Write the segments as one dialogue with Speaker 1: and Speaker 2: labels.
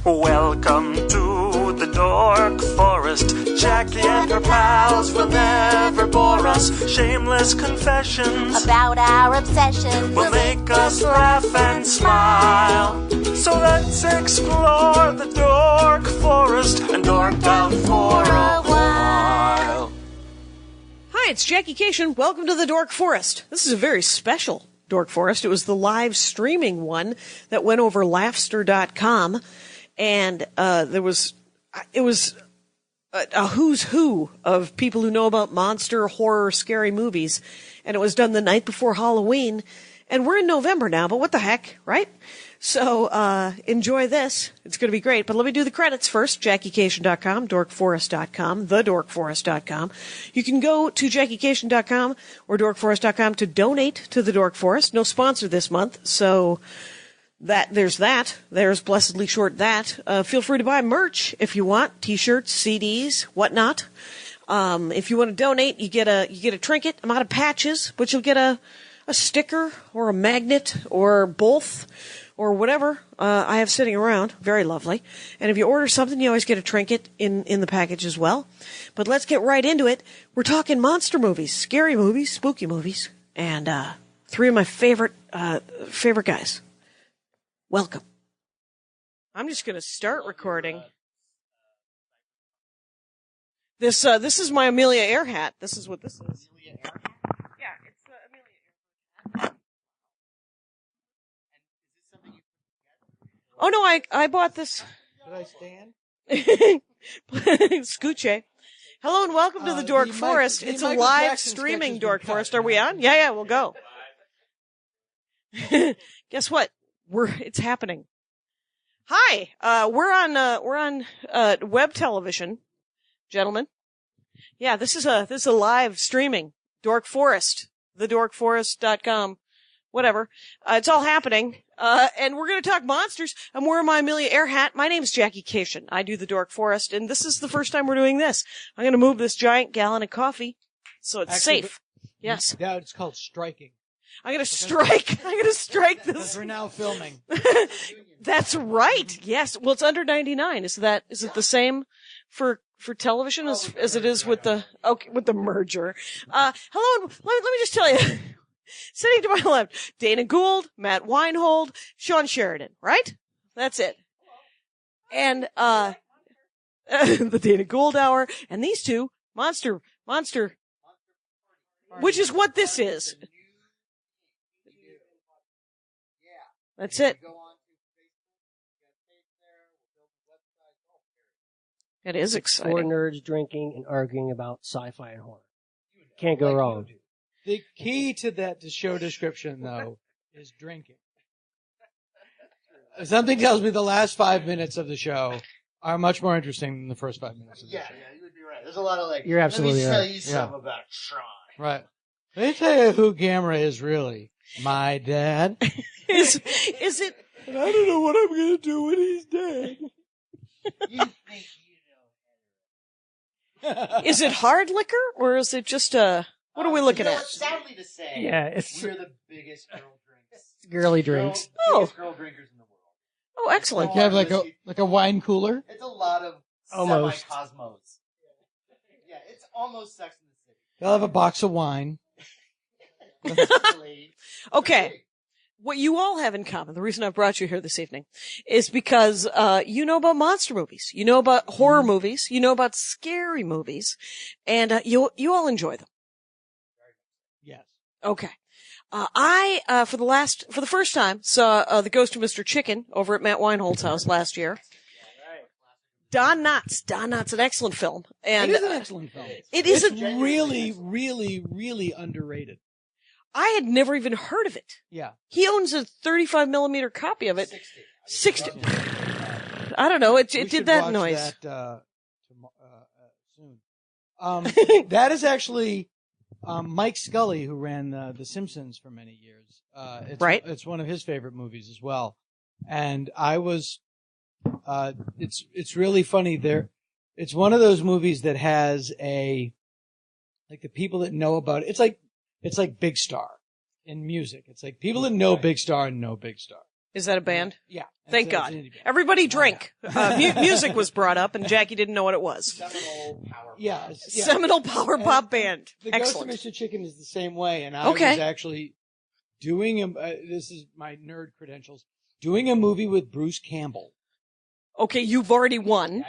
Speaker 1: Welcome to the Dork Forest. Jackie and her pals will never bore us. Shameless confessions
Speaker 2: about our obsession
Speaker 1: will make us laugh and smile. So let's explore the Dork Forest and dork out for a while.
Speaker 3: Hi, it's Jackie Cation. Welcome to the Dork Forest. This is a very special Dork Forest. It was the live streaming one that went over Laughster.com. And it was a who's who of people who know about monster, horror, scary movies. And it was done the night before Halloween. And we're in November now, but what the heck, right? So enjoy this. It's going to be great. But let me do the credits first. JackieCation.com, DorkForest.com, TheDorkForest.com. You can go to JackieCation.com or DorkForest.com to donate to the Dork Forest. No sponsor this month, so... There's blessedly short that. Feel free to buy merch if you want, t-shirts, CDs, whatnot. If you want to donate, you get a trinket. I'm out of patches, but you'll get a sticker or a magnet or both or whatever, I have sitting around. Very lovely. And if you order something, you always get a trinket in the package as well. But let's get right into it. We're talking monster movies, scary movies, spooky movies, and, three of my favorite guys. Welcome. I'm just going to start recording. This is my Amelia Earhart. This is what this is. Yeah, it's the Amelia Earhart. Oh no, I bought this.
Speaker 4: Should I stand?
Speaker 3: Scooche. Hello and welcome to the Dork Forest. It's a live streaming Dork Forest. Are we on? Yeah, we'll go. Guess what? It's happening. Hi, we're on web television, gentlemen. Yeah, this is a live streaming Dork Forest, thedorkforest.com, whatever. It's all happening. And we're going to talk monsters. I'm wearing my Amelia Earhart. My name's Jackie Cation. I do the Dork Forest, and this is the first time we're doing this. I'm going to move this giant gallon of coffee so it's safe. Yes.
Speaker 4: Yeah, it's called striking.
Speaker 3: I'm going to strike this.
Speaker 4: We're now filming.
Speaker 3: That's right. Yes. Well, it's under 99. Is it the same for television as it is with the merger? Hello. And let me just tell you, sitting to my left, Dana Gould, Matt Weinhold, Sean Sheridan, right? That's it. And, the Dana Gould Hour, and these two, Monster, which is what this is. That's it. It is exciting.
Speaker 5: Four nerds drinking and arguing about sci-fi and horror. Can't go wrong.
Speaker 4: The key to that show description, though, is drinking. Something tells me the last 5 minutes of the show are much more interesting than the first 5 minutes of the show.
Speaker 6: Yeah, you would be right. There's a lot of
Speaker 5: You're absolutely right.
Speaker 6: Let me tell you something about Sean.
Speaker 4: Right. Let me tell you who Gamera is really. My dad.
Speaker 3: Is it?
Speaker 4: I don't know what I'm going to do when he's dead.
Speaker 6: You think you know.
Speaker 3: Is it hard liquor or is it just what are we looking at?
Speaker 6: Sadly to say,
Speaker 5: Yeah, it's
Speaker 6: we're the biggest girl drinks.
Speaker 5: girly drinks.
Speaker 6: Biggest girl drinkers in the world.
Speaker 3: Oh, excellent.
Speaker 4: You have like a wine cooler?
Speaker 6: It's a lot of
Speaker 5: Almost.
Speaker 6: semi-cosmos. Yeah, it's almost Sex in the City.
Speaker 4: They'll have a box of wine.
Speaker 3: Okay. What you all have in common, the reason I've brought you here this evening, is because you know about monster movies, you know about horror movies, you know about scary movies, and you all enjoy them.
Speaker 4: Yes.
Speaker 3: Okay. I for the first time saw The Ghost of Mr. Chicken over at Matt Weinhold's house last year. Don Knotts, an excellent film. And
Speaker 4: it is an excellent film.
Speaker 3: It's
Speaker 4: really, really, really underrated.
Speaker 3: I had never even heard of it.
Speaker 4: Yeah.
Speaker 3: He owns a 35 millimeter copy of it. 60. I don't know. It did that noise.
Speaker 4: That, soon. That is actually Mike Scully, who ran The Simpsons for many years.
Speaker 3: Right.
Speaker 4: It's one of his favorite movies as well. And I was, it's really funny there. It's one of those movies that has the people that know about it. It's like Big Star in music. It's like people that know Big Star and know Big Star.
Speaker 3: Is that a band?
Speaker 4: Yeah.
Speaker 3: Thank
Speaker 4: It's an
Speaker 3: God.
Speaker 4: indie band.
Speaker 3: Everybody drink. Music was brought up, and Jackie didn't know what it was.
Speaker 6: Seminole power.
Speaker 4: Yeah.
Speaker 3: Seminole Power Pop Band.
Speaker 4: The
Speaker 3: Excellent.
Speaker 4: Ghost of Mr. Chicken is the same way, and I
Speaker 3: Okay.
Speaker 4: was actually doing this is my nerd credentials, doing a movie with Bruce Campbell.
Speaker 3: Okay, you've already won.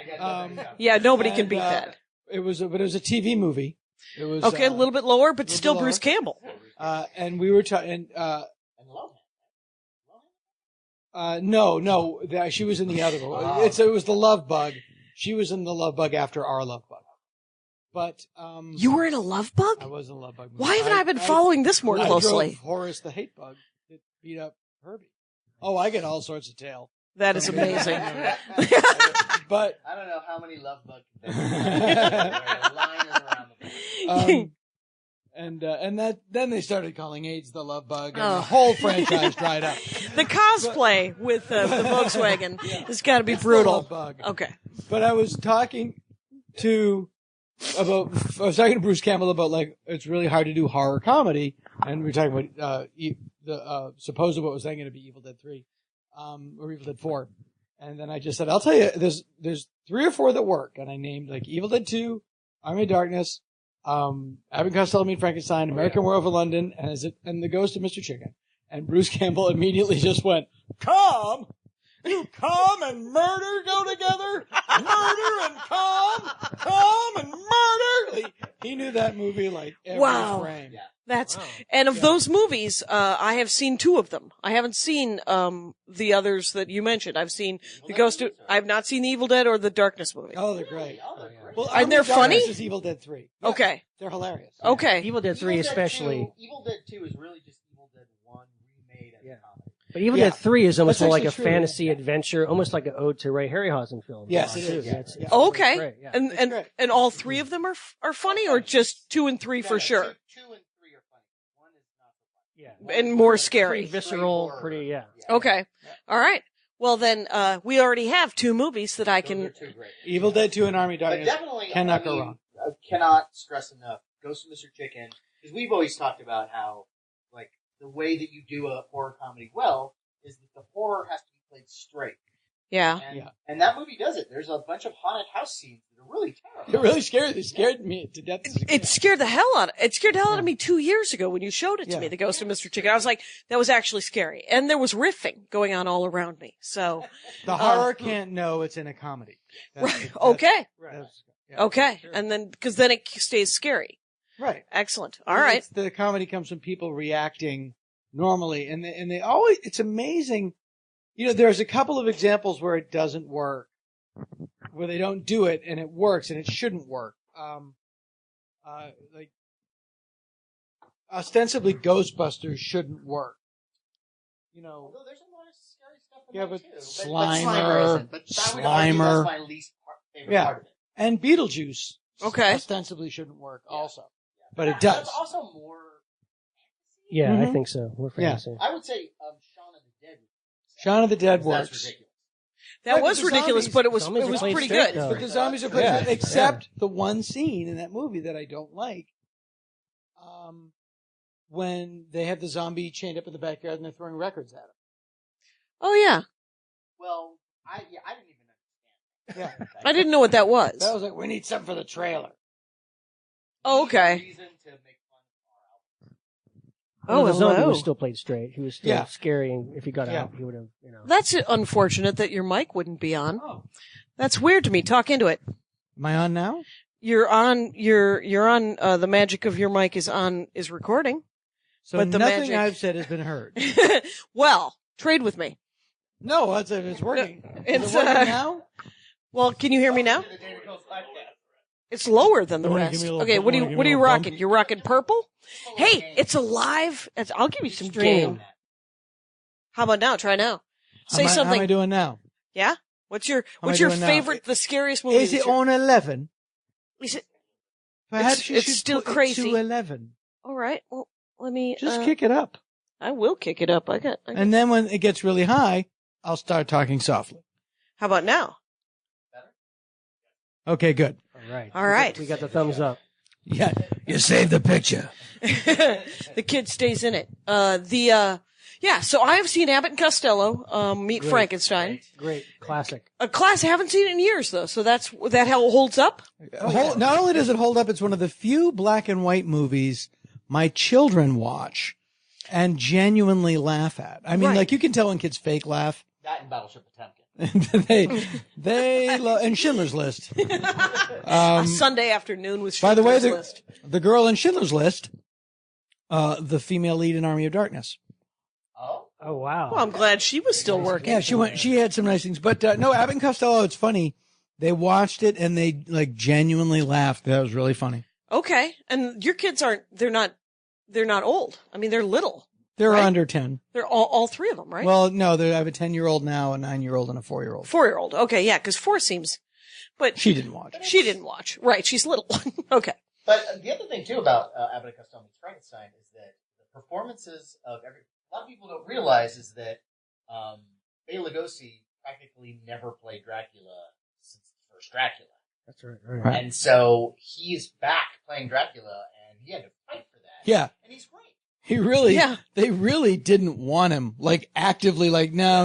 Speaker 3: Yeah, nobody can beat that.
Speaker 4: It was a TV movie. It was
Speaker 3: Okay, a little bit lower, but
Speaker 4: little
Speaker 3: still
Speaker 4: bit
Speaker 3: Bruce
Speaker 4: lower.
Speaker 3: Campbell.
Speaker 4: And we were talking. No, she was in the other one. It was the Love Bug. She was in the Love Bug after our Love Bug. But
Speaker 3: You were in a Love Bug?
Speaker 4: I was in a Love Bug.
Speaker 3: Why haven't I been following this more
Speaker 4: I
Speaker 3: closely?
Speaker 4: drove Horace the Hate Bug that beat up Herbie. Oh, I get all sorts of tail.
Speaker 3: That is amazing.
Speaker 4: But
Speaker 6: I don't know how many love bugs there are lining around the place.
Speaker 4: then they started calling AIDS the Love Bug, and
Speaker 3: Oh.
Speaker 4: the whole franchise dried up.
Speaker 3: The cosplay with the Volkswagen has got to be
Speaker 4: It's the
Speaker 3: brutal.
Speaker 4: Love Bug.
Speaker 3: Okay.
Speaker 4: But I was talking to Bruce Campbell about it's really hard to do horror comedy, and we were talking about the supposed what was then going to be Evil Dead 3, or Evil Dead 4, and then I just said, I'll tell you, there's 3 or 4 that work, and I named Evil Dead 2, Army of Darkness, Abbott and Costello Meet Frankenstein, American Werewolf of London, and The Ghost of Mr. Chicken. And Bruce Campbell immediately just went, "Calm? You calm and murder go together? Murder and calm and murder." He knew that movie every
Speaker 3: Wow.
Speaker 4: frame.
Speaker 3: And of those movies, I have seen 2 of them. I haven't seen the others that you mentioned. I've seen the Ghost of. I have not seen the Evil Dead or the Darkness movie.
Speaker 4: Oh, they're great. Well,
Speaker 3: And they're
Speaker 4: Army of Darkness
Speaker 3: funny?
Speaker 4: is Evil Dead 3. Yeah,
Speaker 3: Okay.
Speaker 4: they're hilarious.
Speaker 3: Okay.
Speaker 5: Evil Dead 3 especially.
Speaker 6: Evil Dead 2 is really just Evil Dead 1 remade as a comedy.
Speaker 5: But Evil
Speaker 4: Yeah.
Speaker 5: Dead 3 is almost
Speaker 4: That's
Speaker 5: more like a
Speaker 4: actually true.
Speaker 5: fantasy adventure, almost like an ode to Ray Harryhausen film.
Speaker 4: Yes, it is.
Speaker 5: Yeah, it's
Speaker 3: Okay.
Speaker 5: great, yeah.
Speaker 3: And
Speaker 4: great.
Speaker 3: and all 3 of them are funny, or just 2 and 3 for sure,
Speaker 6: 2 and 3 are funny. 1 is not so funny.
Speaker 5: Yeah.
Speaker 3: and more
Speaker 5: Pretty
Speaker 3: scary.
Speaker 5: visceral, pretty, yeah.
Speaker 3: Okay. All right. Well then, we already have 2 movies that I
Speaker 6: Those
Speaker 3: can.
Speaker 6: are 2 great.
Speaker 4: Evil Dead 2 and Army of
Speaker 6: But
Speaker 4: Darkness
Speaker 6: definitely,
Speaker 4: cannot
Speaker 6: I
Speaker 4: go
Speaker 6: mean,
Speaker 4: wrong.
Speaker 6: I cannot stress enough, Ghost of Mr. Chicken, because we've always talked about how, the way that you do a horror comedy well is that the horror has to be played straight.
Speaker 3: Yeah.
Speaker 6: And that movie does it. There's a bunch of haunted house scenes that are really terrible.
Speaker 4: They're really scary. They scared me to death.
Speaker 3: It scared the hell out of me 2 years ago when you showed it to me, The Ghost of Mr. Chicken. I was like, that was actually scary. And there was riffing going on all around me. So,
Speaker 4: The horror can't know it's in a comedy.
Speaker 3: right. Okay.
Speaker 4: That's-
Speaker 3: Okay. And then, because then it stays scary.
Speaker 4: Right.
Speaker 3: Excellent. All right.
Speaker 4: The comedy comes from people reacting normally, and they always. It's amazing. There's a couple of examples where it doesn't work, where they don't do it and it works, and it shouldn't work. Ostensibly, Ghostbusters shouldn't work.
Speaker 6: Although there's a lot of scary stuff in
Speaker 4: Yeah,
Speaker 6: there
Speaker 4: but
Speaker 6: too.
Speaker 4: Slimer,
Speaker 6: isn't. But I would argue
Speaker 4: Slimer.
Speaker 6: that's my least favorite
Speaker 4: Yeah.
Speaker 6: part of it.
Speaker 4: And Beetlejuice.
Speaker 3: Okay.
Speaker 4: Ostensibly shouldn't work also, but it does.
Speaker 6: That's also more.
Speaker 5: Yeah, I
Speaker 4: Mhm.
Speaker 5: think so. We're
Speaker 4: Yeah.
Speaker 5: fantasy.
Speaker 6: I would say Shaun of the Dead.
Speaker 4: Shaun of the Dead
Speaker 6: That's
Speaker 4: works.
Speaker 6: ridiculous.
Speaker 3: That
Speaker 4: Right,
Speaker 3: was
Speaker 4: but the
Speaker 3: ridiculous,
Speaker 4: zombies-
Speaker 3: but it was
Speaker 5: zombies are played
Speaker 3: pretty
Speaker 5: straight,
Speaker 3: good.
Speaker 5: though.
Speaker 4: But the zombies are played
Speaker 5: Yeah.
Speaker 4: straight, except the one scene in that movie that I don't like. When they have the zombie chained up in the backyard and they're throwing records at him.
Speaker 3: Oh yeah.
Speaker 6: Well, I didn't even understand.
Speaker 4: Yeah.
Speaker 3: I didn't know what that was.
Speaker 4: That was like, we need something for the trailer.
Speaker 3: Oh, okay.
Speaker 6: Reason to make fun of our
Speaker 3: Oh,
Speaker 5: the zombie
Speaker 3: hello.
Speaker 5: was still played straight. He was still
Speaker 4: Yeah.
Speaker 5: scary, and if he got
Speaker 4: Yeah.
Speaker 5: out, he would have,
Speaker 3: That's unfortunate that your mic wouldn't be on.
Speaker 4: Oh.
Speaker 3: That's weird to me. Talk into it.
Speaker 4: Am I on now?
Speaker 3: You're on. The magic of your mic is recording.
Speaker 4: So
Speaker 3: But the
Speaker 4: nothing
Speaker 3: magic-
Speaker 4: I've said has been heard.
Speaker 3: Well, trade with me.
Speaker 4: No, it's working.
Speaker 3: It's,
Speaker 4: Is it working now?
Speaker 3: Well, can you hear me now?
Speaker 6: The David Coast podcast.
Speaker 3: It's lower than the
Speaker 4: You wanna
Speaker 3: rest.
Speaker 4: give me a little
Speaker 3: Okay,
Speaker 4: bump?
Speaker 3: what
Speaker 4: You
Speaker 3: are
Speaker 4: wanna
Speaker 3: you
Speaker 4: give me a little
Speaker 3: rocking?
Speaker 4: bump?
Speaker 3: You're rocking purple? Hey,
Speaker 6: game.
Speaker 3: it's alive. I'll give you some
Speaker 5: Stream.
Speaker 3: game. How about now? Try now. Say
Speaker 4: How am I
Speaker 3: something.
Speaker 4: doing now?
Speaker 3: Yeah? What's your
Speaker 4: How am I
Speaker 3: your
Speaker 4: doing now?
Speaker 3: favorite, the scariest movie?
Speaker 4: Is
Speaker 3: that
Speaker 4: it
Speaker 3: you're-
Speaker 4: on 11?
Speaker 3: Is it?
Speaker 4: Perhaps you
Speaker 3: it's
Speaker 4: should
Speaker 3: still
Speaker 4: put
Speaker 3: crazy.
Speaker 4: it to 11.
Speaker 3: All right. Well, let me
Speaker 4: Just kick it up.
Speaker 3: I will kick it up. I got
Speaker 4: And then when it gets really high, I'll start talking softly.
Speaker 3: How about now?
Speaker 4: Okay, good.
Speaker 5: All right.
Speaker 3: All right.
Speaker 5: We got the thumbs up.
Speaker 4: Yeah, you saved the picture.
Speaker 3: The kid stays in it. Yeah, so I have seen Abbott and Costello, Meet Frankenstein.
Speaker 5: Great. Classic.
Speaker 3: A class I haven't seen it in years though, so that holds up.
Speaker 4: Not only does it hold up, it's one of the few black and white movies my children watch and genuinely laugh at. I mean,
Speaker 3: Right.
Speaker 4: like you can tell when kids fake laugh.
Speaker 6: That and Battleship Potemkin.
Speaker 4: they love, and Schindler's List.
Speaker 3: A Sunday afternoon with
Speaker 4: By the way,
Speaker 3: Schindler's List.
Speaker 4: the girl in Schindler's List, the female lead in Army of Darkness.
Speaker 5: Oh, wow.
Speaker 3: Well, I'm glad she was still working.
Speaker 4: Yeah, she had some nice things, but no, Abbott and Costello. It's funny. They watched it and they like genuinely laughed. That was really funny.
Speaker 3: Okay, and your kids they're not old. I mean, they're little.
Speaker 4: They're
Speaker 3: Right?
Speaker 4: under 10.
Speaker 3: They're all three of them, right?
Speaker 4: Well, no, I have a 10-year-old now, a 9-year-old, and a 4-year-old.
Speaker 3: 4-year-old. Okay, yeah, because 4 seems, but
Speaker 4: She didn't watch.
Speaker 3: she didn't watch. Right, she's little. Okay.
Speaker 6: But the other thing too about Abbott and Costello meets Frankenstein is that the performances of a lot of people don't realize is that Bela Lugosi practically never played Dracula since the first Dracula,
Speaker 5: That's right.
Speaker 6: and so he's back playing Dracula, and he had to fight for that.
Speaker 4: Yeah.
Speaker 6: And he's great.
Speaker 4: They really didn't want him, like actively, like, no,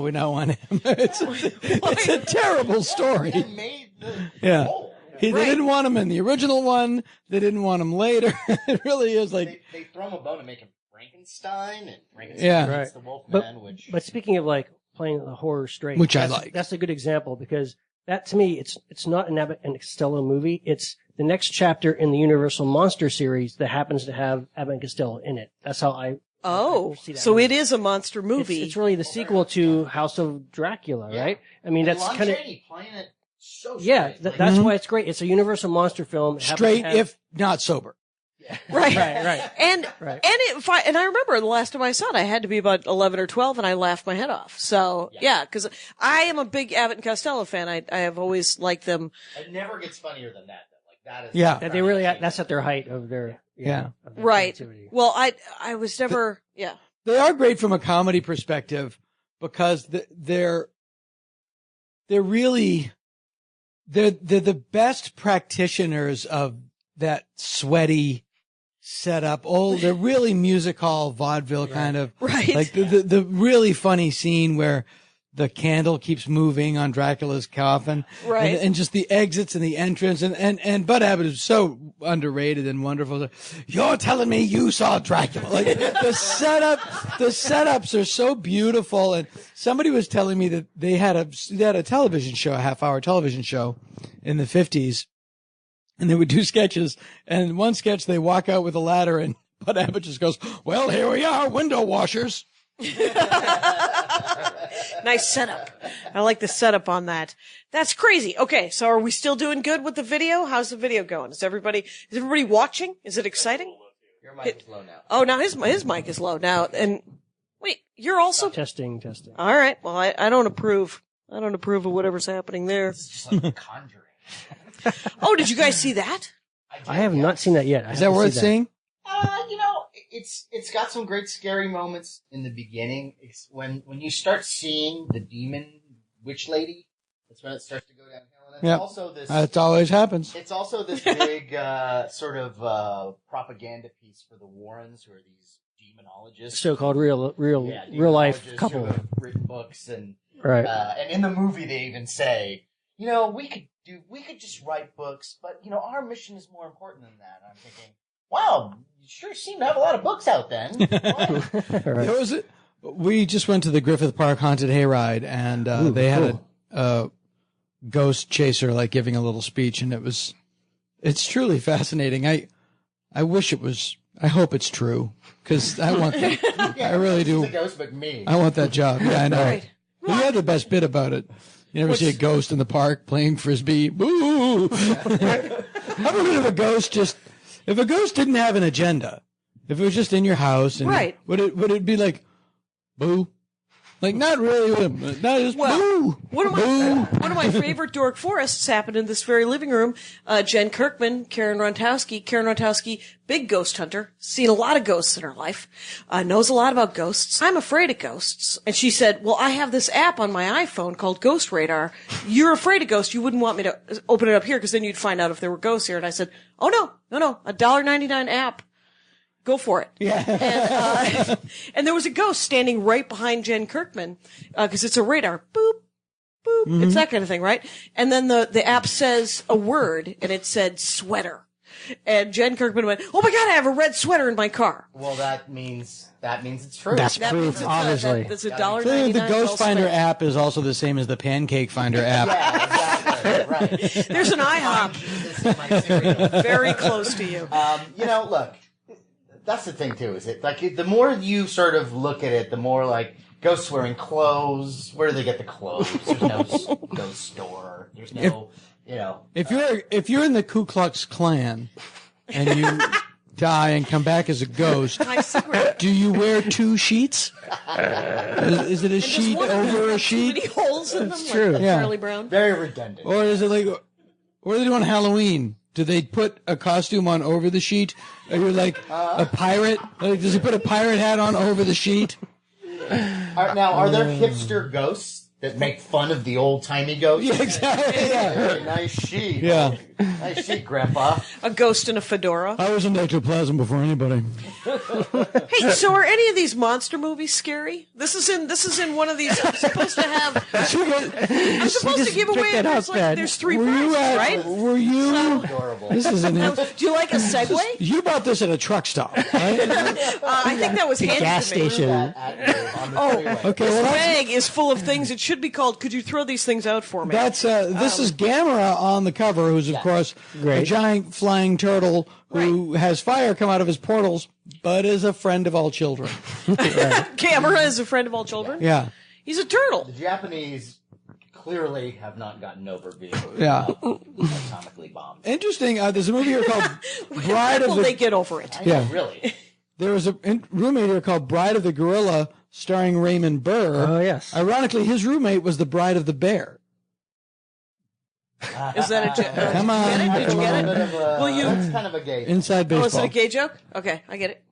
Speaker 4: we don't want him. It's a terrible story.
Speaker 6: He made the
Speaker 4: Yeah.
Speaker 6: role.
Speaker 4: They didn't want him in the original one. They didn't want him later. It really is like,
Speaker 6: They throw him a bone and make him Frankenstein, and Frankenstein
Speaker 4: Yeah.
Speaker 6: meets the Wolfman,
Speaker 5: But speaking of like playing the horror straight,
Speaker 4: Which I
Speaker 5: that's-
Speaker 4: like.
Speaker 5: That's a good example because that to me, it's not an Abbott and Costello movie. It's the next chapter in the Universal Monster series that happens to have Abbott and Costello in it. That's how I see that
Speaker 3: So
Speaker 5: movie.
Speaker 3: it is a monster movie.
Speaker 5: It's really the sequel to House of Dracula, right? I mean,
Speaker 6: And
Speaker 5: that's
Speaker 6: Lon
Speaker 5: kind of
Speaker 6: Chaney playing it so
Speaker 5: yeah.
Speaker 6: straight. Like,
Speaker 5: That's why it's great. It's a Universal monster film. It happens to
Speaker 4: straight,
Speaker 5: have-
Speaker 4: if not sober.
Speaker 3: Right.
Speaker 5: right.
Speaker 3: And
Speaker 5: Right.
Speaker 3: and I remember the last time I saw it, I had to be about 11 or 12, and I laughed my head off. So yeah, because I am a big Abbott and Costello fan. I have always liked them.
Speaker 6: it never gets funnier than that. Though. Like that is
Speaker 4: Yeah.
Speaker 5: that they really that's at their height of their
Speaker 4: Yeah.
Speaker 5: of their
Speaker 3: Right.
Speaker 5: creativity.
Speaker 3: Well, I was never yeah.
Speaker 4: They are great from a comedy perspective because they're really, they're the best practitioners of that sweaty setup. They're really music hall vaudeville kind of.
Speaker 3: Right.
Speaker 4: Like the really funny scene where the candle keeps moving on Dracula's coffin.
Speaker 3: Right.
Speaker 4: And just the exits and the entrance and Bud Abbott is so underrated and wonderful. You're telling me you saw Dracula. Like the setups are so beautiful. And somebody was telling me that they had a television show, a half-hour television show in the 50s. And they would do sketches. And one sketch, they walk out with a ladder and Bud Abbott just goes, well, here we are, window washers.
Speaker 3: Nice setup. I like the setup on that. That's crazy. Okay, so are we still doing good with the video? How's the video going? Is everybody watching? Is it exciting?
Speaker 6: Your mic is low now.
Speaker 3: Oh, now his mic is low now. And wait, you're also
Speaker 5: Testing.
Speaker 3: all right. Well, I don't approve. I don't approve of whatever's happening there.
Speaker 6: It's just like Conjuring.
Speaker 3: Oh, did you guys see that?
Speaker 5: I have not seen that yet.
Speaker 4: Is that worth seeing?
Speaker 6: It's got some great scary moments in the beginning. It's when you start seeing the demon witch lady, that's when it starts to go downhill. And it's
Speaker 4: Yep.
Speaker 6: also this.
Speaker 4: It always happens.
Speaker 6: It's also this big sort of propaganda piece for the Warrens, who are these demonologists.
Speaker 5: So-called real life
Speaker 6: demonologists
Speaker 5: couple.
Speaker 6: who have written books, and
Speaker 5: Right.
Speaker 6: and in the movie they even say, we could just write books, but our mission is more important than that. And I'm thinking, wow, you sure seem to have a lot of books out then. Wow.
Speaker 4: We just went to the Griffith Park Haunted Hayride, and they had a ghost chaser like giving a little speech, and it's truly fascinating. I wish it was. I hope it's true because I want that.
Speaker 6: Yeah,
Speaker 4: I really do.
Speaker 6: It's a ghost, but me.
Speaker 4: I want that job. Yeah, I know.
Speaker 3: Right.
Speaker 4: He had the best bit about it. You never see a ghost in the park playing frisbee. Boo! How about if a ghost if a ghost didn't have an agenda, if it was just in your house, and
Speaker 3: Right.
Speaker 4: would it be like, boo? Like not really, not just boo.
Speaker 3: One of my favorite dork forests happened in this very living room. Jen Kirkman, Karen Rontowski, big ghost hunter, seen a lot of ghosts in her life, knows a lot about ghosts. I'm afraid of ghosts. And she said, well, I have this app on my iPhone called Ghost Radar. You're afraid of ghosts. You wouldn't want me to open it up here because then you'd find out if there were ghosts here. And I said, oh no, $1.99 app. Go for it.
Speaker 4: Yeah.
Speaker 3: And there was a ghost standing right behind Jen Kirkman, because it's a radar. Boop, boop. It's that kind of thing, right? And then the app says a word, and it said sweater. And Jen Kirkman went, "Oh my God, I have a red sweater in my car."
Speaker 6: Well, that means it's true.
Speaker 5: That's
Speaker 3: That
Speaker 5: proof,
Speaker 3: means it's
Speaker 5: obviously.
Speaker 3: That's
Speaker 4: So
Speaker 3: $1.99.
Speaker 4: the Ghost
Speaker 3: well
Speaker 4: Finder
Speaker 3: spent.
Speaker 4: app is also the same as the Pancake Finder app.
Speaker 6: Yeah, exactly. Right.
Speaker 3: There's an IHOP
Speaker 6: This is my cereal.
Speaker 3: very close to you.
Speaker 6: Look, that's the thing too. Is it like the more you sort of look at it, the more like ghosts wearing clothes. Where do they get the clothes? There's no ghost store. There's no,
Speaker 4: If you're in the Ku Klux Klan and you die and come back as a ghost,
Speaker 3: My cigarette.
Speaker 4: do you wear two sheets? Is it a
Speaker 3: Does
Speaker 4: sheet
Speaker 3: one of them
Speaker 4: over a
Speaker 3: have too many
Speaker 4: sheet?
Speaker 3: holes in them,
Speaker 5: true.
Speaker 3: like
Speaker 4: Yeah.
Speaker 3: Charlie Brown?
Speaker 6: very redundant.
Speaker 4: Or is it like, what do they do on Halloween? Do they put a costume on over the sheet? Are you like a pirate? Like, does he put a pirate hat on over the sheet?
Speaker 6: Are there hipster ghosts that make fun of the old timey ghosts?
Speaker 4: Yeah, exactly. Yeah.
Speaker 6: Very nice sheet.
Speaker 4: Yeah.
Speaker 6: Nice sheet, Grandpa.
Speaker 3: A ghost in a fedora.
Speaker 4: I was in ectoplasm before anybody.
Speaker 3: Hey, so are any of these monster movies scary? This is in one of these. I'm supposed to have. I'm supposed to give away.
Speaker 5: that
Speaker 3: There's
Speaker 5: up, Dad.
Speaker 3: there's 3
Speaker 4: Were you
Speaker 3: prizes,
Speaker 4: at?
Speaker 3: right?
Speaker 4: Were you?
Speaker 6: Adorable.
Speaker 4: This isn't it.
Speaker 3: Do you like a Segway?
Speaker 4: You bought this at a truck stop, right?
Speaker 3: I think that was handed
Speaker 5: gas
Speaker 3: to me.
Speaker 5: station.
Speaker 4: Okay, well,
Speaker 3: This
Speaker 4: that's,
Speaker 3: bag is full of things. It should be called. Could you throw these things out for me?
Speaker 4: this is Gamera on the cover, who's of course a
Speaker 5: Great.
Speaker 4: giant flying turtle who has fire come out of his portals, but is a friend of all children.
Speaker 3: Camera is a friend of all children.
Speaker 4: Yeah,
Speaker 3: He's a turtle.
Speaker 6: The Japanese clearly have not gotten over being
Speaker 4: yeah.
Speaker 6: atomically bombed.
Speaker 4: Interesting. There's a movie here called Bride
Speaker 3: Will
Speaker 4: of the.
Speaker 3: they get over it?
Speaker 6: I know,
Speaker 4: Yeah.
Speaker 6: really.
Speaker 4: There was a roommate here called Bride of the Gorilla, starring Raymond Burr.
Speaker 5: Oh, yes.
Speaker 4: Ironically, his roommate was the Bride of the Bear.
Speaker 3: Is that a
Speaker 4: Come on,
Speaker 3: Did you get
Speaker 6: Bit
Speaker 3: it?
Speaker 6: of a-
Speaker 3: Will you-
Speaker 6: That's kind of a gay.
Speaker 4: Inside
Speaker 3: Oh, is
Speaker 4: baseball.
Speaker 3: it a gay joke? Okay, I get it.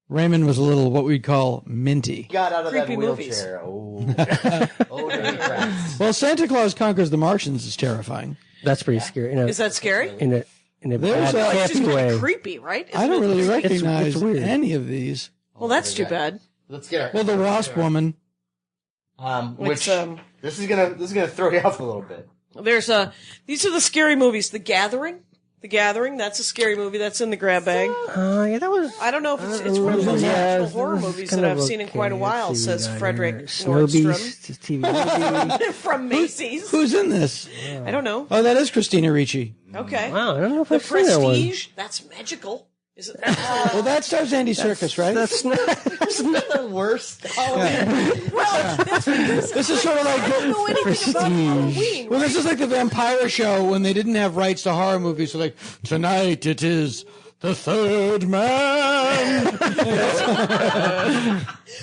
Speaker 4: Raymond was a little what we'd call minty.
Speaker 6: Got out of
Speaker 3: Creepy
Speaker 6: that
Speaker 3: movies.
Speaker 6: wheelchair. Oh, baby cracks.
Speaker 4: Well, Santa Claus Conquers the Martians is terrifying.
Speaker 5: That's pretty scary.
Speaker 3: Is that scary?
Speaker 5: In a
Speaker 4: There's
Speaker 5: bad,
Speaker 4: a-
Speaker 3: It's just
Speaker 5: campy
Speaker 3: kind
Speaker 5: way.
Speaker 3: of creepy, right?
Speaker 4: I don't really
Speaker 5: It's
Speaker 4: recognize
Speaker 5: weird.
Speaker 4: any of these.
Speaker 3: Well, that's too bad.
Speaker 6: Let's get our.
Speaker 4: Well, the Wasp Woman.
Speaker 6: Which
Speaker 3: It's,
Speaker 6: this is gonna throw you off a little bit.
Speaker 3: There's these are the scary movies. The Gathering. The Gathering. That's a scary movie. That's in the grab bag.
Speaker 5: Yeah, that was.
Speaker 3: I don't know if it's one of those
Speaker 5: Yeah,
Speaker 3: actual
Speaker 5: it's
Speaker 3: horror
Speaker 5: kind
Speaker 3: movies
Speaker 5: of
Speaker 3: that I've seen in quite a
Speaker 5: okay.
Speaker 3: while,
Speaker 5: Let's see,
Speaker 3: says
Speaker 5: we got
Speaker 3: Frederick
Speaker 5: here. Snow
Speaker 3: Nordstrom
Speaker 5: Beast, TV movie.
Speaker 3: from Macy's.
Speaker 4: Who's in this?
Speaker 3: I don't know.
Speaker 4: Oh, that is Christina Ricci.
Speaker 3: Okay.
Speaker 5: Wow, I don't know if
Speaker 3: The
Speaker 5: I've seen that one.
Speaker 3: Prestige. That's magical. Is it?
Speaker 4: Well, that stars Andy Serkis, right?
Speaker 5: That's not.
Speaker 6: The worst.
Speaker 3: Well, that's because
Speaker 4: This is sort of
Speaker 3: I
Speaker 4: like
Speaker 3: don't know anything about Halloween.
Speaker 4: well, this is like the Vampire Show when they didn't have rights to horror movies. So like tonight it is the Third Man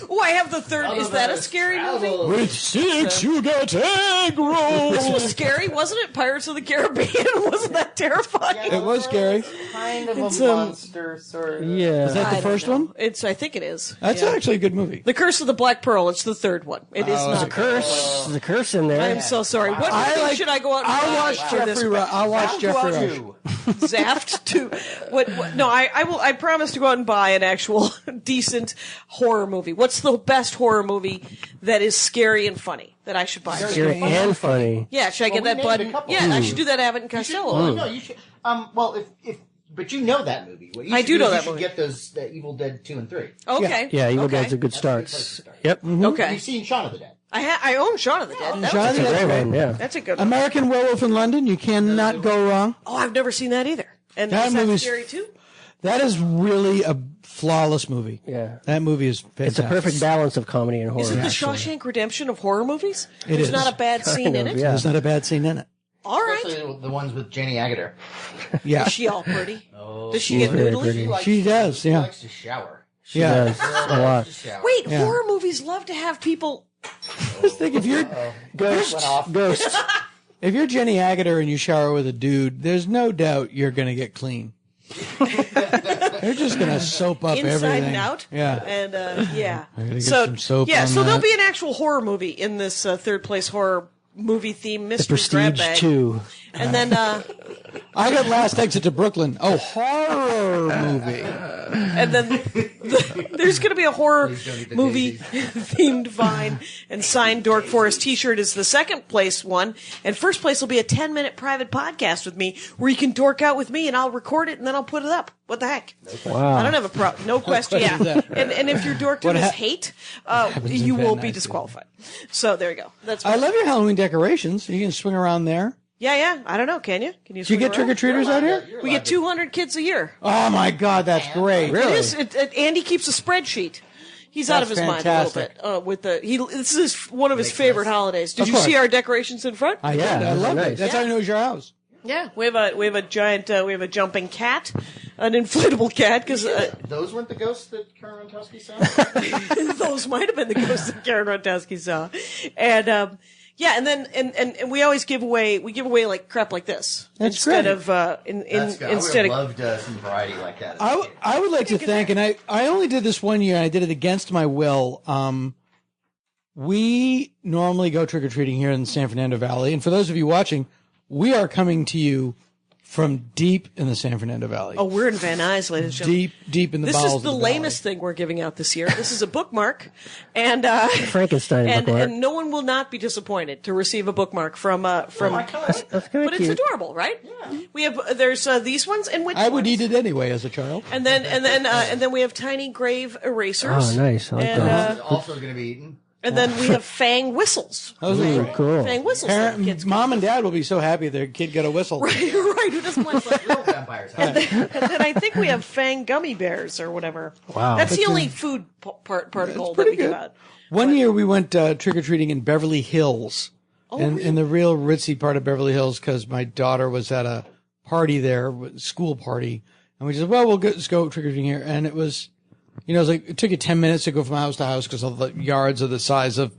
Speaker 3: Oh, I have the third. Is that a scary movie?
Speaker 4: with 6 you get egg
Speaker 3: This
Speaker 4: rolls.
Speaker 3: was scary, wasn't it? Pirates of the Caribbean. Wasn't that terrifying?
Speaker 4: It was scary.
Speaker 6: Kind of
Speaker 3: It's,
Speaker 6: a monster sort of.
Speaker 5: Yeah.
Speaker 4: Is that
Speaker 3: I
Speaker 4: the
Speaker 3: don't
Speaker 4: first
Speaker 3: know.
Speaker 4: one?
Speaker 3: I think it is.
Speaker 4: That's
Speaker 3: Yeah.
Speaker 4: actually a good movie.
Speaker 3: The Curse of the Black Pearl. It's the third one. It is
Speaker 4: Oh,
Speaker 3: not.
Speaker 4: it's a
Speaker 5: Curse. There's a curse in there.
Speaker 3: I'm so sorry. What movie should I go out and
Speaker 4: I'll
Speaker 3: watch
Speaker 4: watch
Speaker 3: for this?
Speaker 4: Jeffrey. I'll watch Jeffrey Rush.
Speaker 3: Zaft to what? No, I will. I promise to go out and buy an actual decent horror movie. What's the best horror movie that is scary and funny that I should buy?
Speaker 5: Scary and funny.
Speaker 3: Yeah, should I get
Speaker 6: Well,
Speaker 3: that
Speaker 6: we named a
Speaker 3: button?
Speaker 6: couple.
Speaker 3: Yeah, I should do that. Abbott and Costello.
Speaker 6: Well, no, you should. Well, but you know that movie. What you
Speaker 3: I
Speaker 6: should
Speaker 3: do know
Speaker 6: is
Speaker 3: that
Speaker 6: you should
Speaker 3: movie.
Speaker 6: get those Evil Dead 2 and 3.
Speaker 3: Okay.
Speaker 5: Yeah, Evil
Speaker 3: okay.
Speaker 5: Dead's a good start.
Speaker 6: That's a good place to start.
Speaker 5: Yep.
Speaker 3: Okay.
Speaker 6: You've seen Shaun of the Dead.
Speaker 3: I own Shaun of the Dead. That
Speaker 4: Shaun
Speaker 3: was
Speaker 4: of the
Speaker 5: That's a
Speaker 4: Dead.
Speaker 5: great one. Yeah.
Speaker 3: That's a good one.
Speaker 4: American Werewolf in London. You cannot go wrong.
Speaker 3: Oh, I've never seen that either. And
Speaker 4: That
Speaker 3: is that
Speaker 4: movie's-
Speaker 3: scary too?
Speaker 4: That is really a flawless movie.
Speaker 5: Yeah.
Speaker 4: That movie is fantastic.
Speaker 5: It's a perfect balance of comedy and horror.
Speaker 3: Is it the
Speaker 5: actually.
Speaker 3: Shawshank Redemption of horror movies?
Speaker 4: It
Speaker 3: There's
Speaker 4: is.
Speaker 3: not a bad scene
Speaker 5: Kind
Speaker 3: in
Speaker 5: of,
Speaker 3: it.
Speaker 5: yeah.
Speaker 4: There's not a bad scene in it.
Speaker 3: All right.
Speaker 6: Especially the ones with Jenny Agutter.
Speaker 4: Yeah,
Speaker 3: Is she all pretty?
Speaker 6: Oh,
Speaker 3: Does she
Speaker 5: she's
Speaker 3: get
Speaker 5: very
Speaker 3: noodly?
Speaker 5: pretty.
Speaker 4: she does.
Speaker 6: She
Speaker 4: Yeah,
Speaker 6: likes to shower.
Speaker 5: She
Speaker 4: Yeah.
Speaker 5: does a lot.
Speaker 3: Wait,
Speaker 4: Yeah.
Speaker 3: horror movies love to have people.
Speaker 4: just think if you're
Speaker 6: Ghost went off.
Speaker 5: Ghost.
Speaker 4: if you're Jenny Agutter and you shower with a dude, there's no doubt you're gonna get clean. They're just gonna soap up
Speaker 3: Inside
Speaker 4: everything.
Speaker 3: and out.
Speaker 4: Yeah.
Speaker 3: And yeah.
Speaker 4: gotta get
Speaker 3: So
Speaker 4: some soap
Speaker 3: yeah,
Speaker 4: on
Speaker 3: so there'll
Speaker 4: that.
Speaker 3: be an actual horror movie in this third place horror movie theme
Speaker 5: The
Speaker 3: mystery grab
Speaker 5: Prestige
Speaker 3: bag.
Speaker 5: 2.
Speaker 3: And then
Speaker 4: I got Last Exit to Brooklyn. Oh, horror movie.
Speaker 3: And then there's going to be a horror movie themed Vine and signed Dork Forest t-shirt is the second place one. And first place will be a 10-minute private podcast with me where you can dork out with me and I'll record it and then I'll put it up. What the heck?
Speaker 5: Wow.
Speaker 3: I don't have a problem. No question. Yeah. And if your dorkdom is hate, you will be disqualified. So there you go. That's
Speaker 4: I love your Halloween decorations. You can swing around there.
Speaker 3: Yeah. I don't know. Can you? Can you?
Speaker 4: Do you get trick-or-treaters out here?
Speaker 3: We get 200 kids a year.
Speaker 4: Oh my God, that's great.
Speaker 3: It is. Andy keeps a spreadsheet. He's out of his mind a little bit. This is one of his favorite holidays. Did you see our decorations in front?
Speaker 4: I love it. That's how I know it's your house.
Speaker 3: Yeah, we have a giant we have a jumping cat, an inflatable cat because
Speaker 6: those weren't the ghosts that Karen Rontowski saw.
Speaker 3: those might have been the ghosts that Karen Rontowski saw, and and we always give away like crap like this instead of instead
Speaker 6: I would have loved some variety like that.
Speaker 4: I would like to thank, and I only did this one year, and I did it against my will. We normally go trick or treating here in the San Fernando Valley, and for those of you watching, we are coming to you from deep in the San Fernando Valley.
Speaker 3: Oh, we're in Van Nuys, ladies and gentlemen.
Speaker 4: Deep in the
Speaker 3: bowels
Speaker 4: of the
Speaker 3: This is the lamest thing we're giving out this year. This is a bookmark, and
Speaker 5: Frankenstein bookmark.
Speaker 3: And no one will not be disappointed to receive a bookmark from.
Speaker 5: That's kind of
Speaker 3: but
Speaker 5: cute.
Speaker 3: it's adorable, right? Yeah. We have there's these ones and which
Speaker 4: I would eat it anyway as a child.
Speaker 3: And then we have tiny grave erasers.
Speaker 5: Oh, nice! I like that.
Speaker 6: Also going to be eaten.
Speaker 3: And then we have fang whistles.
Speaker 4: Those are great.
Speaker 5: Cool.
Speaker 3: Fang whistles.
Speaker 4: Mom and Dad will be so happy their kid got a whistle.
Speaker 3: Right. Who doesn't like that?
Speaker 6: Real vampires.
Speaker 3: And then I think we have fang gummy bears or whatever.
Speaker 5: Wow.
Speaker 3: That's the only food particle that we give out.
Speaker 4: One year we went trick-or-treating in Beverly Hills. In the real ritzy part of Beverly Hills because my daughter was at a party there, school party. And we said, well, let's go trick-or-treating here. And it was... You know, it took you 10 minutes to go from house to house because all the yards are the size of.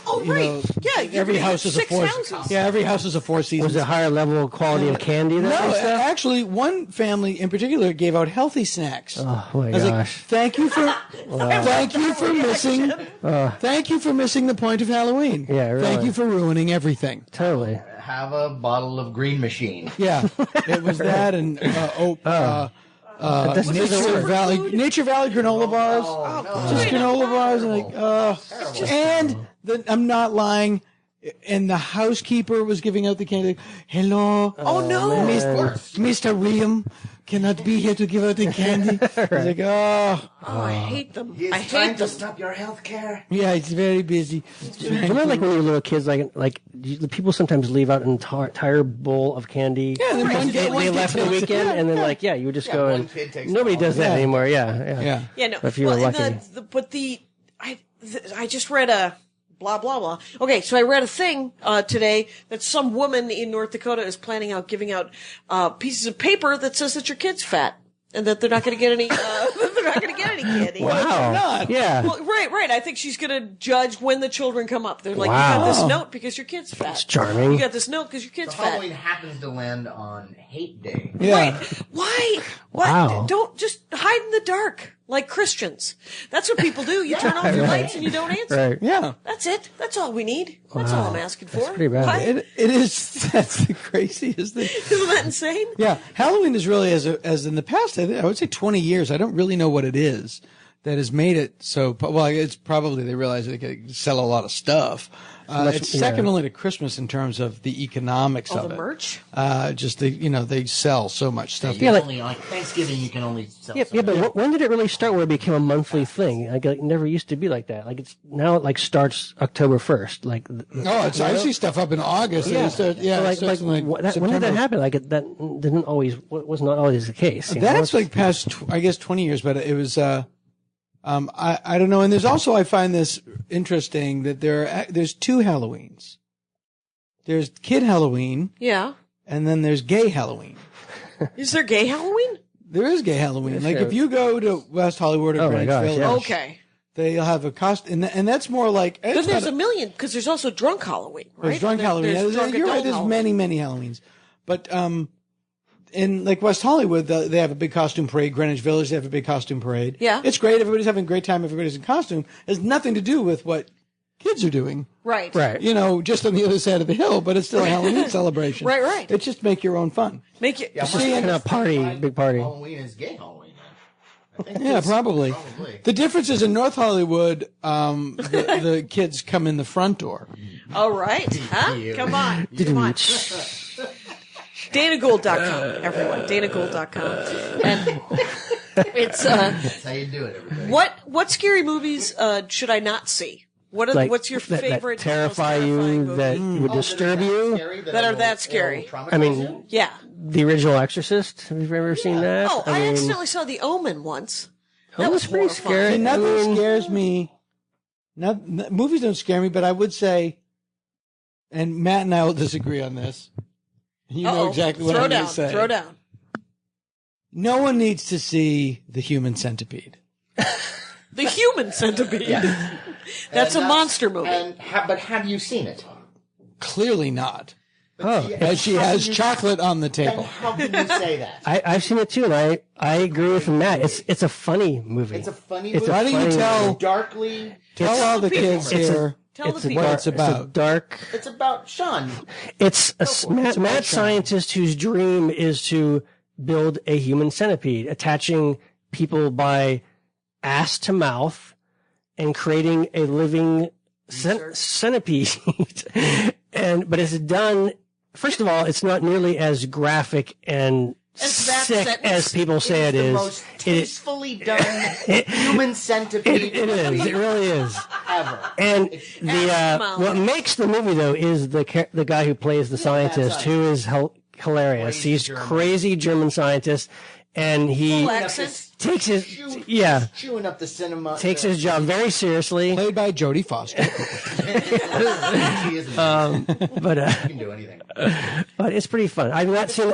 Speaker 4: Every house is a four. Yeah, every house is a Four Seasons.
Speaker 5: Was it higher level of quality of candy?
Speaker 4: No, actually, one family in particular gave out healthy snacks.
Speaker 5: Oh my
Speaker 4: gosh!
Speaker 5: Like,
Speaker 4: thank you for missing the point of Halloween.
Speaker 5: Yeah, really.
Speaker 4: Thank you for ruining everything.
Speaker 5: Totally.
Speaker 6: Have a bottle of Green Machine.
Speaker 4: Yeah, it was that and Nature Valley granola bars. Just granola bars. I'm not lying. And the housekeeper was giving out the candy. Hello.
Speaker 3: Oh no.
Speaker 4: Mr. William cannot be here to give out the candy. Right. Like,
Speaker 3: I hate them.
Speaker 6: He's trying to stop your health care.
Speaker 4: Yeah, it's very busy.
Speaker 5: Remember, like when we were little kids, the people sometimes leave out an entire bowl of candy.
Speaker 4: Yeah, then
Speaker 5: they left the weekend, and then you would just go and nobody does that anymore. Yeah.
Speaker 3: No.
Speaker 5: If you were lucky.
Speaker 3: I just read a. Blah, blah, blah. Okay, so I read a thing today that some woman in North Dakota is planning out giving out pieces of paper that says that your kid's fat and that they're not going to get any candy.
Speaker 5: Wow. Yeah.
Speaker 3: Well, right. I think she's going to judge when the children come up. They're like,
Speaker 5: wow.
Speaker 3: You got this note because your kid's fat.
Speaker 5: That's charming.
Speaker 3: You got this note because your kid's fat.
Speaker 6: Halloween happens to land on Hate Day.
Speaker 4: Yeah.
Speaker 3: Right. Why?
Speaker 5: Wow.
Speaker 3: Don't just hide in the dark. Like Christians. That's what people do. You turn off your lights and you don't answer.
Speaker 5: Right.
Speaker 4: Yeah.
Speaker 3: That's it. That's all we need. That's all I'm asking for.
Speaker 5: That's pretty bad.
Speaker 3: Why?
Speaker 4: It is. That's the craziest thing.
Speaker 3: Isn't that insane?
Speaker 4: Yeah. Halloween is really, as in the past, I would say 20 years. I don't really know what it is that has made it so, well, it's probably they realize they can sell a lot of stuff. It's second only to Christmas in terms of the economics of
Speaker 3: the
Speaker 4: it.
Speaker 3: merch?
Speaker 4: Just they sell so much stuff.
Speaker 6: Only like Thanksgiving, you can only sell.
Speaker 5: Yeah, but when did it really start? Where it became a monthly thing? Like it never used to be like that. Like it's now it starts October 1st. Like
Speaker 4: I see stuff up in August.
Speaker 5: Yeah, when did that happen? Like that was not always the case.
Speaker 4: That's past 20 years, but it was. I don't know. And there's also, I find this interesting that there's two Halloweens. There's kid Halloween.
Speaker 3: Yeah.
Speaker 4: And then there's gay Halloween.
Speaker 3: Is there gay Halloween?
Speaker 4: There is gay Halloween. Like if you go to West Hollywood or Greenwich Village.
Speaker 5: Yes.
Speaker 3: Okay.
Speaker 4: They'll have a costume, and that's more like.
Speaker 3: Then there's a million, because there's also drunk Halloween, right?
Speaker 4: There's drunk Halloween. You're right, there's many, many Halloweens. But, in like West Hollywood, they have a big costume parade. Greenwich Village, they have a big costume parade.
Speaker 3: Yeah.
Speaker 4: It's great. Everybody's having a great time. Everybody's in costume. It has nothing to do with what kids are doing.
Speaker 3: Right.
Speaker 5: Right.
Speaker 4: You know, just on the other side of the hill, but it's still a Halloween celebration.
Speaker 3: Right.
Speaker 4: It's just make your own fun.
Speaker 3: Make it.
Speaker 6: Yeah,
Speaker 5: Kind of party, big party.
Speaker 6: Halloween is gay Halloween.
Speaker 4: Yeah, probably. The difference is in North Hollywood, the kids come in the front door.
Speaker 3: All right. Huh? Come on. DanaGould.com, everyone. DanaGould.com. And it's,
Speaker 6: That's how you do it, everybody.
Speaker 3: what scary movies, should I not see? What's your favorite?
Speaker 5: That terrify you, that would disturb you?
Speaker 3: That are that scary.
Speaker 5: I mean,
Speaker 3: Yeah.
Speaker 5: the original Exorcist. Have you ever seen that?
Speaker 3: Oh, I accidentally saw The Omen once.
Speaker 5: That was pretty scary.
Speaker 4: See, nothing scares me. Movies don't scare me, but I would say, and Matt and I will disagree on this. You know exactly what I'm going to say.
Speaker 3: Throw down.
Speaker 4: No one needs to see The Human Centipede.
Speaker 3: The Human Centipede. That's a monster movie.
Speaker 6: But have you seen it?
Speaker 4: Clearly not.
Speaker 5: Oh.
Speaker 4: As she has chocolate on the
Speaker 6: Then
Speaker 4: table.
Speaker 6: how can you say that?
Speaker 5: I've seen it too, and I agree with Matt. It's a funny movie.
Speaker 6: It's a funny
Speaker 5: It's
Speaker 6: movie.
Speaker 5: a
Speaker 4: Why don't you
Speaker 5: funny
Speaker 4: tell
Speaker 5: movie.
Speaker 6: Darkly.
Speaker 4: Tell all the kids here
Speaker 3: Tell the people.
Speaker 4: what it's
Speaker 5: It's a
Speaker 4: about.
Speaker 5: dark.
Speaker 6: It's about Sean.
Speaker 5: It's a mad
Speaker 4: Sean.
Speaker 5: scientist whose dream is to build a human centipede, attaching people by ass to mouth and creating a living centipede. But it's done. First of all, it's not nearly as graphic and
Speaker 3: As that
Speaker 5: sick
Speaker 3: sentence.
Speaker 5: as people say it
Speaker 6: the
Speaker 5: is.
Speaker 6: most tastefully done human centipede
Speaker 5: It is. It really is.
Speaker 6: ever.
Speaker 5: And
Speaker 3: Mouth.
Speaker 5: what makes the movie though is the guy who plays the scientist, who is hilarious.
Speaker 6: Crazy
Speaker 5: He's
Speaker 6: German.
Speaker 5: crazy German scientist, and he
Speaker 3: Full accent.
Speaker 5: takes his
Speaker 6: chewing up the cinema.
Speaker 5: takes his job very seriously.
Speaker 4: Played by Jodie Foster.
Speaker 6: She isn't.
Speaker 5: But
Speaker 6: You can do anything.
Speaker 5: but it's pretty fun. I've not seen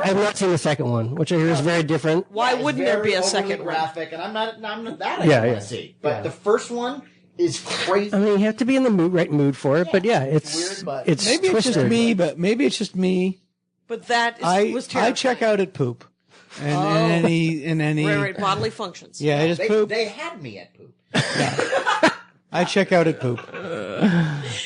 Speaker 5: the second one, which I hear is very different.
Speaker 3: Why
Speaker 6: It's
Speaker 3: wouldn't there
Speaker 6: very
Speaker 3: be a
Speaker 6: overly
Speaker 3: second one?
Speaker 6: graphic, and I'm not that I
Speaker 5: Yeah,
Speaker 6: want
Speaker 5: yeah.
Speaker 6: to see. But the first one is crazy.
Speaker 5: I mean, you have to be in the right mood for it. But yeah,
Speaker 6: it's
Speaker 5: it's
Speaker 6: weird, but-
Speaker 5: it's
Speaker 4: Maybe it's
Speaker 5: twisted.
Speaker 4: just me, but maybe it's just me.
Speaker 3: But that was
Speaker 4: I
Speaker 3: terrifying.
Speaker 4: check out at poop. And in any
Speaker 3: Right, bodily functions.
Speaker 4: Yeah, it is poop.
Speaker 6: They had me at poop.
Speaker 4: I check out at poop.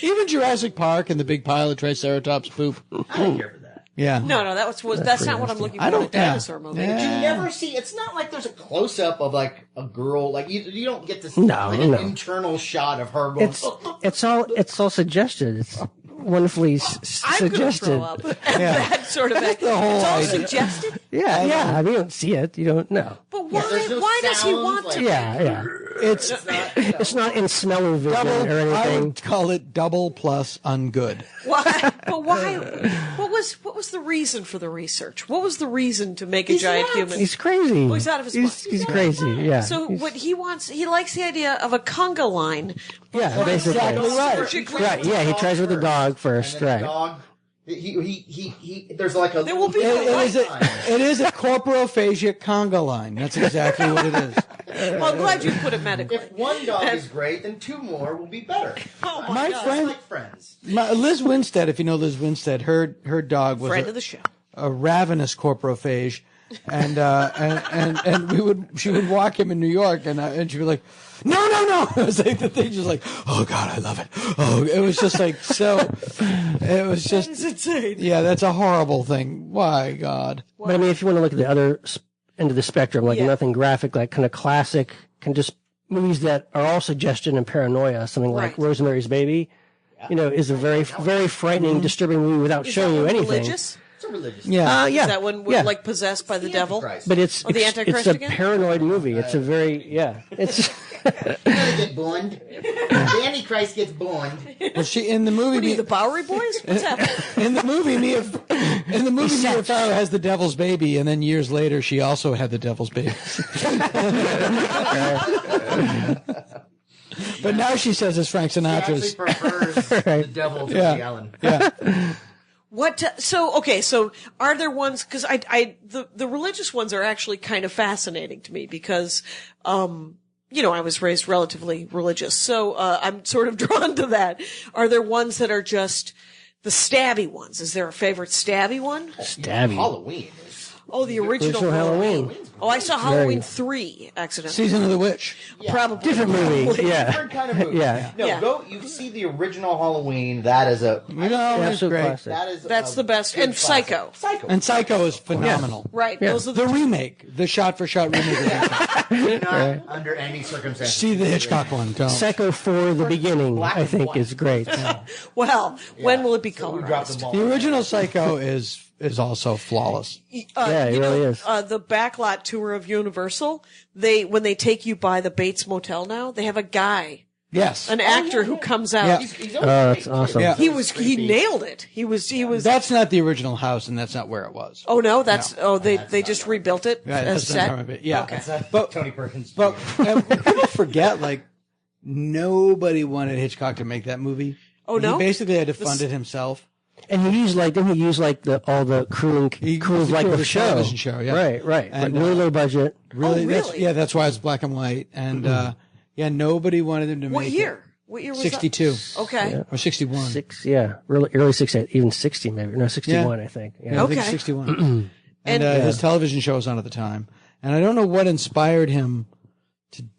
Speaker 4: Even Jurassic Park and the big pile of Triceratops poop.
Speaker 6: I don't care for that.
Speaker 4: Yeah.
Speaker 3: No, that's not what I'm looking for
Speaker 4: I
Speaker 3: in a
Speaker 4: don't-
Speaker 3: dinosaur movie.
Speaker 4: Yeah.
Speaker 6: You never see. It's not like there's a close up of like a girl. Like you don't get to see
Speaker 5: No,
Speaker 6: like an
Speaker 5: no.
Speaker 6: internal shot of her going.
Speaker 5: It's all suggested. It's wonderfully
Speaker 3: I'm gonna
Speaker 5: suggested.
Speaker 3: throw up at that sort of thing.
Speaker 4: the whole
Speaker 3: It's all
Speaker 4: idea.
Speaker 3: suggested.
Speaker 5: Yeah. I mean, you don't see it. You don't know.
Speaker 3: But why?
Speaker 6: there's no
Speaker 3: Why does he
Speaker 6: sounds,
Speaker 3: want
Speaker 6: like-
Speaker 3: to?
Speaker 5: Yeah.
Speaker 4: It's
Speaker 5: It's not in smell-o-vision
Speaker 4: double.
Speaker 5: or
Speaker 4: I
Speaker 5: anything.
Speaker 4: would call it double plus ungood.
Speaker 3: Why? But why? What was the reason for the research? What was the reason to make a giant human?
Speaker 5: He's crazy.
Speaker 3: he's out of his mind.
Speaker 5: He's crazy. Yeah.
Speaker 3: So what he wants, he likes the idea of a conga line.
Speaker 5: Yeah, basically.
Speaker 4: Exactly right.
Speaker 3: Surgically-
Speaker 5: Right. Yeah, he tries with the dog first.
Speaker 6: And then
Speaker 5: Right.
Speaker 6: the dog. He. There's like a.
Speaker 3: There will be
Speaker 4: It
Speaker 3: no
Speaker 4: is it is a corporophagic conga line. That's exactly what it is.
Speaker 3: Well, I'm glad you put it medically.
Speaker 6: If one dog is great, then two more will be better.
Speaker 3: Oh
Speaker 4: My
Speaker 6: Just
Speaker 4: friend
Speaker 6: like friends.
Speaker 4: Liz Winstead, if you know Liz Winstead, her dog was
Speaker 3: Friend of the show.
Speaker 4: a ravenous corporophage, and she would walk him in New York, and she'd be like, no. It was like the thing, just like, oh God, I love it. Oh, it was just like so. It was just
Speaker 3: It's insane.
Speaker 4: yeah, that's a horrible thing. Why God?
Speaker 5: But I mean, if you want to look at the other end of the spectrum, like
Speaker 3: Yeah.
Speaker 5: nothing graphic, like kind of classic, can just movies that are all suggestion and paranoia, something like
Speaker 3: Right.
Speaker 5: Rosemary's Baby, is a very, very frightening, disturbing movie without
Speaker 3: Is
Speaker 5: showing
Speaker 3: that
Speaker 5: you
Speaker 3: one
Speaker 5: anything.
Speaker 3: religious?
Speaker 6: It's a religious.
Speaker 4: Yeah,
Speaker 5: Yeah.
Speaker 3: Is that one
Speaker 5: yeah.
Speaker 3: like possessed by the devil?
Speaker 6: Antichrist.
Speaker 5: But it's
Speaker 3: Oh, the
Speaker 5: it's
Speaker 3: Antichrist
Speaker 5: a
Speaker 3: again?
Speaker 5: paranoid movie. It's a very it's
Speaker 6: You're gonna get boned. The Antichrist gets boned.
Speaker 4: well, she in the movie.
Speaker 3: What are you, the Bowery Boys? What's happening?
Speaker 4: In the movie, Mia Farrow has the devil's baby, and then years later, she also had the devil's baby. But now she says it's Frank
Speaker 6: He actually
Speaker 4: Sinatra's.
Speaker 6: prefers the devil to Woody Allen.
Speaker 4: Yeah.
Speaker 3: So are there ones, cause the religious ones are actually kind of fascinating to me because, I was raised relatively religious. So, I'm sort of drawn to that. Are there ones that are just the stabby ones? Is there a favorite stabby one?
Speaker 5: stabby.
Speaker 6: Halloween is
Speaker 3: Oh, the original
Speaker 5: Halloween.
Speaker 3: Oh, I saw Halloween 3 accidentally.
Speaker 4: Season of the Witch.
Speaker 3: Probably.
Speaker 5: Different movie. Yeah.
Speaker 6: Different kind of movie.
Speaker 5: Yeah.
Speaker 6: No,
Speaker 3: Yeah.
Speaker 6: go. You see the original Halloween. That is a.
Speaker 5: Absolute
Speaker 4: great.
Speaker 5: classic.
Speaker 3: That's the best.
Speaker 6: good
Speaker 3: And Psycho.
Speaker 6: Psycho.
Speaker 4: And Psycho is phenomenal.
Speaker 3: Right.
Speaker 5: Yeah.
Speaker 3: Those are
Speaker 4: The remake, the shot-for-shot remake. Of Hitchcock.
Speaker 6: Not under any circumstances.
Speaker 4: See the Hitchcock one. Don't.
Speaker 5: Psycho 4, the beginning,
Speaker 6: black
Speaker 5: I
Speaker 6: and
Speaker 5: think,
Speaker 6: white.
Speaker 5: is great.
Speaker 3: Well, when will it be
Speaker 6: So we dropped the
Speaker 3: colorized?
Speaker 6: ball.
Speaker 4: The original Psycho is also flawless.
Speaker 5: Yeah, it really is.
Speaker 3: The backlot tour of Universal, when they take you by the Bates Motel now, they have a guy,
Speaker 4: Yes.
Speaker 3: an actor who comes out.
Speaker 4: Yeah.
Speaker 6: He's
Speaker 5: Oh, that's awesome.
Speaker 4: Yeah.
Speaker 3: He nailed it. He was.
Speaker 4: That's not the original house, and that's not where it was.
Speaker 3: Oh no, they just rebuilt it
Speaker 4: Yeah,
Speaker 3: as
Speaker 4: that's not
Speaker 3: set.
Speaker 4: how it- yeah.
Speaker 3: Okay.
Speaker 4: But
Speaker 6: Tony Perkins.
Speaker 4: But people forget, like, nobody wanted Hitchcock to make that movie.
Speaker 3: Oh, no?
Speaker 4: He basically had to fund it himself.
Speaker 5: And he used all the crew of
Speaker 4: the
Speaker 5: like
Speaker 4: crew
Speaker 5: the
Speaker 4: of the
Speaker 5: show.
Speaker 4: television show, yeah.
Speaker 5: Right.
Speaker 4: And,
Speaker 5: Like, really low budget.
Speaker 4: Really?
Speaker 3: really?
Speaker 4: That's why it's black and white. And, nobody wanted him to
Speaker 3: What
Speaker 4: make
Speaker 3: year? What year was
Speaker 4: 62.
Speaker 3: that? Okay.
Speaker 4: Or 61.
Speaker 5: Really early 60, even 60 maybe. No, 61, I think. Yeah.
Speaker 4: I think
Speaker 3: Okay.
Speaker 4: 61. and his television show was on at the time. And I don't know what inspired him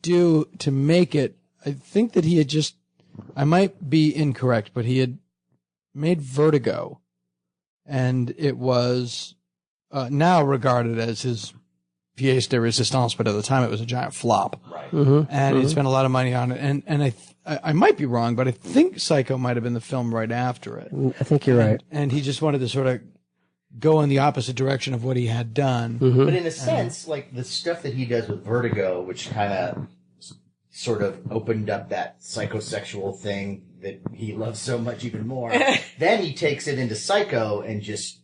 Speaker 4: to make it. I think that he had I might be incorrect, but he had made Vertigo, and it was now regarded as his pièce de résistance, but at the time it was a giant flop.
Speaker 6: Right.
Speaker 4: And he spent a lot of money on it. And I might be wrong, but I think Psycho might have been the film right after it.
Speaker 5: I think you're right.
Speaker 4: And he just wanted to sort of go in the opposite direction of what he had done.
Speaker 6: But in a sense, like the stuff that he does with Vertigo, which kind of sort of opened up that psychosexual thing that he loves so much even more. Then he takes it into Psycho and just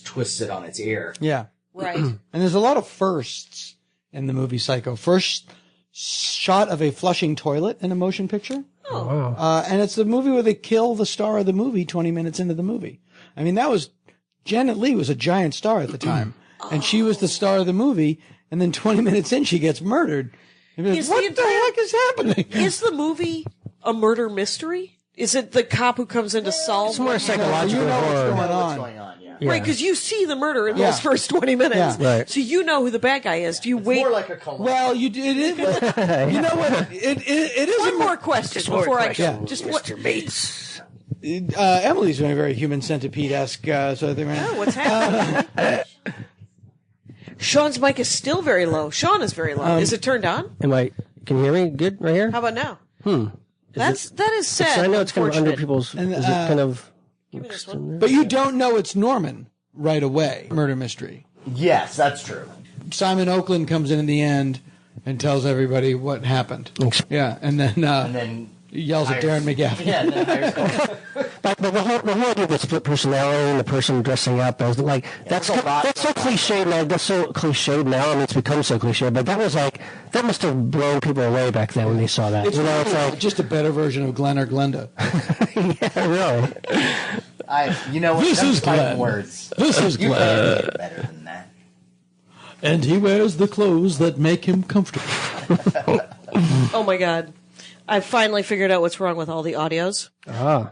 Speaker 6: twists it on its ear.
Speaker 4: Yeah.
Speaker 3: Right.
Speaker 4: And there's a lot of firsts in the movie Psycho. First shot of a flushing toilet in a motion picture.
Speaker 3: Oh.
Speaker 5: Wow.
Speaker 4: And it's the movie where they kill the star of the movie 20 minutes into the movie. I mean, Janet Leigh was a giant star at the time. And she was the star of the movie. And then 20 minutes in, she gets murdered. And you're like, what the heck is happening?
Speaker 3: Is the movie a murder mystery? Is it the cop who comes in to solve?
Speaker 5: It's more
Speaker 3: it?
Speaker 5: psychological
Speaker 4: You know what's
Speaker 5: horror.
Speaker 4: going
Speaker 6: What's
Speaker 4: on.
Speaker 6: going on? Yeah.
Speaker 5: Yeah.
Speaker 3: Right, because you see the murder in
Speaker 4: Yeah.
Speaker 3: those first 20 minutes.
Speaker 4: Yeah.
Speaker 5: Right.
Speaker 3: So you know who the bad guy is. Do you wait?
Speaker 6: More like a Columbo.
Speaker 4: Well, you know what? It is
Speaker 3: One more question before I go.
Speaker 4: Yeah.
Speaker 3: Just what?
Speaker 5: Mr. Bates.
Speaker 4: Emily's doing a very human centipede-esque sort of thing. Right?
Speaker 3: Oh, what's happening? Sean's mic is still very low. Sean is very low. Is it turned on?
Speaker 5: Can you hear me good right here?
Speaker 3: How about now? That is sad.
Speaker 5: So I know it's kind of under
Speaker 3: unfortunate.
Speaker 5: people's,
Speaker 4: And,
Speaker 5: is it kind of,
Speaker 3: Give me this one.
Speaker 4: But you don't know it's Norman right away. Murder mystery.
Speaker 6: Yes, that's true.
Speaker 4: Simon Oakland comes in the end and tells everybody what happened. Yeah, and then,
Speaker 6: And then
Speaker 4: yells at Darren McGavin.
Speaker 6: yeah, and then hires Columbo.
Speaker 5: but the whole idea of the split personality and the person dressing up as like, that's so cliche now. That's so cliche now. I mean, it's become so cliche, but that must have blown people away back then when they saw that.
Speaker 4: It's
Speaker 5: it's like,
Speaker 4: just a better version of Glenn or Glenda.
Speaker 5: yeah, really.
Speaker 6: You know what?
Speaker 4: This
Speaker 6: Them
Speaker 4: is
Speaker 6: fighting
Speaker 4: Glenn.
Speaker 6: words.
Speaker 4: This is
Speaker 6: You
Speaker 4: Glenn.
Speaker 6: can't get better than that.
Speaker 4: And he wears the clothes that make him comfortable.
Speaker 3: Oh my God. I finally figured out what's wrong with all the audios.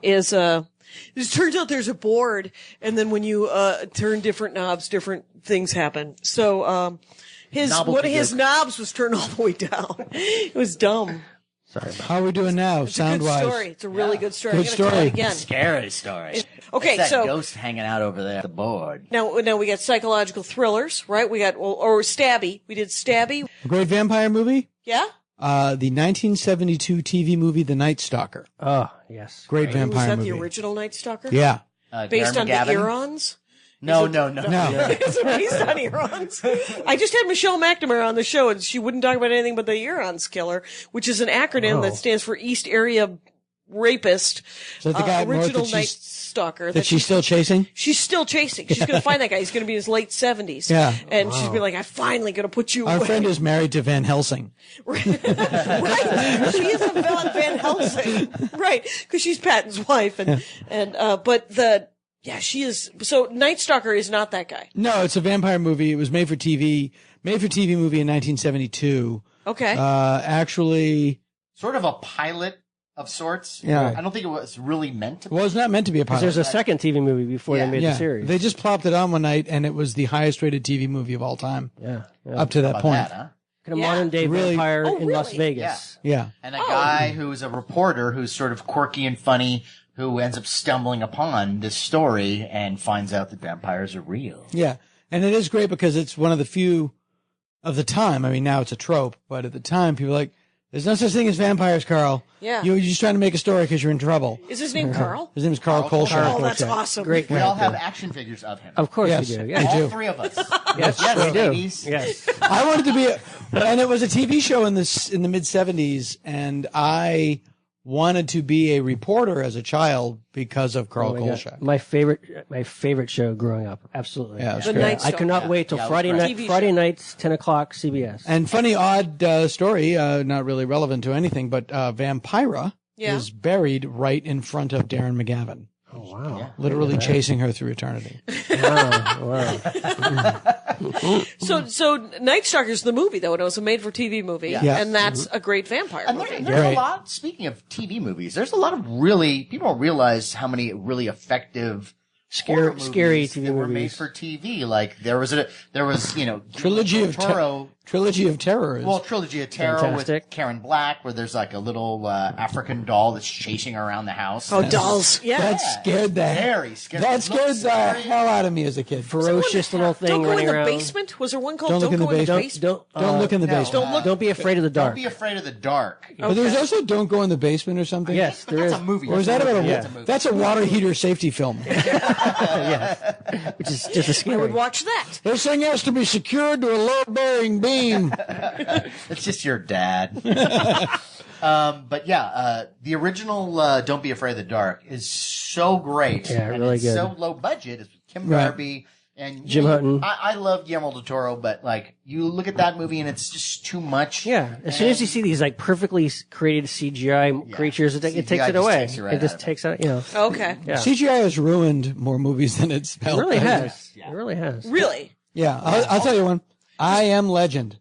Speaker 3: It turns out there's a board, and then when you turn different knobs, different things happen. So one of his knobs was turned all the way down. It was dumb.
Speaker 5: Sorry.
Speaker 4: How are we doing now,
Speaker 3: It's a good
Speaker 4: sound-wise?
Speaker 3: story. It's a really good story.
Speaker 4: Good
Speaker 3: I'm gonna tell
Speaker 4: story.
Speaker 3: it again.
Speaker 7: Scary story.
Speaker 3: Okay,
Speaker 7: It's that
Speaker 3: so
Speaker 7: ghost hanging out over there at the board.
Speaker 3: now we got psychological thrillers, right? We got or Stabby. We did Stabby.
Speaker 4: A great vampire movie?
Speaker 3: Yeah.
Speaker 4: The 1972 TV movie The Night Stalker.
Speaker 5: Oh, yes.
Speaker 4: Great
Speaker 3: Was
Speaker 4: vampire
Speaker 3: that
Speaker 4: movie.
Speaker 3: the original Night Stalker?
Speaker 4: Yeah.
Speaker 3: Based
Speaker 7: Darren
Speaker 3: on the
Speaker 7: McGavin?
Speaker 3: Erons?
Speaker 7: No.
Speaker 4: No.
Speaker 3: It's based on Erons. I just had Michelle McNamara on the show, and she wouldn't talk about anything but the Erons killer, which is an acronym that stands for East Area Rapist.
Speaker 4: So the guy north
Speaker 3: original
Speaker 4: that
Speaker 3: Night
Speaker 4: she's-
Speaker 3: Stalker.
Speaker 4: That she's still chasing?
Speaker 3: She's still chasing. She's going to find that guy. He's going to be in his late 70s.
Speaker 4: Yeah.
Speaker 3: And she's be like, I'm finally going to put you
Speaker 4: Our
Speaker 3: away.
Speaker 4: friend is married to Van Helsing.
Speaker 3: Right. She is a Van Helsing. Right. Because she's Patton's wife. She is. So Night Stalker is not that guy.
Speaker 4: No, it's a vampire movie. It was made for TV movie in 1972.
Speaker 3: Okay.
Speaker 4: Actually,
Speaker 6: Sort of a pilot of sorts.
Speaker 8: Yeah.
Speaker 6: I don't think it was really meant to be.
Speaker 8: Well, it's not meant to be a
Speaker 5: Because
Speaker 8: pilot.
Speaker 5: there's a second TV movie before they made
Speaker 8: Yeah,
Speaker 5: the series.
Speaker 8: they just plopped it on one night, and it was the highest rated TV movie of all time.
Speaker 5: yeah.
Speaker 8: Up to that
Speaker 6: About
Speaker 8: point.
Speaker 6: that, huh?
Speaker 5: A modern day
Speaker 8: Really-
Speaker 5: vampire
Speaker 3: Oh,
Speaker 5: in Las
Speaker 3: really?
Speaker 5: Vegas.
Speaker 8: Yeah.
Speaker 6: And a guy who's a reporter who's sort of quirky and funny who ends up stumbling upon this story and finds out that vampires are real.
Speaker 8: Yeah. And it is great because it's one of the few of the time. I mean, now it's a trope, but at the time, people were like, there's no such thing as vampires, Carl.
Speaker 3: Yeah.
Speaker 8: You're just trying to make a story because you're in trouble.
Speaker 3: Is his name Carl?
Speaker 8: His name is Carl Kolchak.
Speaker 3: Oh, that's awesome.
Speaker 5: Great
Speaker 6: We all
Speaker 5: character.
Speaker 6: have action figures of him.
Speaker 5: Of course
Speaker 8: Yes.
Speaker 5: we do.
Speaker 8: We
Speaker 5: Yeah.
Speaker 8: do.
Speaker 6: All three of us.
Speaker 5: Yes,
Speaker 6: yes,
Speaker 5: we do.
Speaker 6: ladies.
Speaker 5: Yes.
Speaker 8: I wanted to be, and it was a TV show in the mid '70s, and I wanted to be a reporter as a child because of Carl
Speaker 5: Oh my God.
Speaker 8: Kolchak.
Speaker 5: My favorite show growing up. Absolutely.
Speaker 8: Yeah, it's
Speaker 3: The
Speaker 8: great.
Speaker 3: Night
Speaker 5: I could not wait till
Speaker 6: Yeah, it was
Speaker 5: Friday
Speaker 6: great.
Speaker 5: night.
Speaker 3: TV
Speaker 5: Friday
Speaker 3: show.
Speaker 5: nights, 10 o'clock, CBS.
Speaker 8: And funny, odd story, not really relevant to anything, but Vampira
Speaker 3: Yeah.
Speaker 8: is buried right in front of Darren McGavin,
Speaker 5: Oh wow.
Speaker 8: literally chasing her through eternity.
Speaker 5: Wow.
Speaker 3: So Night Stalker's the movie, though. It was a made-for-TV movie,
Speaker 8: Yeah.
Speaker 3: and that's a great vampire
Speaker 6: And
Speaker 3: movie.
Speaker 6: there's a
Speaker 8: Right.
Speaker 6: lot, speaking of TV movies, there's a lot of really, people don't realize how many really effective horror
Speaker 5: Scary
Speaker 6: movies
Speaker 5: TV
Speaker 6: that were made
Speaker 5: movies.
Speaker 6: for TV. Like there was,
Speaker 8: Trilogy of Trilogy of Terror. Is,
Speaker 6: Trilogy of Terror
Speaker 5: Fantastic.
Speaker 6: with Karen Black, where there's like a little African doll that's chasing around the house.
Speaker 3: Oh, dolls. Yeah.
Speaker 8: that scared the
Speaker 6: Very scary.
Speaker 8: That
Speaker 6: It
Speaker 8: scared
Speaker 6: looks
Speaker 8: the
Speaker 6: scary.
Speaker 8: hell out of me as a kid.
Speaker 5: Ferocious little thing
Speaker 3: Don't go in
Speaker 5: running
Speaker 3: the
Speaker 5: around.
Speaker 3: basement. Was there one called
Speaker 8: Don't
Speaker 3: Don't,
Speaker 8: look in
Speaker 3: Go
Speaker 8: the
Speaker 3: in the
Speaker 8: basement.
Speaker 3: Basement?
Speaker 8: Don't look in the
Speaker 6: no.
Speaker 8: basement.
Speaker 5: Don't be afraid of the dark.
Speaker 6: Don't be afraid of the dark.
Speaker 8: But there's also Don't Go in the Basement or something.
Speaker 5: Yes,
Speaker 6: But
Speaker 5: there
Speaker 6: that's
Speaker 5: is.
Speaker 6: a movie.
Speaker 8: Or is that about a
Speaker 6: That's a movie.
Speaker 8: That's a water heater safety film.
Speaker 5: Yes. Which is just a
Speaker 3: I
Speaker 5: scary.
Speaker 3: would watch that.
Speaker 8: This thing has to be secured to a load-bearing beam.
Speaker 6: It's just your dad. But yeah, the original Don't Be Afraid of the Dark is so great.
Speaker 5: Yeah,
Speaker 6: and
Speaker 5: really
Speaker 6: it's
Speaker 5: good.
Speaker 6: so low budget. It's with Kim
Speaker 8: Right.
Speaker 6: Darby and
Speaker 5: Jim Hutton.
Speaker 6: I love Guillermo del Toro, but like you look at that movie and it's just too much.
Speaker 5: Yeah. As soon as you see these like perfectly created CGI creatures, it takes
Speaker 6: CGI
Speaker 5: it
Speaker 6: just
Speaker 5: away.
Speaker 6: takes you right
Speaker 5: It just
Speaker 6: out of it.
Speaker 5: takes out, you know.
Speaker 3: Okay.
Speaker 5: Yeah.
Speaker 8: CGI has ruined more movies than it's
Speaker 5: It
Speaker 8: helped.
Speaker 5: really
Speaker 8: hasn't it?
Speaker 5: has. It really has.
Speaker 3: Really?
Speaker 8: Yeah, I'll tell you one. I Am Legend.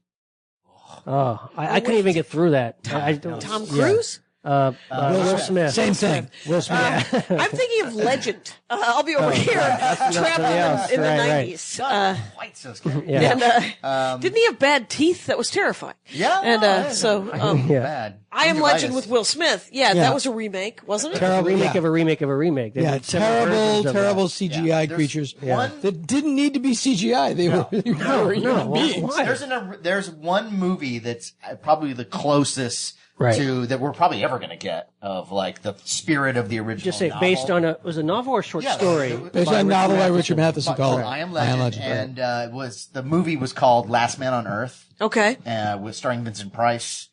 Speaker 5: Oh, I couldn't even get through that. I don't.
Speaker 3: Tom Cruise?
Speaker 5: Will Smith.
Speaker 8: Same thing. Will Smith.
Speaker 3: I'm thinking of Legend. I'll be over here
Speaker 5: something
Speaker 3: traveling
Speaker 5: else.
Speaker 3: in the
Speaker 5: Right,
Speaker 3: 90s.
Speaker 6: Not quite so scary.
Speaker 5: Yeah.
Speaker 3: And didn't he have bad teeth? That was terrifying.
Speaker 6: Yeah,
Speaker 3: And
Speaker 6: no,
Speaker 3: so
Speaker 5: Yeah.
Speaker 6: bad.
Speaker 3: I Am Legend with Will Smith. Yeah,
Speaker 8: Yeah.
Speaker 3: that was a remake, wasn't it?
Speaker 5: A
Speaker 8: Terrible.
Speaker 5: remake
Speaker 8: Yeah.
Speaker 5: of a remake of a remake. They
Speaker 8: Yeah,
Speaker 5: did several versions of
Speaker 8: terrible
Speaker 5: that.
Speaker 8: CGI
Speaker 6: There's
Speaker 8: creatures
Speaker 6: one-
Speaker 8: that didn't need to be CGI. They were human beings.
Speaker 5: Why?
Speaker 6: There's one movie that's probably the closest
Speaker 5: Right.
Speaker 6: to that we're probably ever going to get of like the spirit of the original.
Speaker 5: Just say
Speaker 6: novel.
Speaker 5: based on was a novel or a short
Speaker 6: Yeah,
Speaker 5: story?
Speaker 8: Based on a novel by Richard Matheson called
Speaker 6: I Am Legend, and it was the movie was called Last Man on Earth,
Speaker 3: Okay.
Speaker 6: with starring Vincent Price.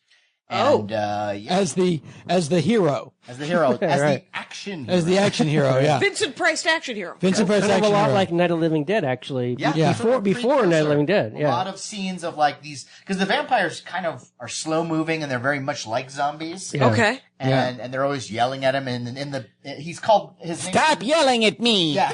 Speaker 3: Oh.
Speaker 6: And
Speaker 8: as the hero,
Speaker 6: as the hero, as
Speaker 5: Right.
Speaker 6: the action,
Speaker 8: as the action hero. Yeah,
Speaker 3: Vincent Price action hero.
Speaker 8: Vincent Price
Speaker 5: Kind of a
Speaker 8: action
Speaker 5: lot
Speaker 8: hero.
Speaker 5: like Night of the Living Dead, actually.
Speaker 6: Yeah,
Speaker 8: Yeah.
Speaker 6: sort of
Speaker 5: Before Night of the Living Dead.
Speaker 6: A
Speaker 5: Yeah.
Speaker 6: lot of scenes of like these because the vampires kind of are slow moving and they're very much like zombies.
Speaker 5: Yeah.
Speaker 3: Okay.
Speaker 6: And they're always yelling at him, and in the he's called his name.
Speaker 8: Stop yelling at me.
Speaker 6: Yeah,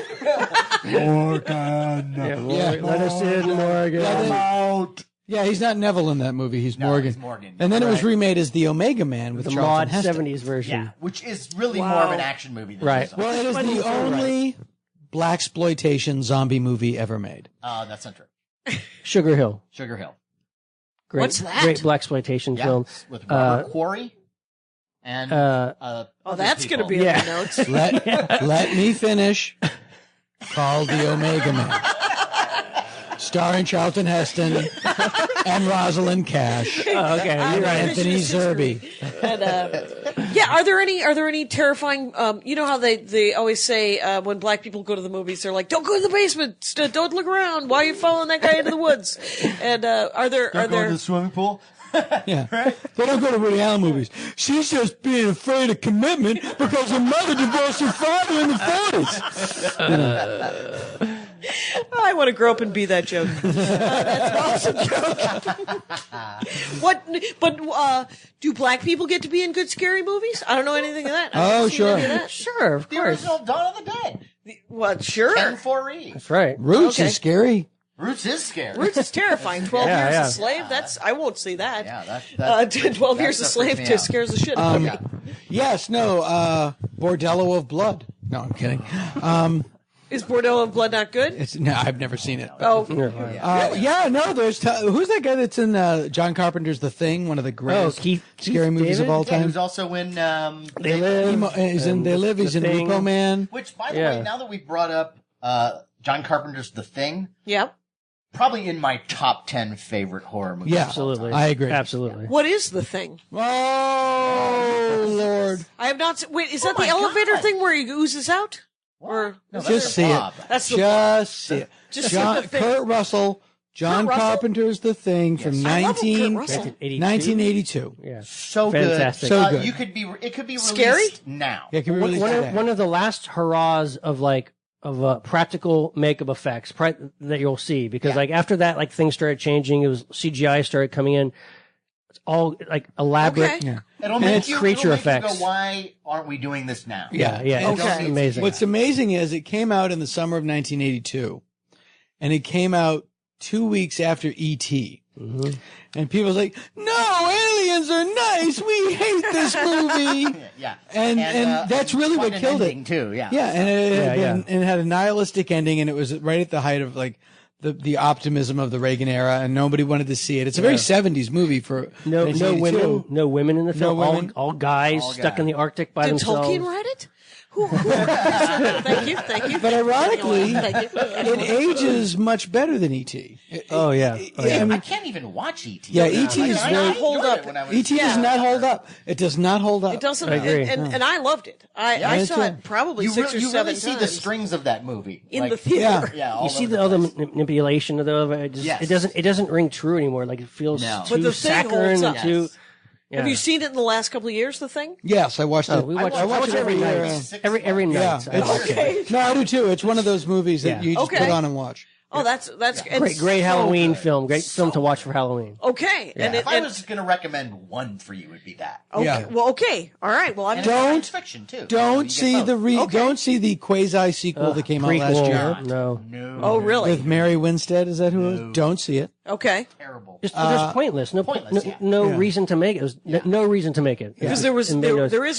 Speaker 8: Yeah.
Speaker 5: Let us in, Morgan.
Speaker 8: Yeah, he's not Neville in that movie. He's
Speaker 6: No,
Speaker 8: Morgan.
Speaker 6: he's Morgan.
Speaker 8: And then it was
Speaker 6: Right.
Speaker 8: remade as the Omega Man with
Speaker 5: The
Speaker 8: Charlton
Speaker 5: mod
Speaker 8: Heston.
Speaker 5: 70s version.
Speaker 6: yeah, which is really more of an action movie. Than
Speaker 5: Right.
Speaker 6: just a zombie.
Speaker 8: Well, it is
Speaker 5: But
Speaker 8: the
Speaker 5: he's
Speaker 8: only blaxploitation zombie movie ever made.
Speaker 6: That's not true.
Speaker 5: Sugar Hill.
Speaker 6: Sugar Hill.
Speaker 5: Great,
Speaker 3: What's that?
Speaker 5: Great blaxploitation
Speaker 6: Yeah,
Speaker 5: film.
Speaker 6: with Robert Quarry. And
Speaker 3: Oh, that's going to be
Speaker 5: Yeah.
Speaker 3: in the notes.
Speaker 8: Let me finish. Called the Omega Man. Starring Charlton Heston and Rosalind Cash.
Speaker 5: Oh, okay. You're right.
Speaker 8: Anthony Zerbe.
Speaker 3: And, yeah, are there any terrifying, you know how they always say, when black people go to the movies, they're like, don't go in the basement, don't look around, why are you following that guy into the woods? And, are there,
Speaker 6: swimming pool.
Speaker 8: Yeah. They don't go to Woody Allen movies. She's just being afraid of commitment because her mother divorced her father in the 40s.
Speaker 3: I want to grow up and be that joke. That's an awesome joke. But do black people get to be in good scary movies? I don't know anything of that. I've never seen
Speaker 8: sure.
Speaker 3: any of that.
Speaker 5: Sure, of
Speaker 6: The
Speaker 5: course.
Speaker 6: original Dawn of the Dead.
Speaker 3: What? Sure.
Speaker 6: Ken Foree.
Speaker 5: That's right.
Speaker 8: Roots
Speaker 3: Okay.
Speaker 8: is scary.
Speaker 6: Roots is scary.
Speaker 3: Roots is terrifying. 12
Speaker 5: Yeah,
Speaker 3: years
Speaker 5: yeah.
Speaker 3: a slave. I won't see that.
Speaker 6: Yeah,
Speaker 3: 12 years a
Speaker 6: that
Speaker 3: slave
Speaker 6: freaks me out.
Speaker 3: scares the shit out of me.
Speaker 8: Yes, no, Bordello of Blood. No, I'm kidding.
Speaker 3: Is Bordello of Blood not good?
Speaker 8: No, I've never seen it.
Speaker 3: Oh,
Speaker 8: There's who's that guy that's in John Carpenter's The Thing, one of the greatest
Speaker 5: Keith
Speaker 8: scary movies
Speaker 5: David?
Speaker 8: of all
Speaker 6: Yeah, he
Speaker 8: time.
Speaker 6: was also in
Speaker 5: They Live.
Speaker 8: He's in They Live. He's
Speaker 5: The
Speaker 8: in
Speaker 5: Thing.
Speaker 8: Repo Man.
Speaker 6: which, by the
Speaker 5: Yeah.
Speaker 6: way, now that we've brought up John Carpenter's The Thing,
Speaker 3: yep.
Speaker 6: probably in my top 10 favorite horror movies.
Speaker 8: Yeah,
Speaker 5: Absolutely.
Speaker 8: I agree.
Speaker 5: Absolutely.
Speaker 3: What is the thing?
Speaker 8: Oh Lord!
Speaker 3: I have not. Wait, is that the
Speaker 6: my
Speaker 3: elevator
Speaker 6: God.
Speaker 3: thing where he oozes out? Or
Speaker 6: No, that's
Speaker 8: Just see
Speaker 6: Bob.
Speaker 8: it.
Speaker 3: That's the
Speaker 8: Just see it.
Speaker 3: Just see
Speaker 8: John,
Speaker 3: the thing.
Speaker 8: Kurt Russell, John
Speaker 3: Kurt Russell?
Speaker 8: Carpenter's The Thing from
Speaker 3: I love Kurt Russell.
Speaker 8: 1982.
Speaker 5: Yeah.
Speaker 6: So good.
Speaker 5: Fantastic.
Speaker 8: So good.
Speaker 6: It could be released
Speaker 3: Scary?
Speaker 6: now.
Speaker 8: Yeah, can we release that?
Speaker 5: One of the last hurrahs of practical makeup effects that you'll see, because after that, things started changing. It was CGI started coming in. It's all elaborate.
Speaker 3: Okay.
Speaker 8: Yeah.
Speaker 6: It'll
Speaker 5: And
Speaker 6: make
Speaker 5: it's
Speaker 6: you,
Speaker 5: creature
Speaker 6: it'll make you
Speaker 5: effects.
Speaker 6: go, why aren't we doing this now?
Speaker 5: Yeah.
Speaker 8: And
Speaker 5: It's
Speaker 3: Okay.
Speaker 5: amazing.
Speaker 8: What's amazing is it came out in the summer of 1982, and it came out 2 weeks after E.T.
Speaker 5: Mm-hmm.
Speaker 8: And people's like, "No, aliens are nice. We hate this movie."
Speaker 6: Yeah.
Speaker 8: And that's really
Speaker 6: quite
Speaker 8: what
Speaker 6: an
Speaker 8: killed it.
Speaker 6: ending, too. Yeah.
Speaker 8: Yeah, and
Speaker 5: Yeah,
Speaker 8: it had a nihilistic ending, and it was right at the height of the optimism of the Reagan era, and nobody wanted to see it. It's a very 70s movie for
Speaker 5: No
Speaker 8: 1982.
Speaker 5: women in the film.
Speaker 8: women.
Speaker 5: All guys stuck in the Arctic by
Speaker 3: Did
Speaker 5: themselves.
Speaker 3: Tolkien write it? Who thank you.
Speaker 8: But ironically,
Speaker 3: Thank you.
Speaker 8: it ages much better than E.T.
Speaker 5: Oh yeah. Oh, yeah.
Speaker 8: I
Speaker 6: I
Speaker 8: mean,
Speaker 6: can't even watch E.T.
Speaker 8: Yeah, E.T. is
Speaker 6: I
Speaker 8: very-
Speaker 6: enjoyed
Speaker 3: hold up.
Speaker 6: it when I was
Speaker 8: E.T. does not hold up. It does not hold up.
Speaker 3: It doesn't.
Speaker 5: I agree.
Speaker 3: And I loved it. I
Speaker 8: me
Speaker 3: saw
Speaker 8: too.
Speaker 3: it probably
Speaker 6: You,
Speaker 3: six or
Speaker 6: you
Speaker 3: seven
Speaker 6: really see
Speaker 3: times
Speaker 6: the strings of that movie.
Speaker 3: in
Speaker 6: Like,
Speaker 3: the theater.
Speaker 6: Yeah, all
Speaker 5: You see
Speaker 6: over
Speaker 5: all the
Speaker 6: place.
Speaker 5: manipulation of
Speaker 6: Yes.
Speaker 5: it doesn't ring true anymore. It feels
Speaker 6: No.
Speaker 3: But
Speaker 5: too
Speaker 3: the thing
Speaker 5: saccharine
Speaker 3: holds
Speaker 5: and
Speaker 3: up.
Speaker 5: too.
Speaker 6: Yes.
Speaker 5: Yeah.
Speaker 3: Have you seen it in the last couple of years? The thing.
Speaker 8: Yes, I watched it.
Speaker 5: We watch,
Speaker 8: I watch it every year.
Speaker 5: night. Every night.
Speaker 8: Yeah,
Speaker 3: Okay.
Speaker 8: No, I do too. It's one of those movies that
Speaker 5: Yeah.
Speaker 8: you just
Speaker 3: Okay.
Speaker 8: put on and watch.
Speaker 3: Oh, that's
Speaker 5: Great
Speaker 3: so
Speaker 5: Halloween
Speaker 3: good.
Speaker 5: film. Great film to watch for Halloween.
Speaker 3: Okay, and
Speaker 6: If I
Speaker 3: and
Speaker 6: was going to recommend one for you, it'd be that.
Speaker 3: okay.
Speaker 8: Yeah.
Speaker 3: Well, okay, all right. Well, I'm
Speaker 6: And
Speaker 8: Don't-
Speaker 6: it's science fiction too. You
Speaker 8: Don't
Speaker 6: get
Speaker 8: see
Speaker 6: both.
Speaker 8: don't see the quasi sequel that came out last
Speaker 5: Prequel.
Speaker 8: year
Speaker 5: No.
Speaker 6: No.
Speaker 3: Oh, really?
Speaker 8: with Mary Winstead. Is that who it was? Don't see it.
Speaker 3: Okay,
Speaker 6: Terrible.
Speaker 5: Just just pointless. No,
Speaker 6: Pointless, yeah.
Speaker 5: no reason to make it. No reason to make it.
Speaker 3: because there is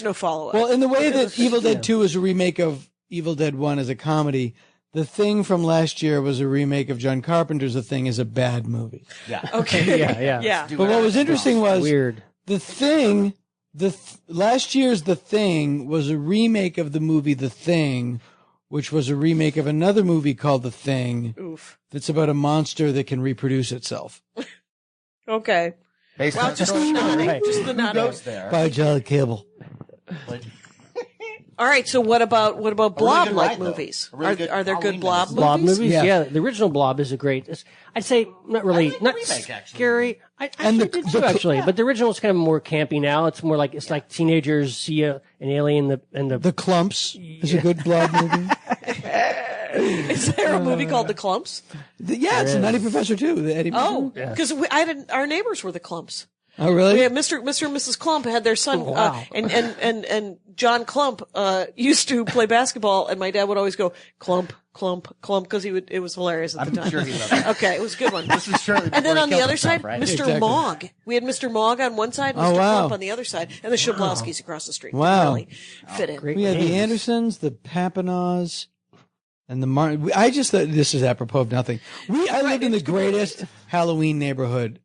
Speaker 3: no follow up.
Speaker 8: Well, in the way that Evil Dead 2 is a remake of Evil Dead 1 as a comedy, The Thing from last year was a remake of John Carpenter's The Thing is a bad movie.
Speaker 6: Yeah.
Speaker 3: okay,
Speaker 5: Yeah.
Speaker 8: But what was interesting was
Speaker 5: Weird.
Speaker 8: The Thing, last year's The Thing was a remake of the movie The Thing, which was a remake of another movie called The Thing
Speaker 3: Oof.
Speaker 8: that's about a monster that can reproduce itself
Speaker 3: Okay.
Speaker 6: Based
Speaker 3: Well,
Speaker 6: on
Speaker 3: just
Speaker 6: true
Speaker 3: the
Speaker 6: story.
Speaker 3: nodding.
Speaker 5: Right.
Speaker 3: Just the nodding.
Speaker 6: Goes there.
Speaker 8: by John Cable.
Speaker 6: But
Speaker 3: All right. So what about
Speaker 6: really
Speaker 3: blob
Speaker 6: good
Speaker 3: like
Speaker 6: ride, though.
Speaker 3: movies?
Speaker 6: A really good
Speaker 3: Are there good
Speaker 6: Halloween
Speaker 3: blob
Speaker 6: movie.
Speaker 5: Blob movies?
Speaker 8: Yeah.
Speaker 5: Yeah. The original Blob is a great. I'd say not really,
Speaker 6: like the
Speaker 5: not
Speaker 6: remake, actually.
Speaker 5: scary. I
Speaker 8: And
Speaker 5: actually did too, actually. But the original is kind of more campy now. It's more like like teenagers see an alien and the
Speaker 8: The Clumps is a good blob movie.
Speaker 3: Is there a movie called The Clumps?
Speaker 8: Yeah, it's a Nutty Professor too. The Eddie
Speaker 3: Oh,
Speaker 8: Murphy.
Speaker 3: because our neighbors were the Clumps.
Speaker 8: Oh, really?
Speaker 3: We had Mr. and Mrs. Clump had their son,
Speaker 5: wow.
Speaker 3: and John Clump used to play basketball, and my dad would always go Clump, Clump, Clump, because it was hilarious at the time.
Speaker 6: I'm sure he loved it.
Speaker 3: Okay, it was a good one.
Speaker 6: This was shortly
Speaker 3: And then
Speaker 6: before he
Speaker 3: on the
Speaker 6: killed
Speaker 3: other
Speaker 6: himself,
Speaker 3: side,
Speaker 6: right?
Speaker 3: Mr.
Speaker 8: Exactly.
Speaker 3: Mogg. We had Mr. Mogg on one side, Mr.
Speaker 8: Oh, wow.
Speaker 3: Clump on the other side, and the Shablowskis across the street.
Speaker 8: Wow.
Speaker 3: Really fit in.
Speaker 5: great
Speaker 8: We had the
Speaker 5: names.
Speaker 8: Andersons, the Papineaus, and the Martin. I just thought this is apropos of nothing. I lived in the greatest Halloween neighborhood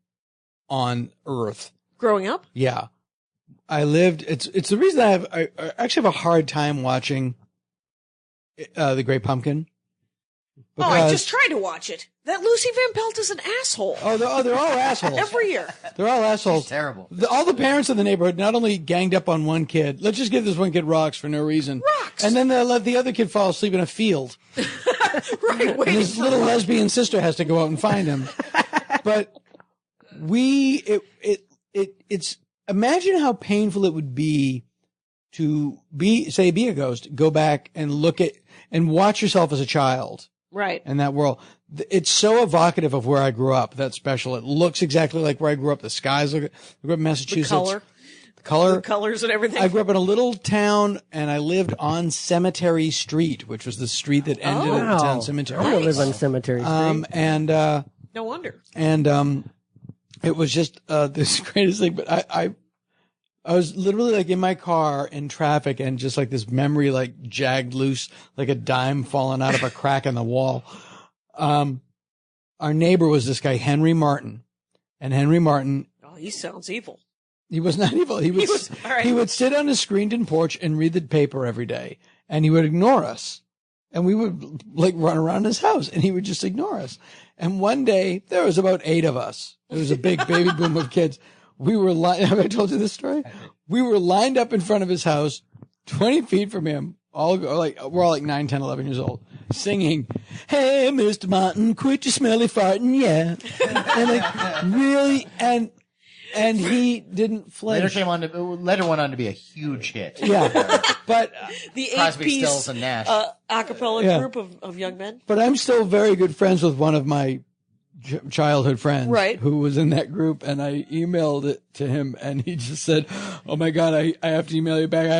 Speaker 8: on earth.
Speaker 3: Growing up?
Speaker 8: Yeah, I lived. It's the reason I actually have a hard time watching The Great Pumpkin.
Speaker 3: Oh, I
Speaker 8: Because-
Speaker 3: just tried to watch it. That Lucy Van Pelt is an asshole.
Speaker 8: they're all assholes.
Speaker 3: Every year.
Speaker 8: They're all assholes.
Speaker 6: Terrible.
Speaker 8: All the parents in the neighborhood not only ganged up on one kid, let's just give this one kid rocks for no reason.
Speaker 3: Rocks?
Speaker 8: And then they let the other kid fall asleep in a field.
Speaker 3: Right,
Speaker 8: And
Speaker 3: waiting
Speaker 8: his
Speaker 3: for
Speaker 8: little lesbian sister has to go out and find him. But it's imagine how painful it would be to be a ghost, go back and look at and watch yourself as a child
Speaker 3: Right.
Speaker 8: in that world. It's so evocative of where I grew up. That special. It looks exactly like where I grew up. The skies look. I grew up in
Speaker 3: The
Speaker 8: Massachusetts.
Speaker 3: color. The colors and everything.
Speaker 8: I grew up in a little town, and I lived on Cemetery Street, which was the street that ended at the town cemetery.
Speaker 5: I don't live on Cemetery Street.
Speaker 3: No wonder.
Speaker 8: And it was just this greatest thing. But I was literally like in my car in traffic, and just like this memory like jagged loose, like a dime falling out of a crack in the wall. Our neighbor was this guy, Henry Martin. And Henry Martin.
Speaker 3: Oh, he sounds evil.
Speaker 8: He was not evil. He would sit on his screened-in porch and read the paper every day, and he would ignore us. And we would like run around his house, and he would just ignore us. And one day, there was about 8 of us. It was a big baby boom of kids. We were have I told you this story? We were lined up in front of his house, 20 feet from him. We're all like 9, 10, 11 years old, singing, "Hey, Mr. Martin, quit your smelly farting, yeah." And like, really, and he didn't flinch.
Speaker 6: Later went on to be a huge hit.
Speaker 8: Yeah, but
Speaker 3: The
Speaker 6: Crosby,
Speaker 3: 8-piece
Speaker 6: Stills, and Nash.
Speaker 3: a cappella
Speaker 8: Yeah.
Speaker 3: group of young men.
Speaker 8: But I'm still very good friends with one of my childhood friends,
Speaker 3: Right.
Speaker 8: who was in that group, and I emailed it to him, and he just said, "Oh my God, I have to email you back. I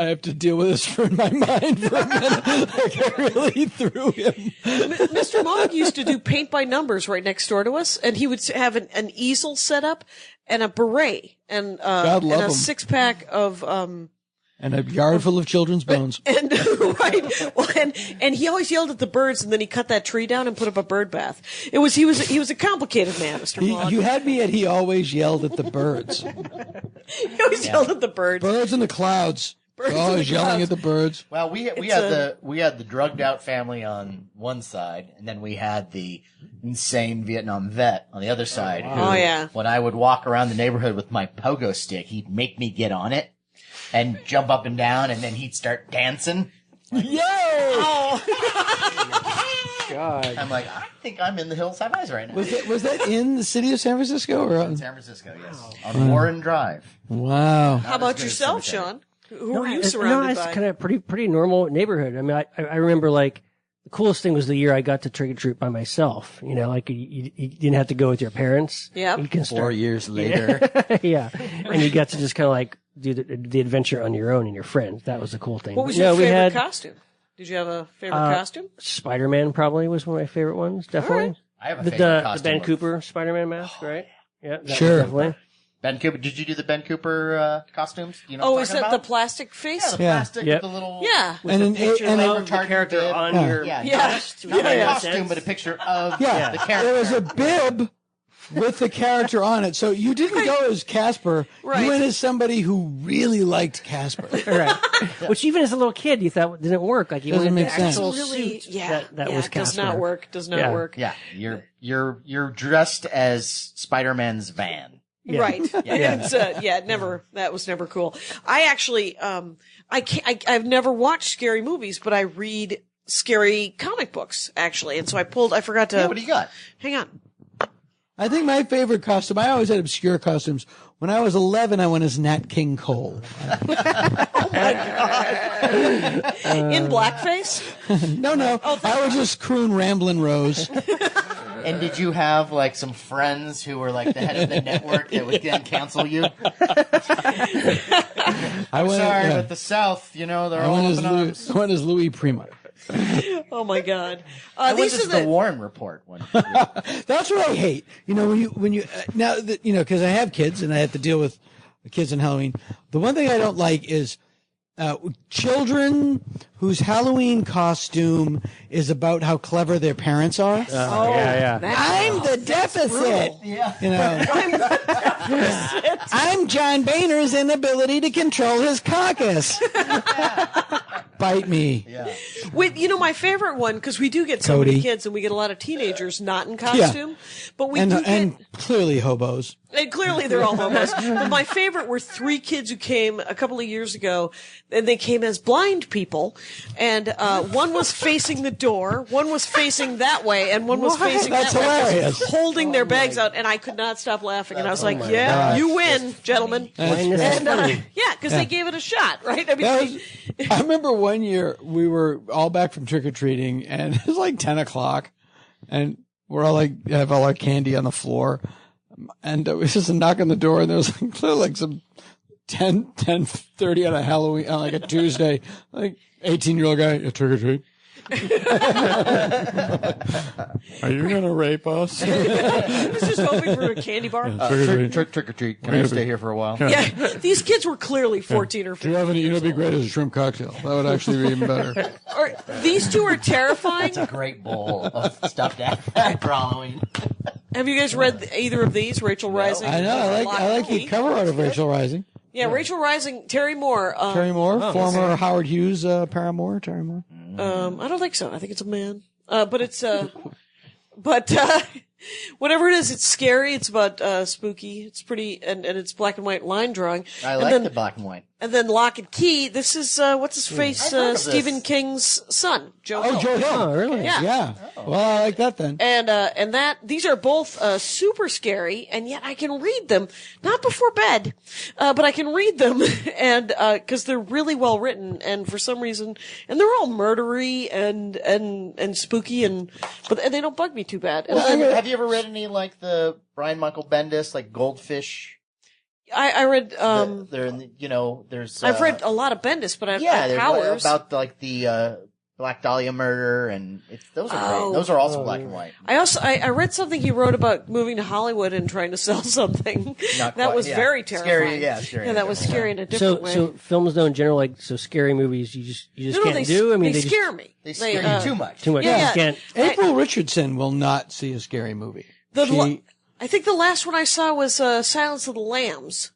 Speaker 8: have to deal with this for in my mind for a minute." Like I really threw him.
Speaker 3: Mr. Mogg used to do paint by numbers right next door to us, and he would have an easel set up and a beret and
Speaker 8: God love
Speaker 3: a
Speaker 8: him.
Speaker 3: 6-pack of
Speaker 8: And a yard full of children's bones.
Speaker 3: and right. Well, and he always yelled at the birds, and then he cut that tree down and put up a bird bath. He was a complicated man, Mr. Mogg.
Speaker 8: You had me at he always yelled at the birds.
Speaker 3: He always yelled at the birds.
Speaker 8: Birds in the clouds.
Speaker 3: Birds in
Speaker 8: Always
Speaker 3: the
Speaker 8: yelling
Speaker 3: clouds.
Speaker 8: at the birds.
Speaker 6: Well, we had the drugged out family on one side, and then we had the insane Vietnam vet on the other side. Who,
Speaker 3: Oh, yeah.
Speaker 6: When I would walk around the neighborhood with my pogo stick, he'd make me get on it and jump up and down, and then he'd start dancing.
Speaker 8: Yo!
Speaker 3: Oh,
Speaker 5: God.
Speaker 6: I'm like, I think I'm in the Hills Have Eyes right now.
Speaker 8: Was that in the city of San Francisco? Or
Speaker 6: In San Francisco, yes, on Warren Drive.
Speaker 8: Wow.
Speaker 3: how about
Speaker 6: as good as
Speaker 3: yourself,
Speaker 6: cemetery.
Speaker 3: Sean? Who were you
Speaker 5: No,
Speaker 3: surrounded
Speaker 5: it's
Speaker 3: by?
Speaker 5: kind of pretty normal neighborhood. I mean, I remember like the coolest thing was the year I got to trick or treat by myself. You know, like you didn't have to go with your parents.
Speaker 3: Yep.
Speaker 5: You can
Speaker 7: 4
Speaker 5: start.
Speaker 7: years later.
Speaker 5: Yeah. And you got to just kind of like do the adventure on your own and your friends. That was the cool thing.
Speaker 3: What was
Speaker 5: But,
Speaker 3: your
Speaker 5: we
Speaker 3: favorite
Speaker 5: had
Speaker 3: costume? Did you have a favorite costume?
Speaker 5: Spider-Man probably was one of my favorite ones. Definitely.
Speaker 3: All right.
Speaker 6: I have a
Speaker 5: The
Speaker 6: favorite costume.
Speaker 5: Ben
Speaker 6: of-
Speaker 5: Cooper Spider-Man mask, right? Yeah. that
Speaker 8: Sure.
Speaker 5: was definitely.
Speaker 6: Ben Cooper. Did you do the Ben Cooper costumes? Do you know
Speaker 3: Oh,
Speaker 6: what I'm
Speaker 3: is
Speaker 6: talking
Speaker 3: that the
Speaker 6: about?
Speaker 3: plastic face?
Speaker 6: Yeah, the
Speaker 8: Yeah.
Speaker 6: plastic
Speaker 5: Yep.
Speaker 6: with the little
Speaker 3: Yeah.
Speaker 8: And an
Speaker 5: Picture
Speaker 8: and
Speaker 5: of
Speaker 8: a,
Speaker 5: the
Speaker 6: Target
Speaker 5: character
Speaker 6: bib.
Speaker 5: on
Speaker 8: Yeah.
Speaker 5: your
Speaker 6: Yeah,
Speaker 5: chest.
Speaker 6: not a
Speaker 5: Yeah.
Speaker 6: costume, but a picture of
Speaker 8: yeah,
Speaker 6: the character.
Speaker 8: there was a bib with the character on it. So you didn't go as Casper.
Speaker 3: Right.
Speaker 8: You went as somebody who really liked Casper.
Speaker 5: Right. Which even as a little kid, you thought didn't work. Like you
Speaker 8: Doesn't
Speaker 5: wanted
Speaker 8: make
Speaker 5: the actual
Speaker 8: sense.
Speaker 3: Really,
Speaker 5: suit
Speaker 3: yeah,
Speaker 5: that
Speaker 3: yeah,
Speaker 5: was
Speaker 3: it does
Speaker 5: Casper.
Speaker 3: not work. Does not
Speaker 5: Yeah.
Speaker 3: work.
Speaker 6: Yeah, you're dressed as Spider-Man's van.
Speaker 5: Yeah.
Speaker 3: Right.
Speaker 6: Yeah.
Speaker 3: It's, that was never cool. I actually, I've never watched scary movies, but I read scary comic books, actually. And so I forgot to,
Speaker 6: Yeah, what do you got?
Speaker 3: hang on.
Speaker 8: I think my favorite costume, I always had obscure costumes. When I was 11, I went as Nat King Cole.
Speaker 3: In blackface?
Speaker 8: No, I was just croon Ramblin' Rose.
Speaker 6: And did you have like some friends who were like the head of the network that would then cancel you?
Speaker 8: I went,
Speaker 6: Sorry,
Speaker 8: yeah.
Speaker 6: but the South, they're
Speaker 8: I
Speaker 6: all
Speaker 8: went
Speaker 6: up in arms.
Speaker 8: I went as Louis Prima.
Speaker 3: Oh my God.
Speaker 6: I went
Speaker 3: These
Speaker 6: as
Speaker 3: are
Speaker 6: the Warren Report one.
Speaker 8: That's what I hate. When you now that because I have kids and I have to deal with the kids on Halloween. The one thing I don't like is children whose Halloween costume is about how clever their parents are.
Speaker 5: Yeah.
Speaker 8: I'm the deficit. I'm John Boehner's inability to control his caucus. Bite me.
Speaker 6: Yeah.
Speaker 3: With, my favorite one, because we do get so many
Speaker 8: Cody.
Speaker 3: kids and we get a lot of teenagers not in costume, but we do get,
Speaker 8: And clearly hobos.
Speaker 3: and clearly they're all homos. But my favorite were 3 kids who came a couple of years ago, and they came as blind people, and one was facing the door, one was facing that way, and one was
Speaker 8: What?
Speaker 3: facing
Speaker 8: That's
Speaker 3: that way,
Speaker 8: hilarious.
Speaker 3: holding their bags out, and I could not stop laughing, and I was like,
Speaker 8: my
Speaker 3: yeah,
Speaker 8: gosh.
Speaker 3: you win, gentlemen.
Speaker 5: Blindness is
Speaker 3: And,
Speaker 5: funny.
Speaker 3: yeah, because they gave it a shot, right? I mean,
Speaker 8: That was, I remember one year we were all back from trick or treating, and it was like 10 o'clock, and we're all like have all our candy on the floor, and it was just a knock on the door, and there was clearly some 10:30 on a Halloween, on like a Tuesday, like 18-year-old guy, a trick or treat. Are you gonna rape us?
Speaker 3: He's just hoping for a candy bar.
Speaker 6: Trick or treat. Can I stay here for a while?
Speaker 3: Yeah, these kids were clearly 14 or 15.
Speaker 8: Do you have any? You know, it'd be great as a shrimp cocktail. That would actually be even better.
Speaker 3: Or, these two are terrifying.
Speaker 6: It's a great bowl of stuffed animals for Halloween.
Speaker 3: Have you guys read either of these? Rachel Rising.
Speaker 8: I know. I like the cover art of Rachel Rising.
Speaker 3: Yeah, Rachel Rising. Terry Moore.
Speaker 8: Terry Moore, former Howard Hughes paramour. Terry Moore.
Speaker 3: I don't think so. I think it's a man. But it's whatever it is, it's scary. It's about spooky. It's pretty, and it's black and white line drawing.
Speaker 6: I like the black and white.
Speaker 3: And then Lock and Key. This is what's his face? Stephen King's son, Joe Hill.
Speaker 8: Oh, Joe Hill. Oh, really?
Speaker 3: Yeah.
Speaker 8: Oh. Well, I like that then.
Speaker 3: And that these are both super scary, and yet I can read them not before bed, but I can read them, and because they're really well written, and for some reason, and they're all murdery and spooky, but they don't bug me too bad. And
Speaker 6: Have you ever read any like the Brian Michael Bendis, like Goldfish?
Speaker 3: I read
Speaker 6: there's
Speaker 3: I've read a lot of Bendis, but I
Speaker 6: there's
Speaker 3: Powers
Speaker 6: about like the Black Dahlia murder, and those are great. Those are also black and white.
Speaker 3: I read something he wrote about moving to Hollywood and trying to sell something. That was very terrifying.
Speaker 6: Scary.
Speaker 3: Yeah, that was scary in a different way.
Speaker 5: So films don't in general, like, so scary movies you just can't do? I mean,
Speaker 3: they scare me.
Speaker 6: They scare you too much.
Speaker 5: Too much.
Speaker 3: Yeah.
Speaker 5: You can't.
Speaker 8: April Richardson will not see a scary movie.
Speaker 3: I think the last one I saw was Silence of the Lambs.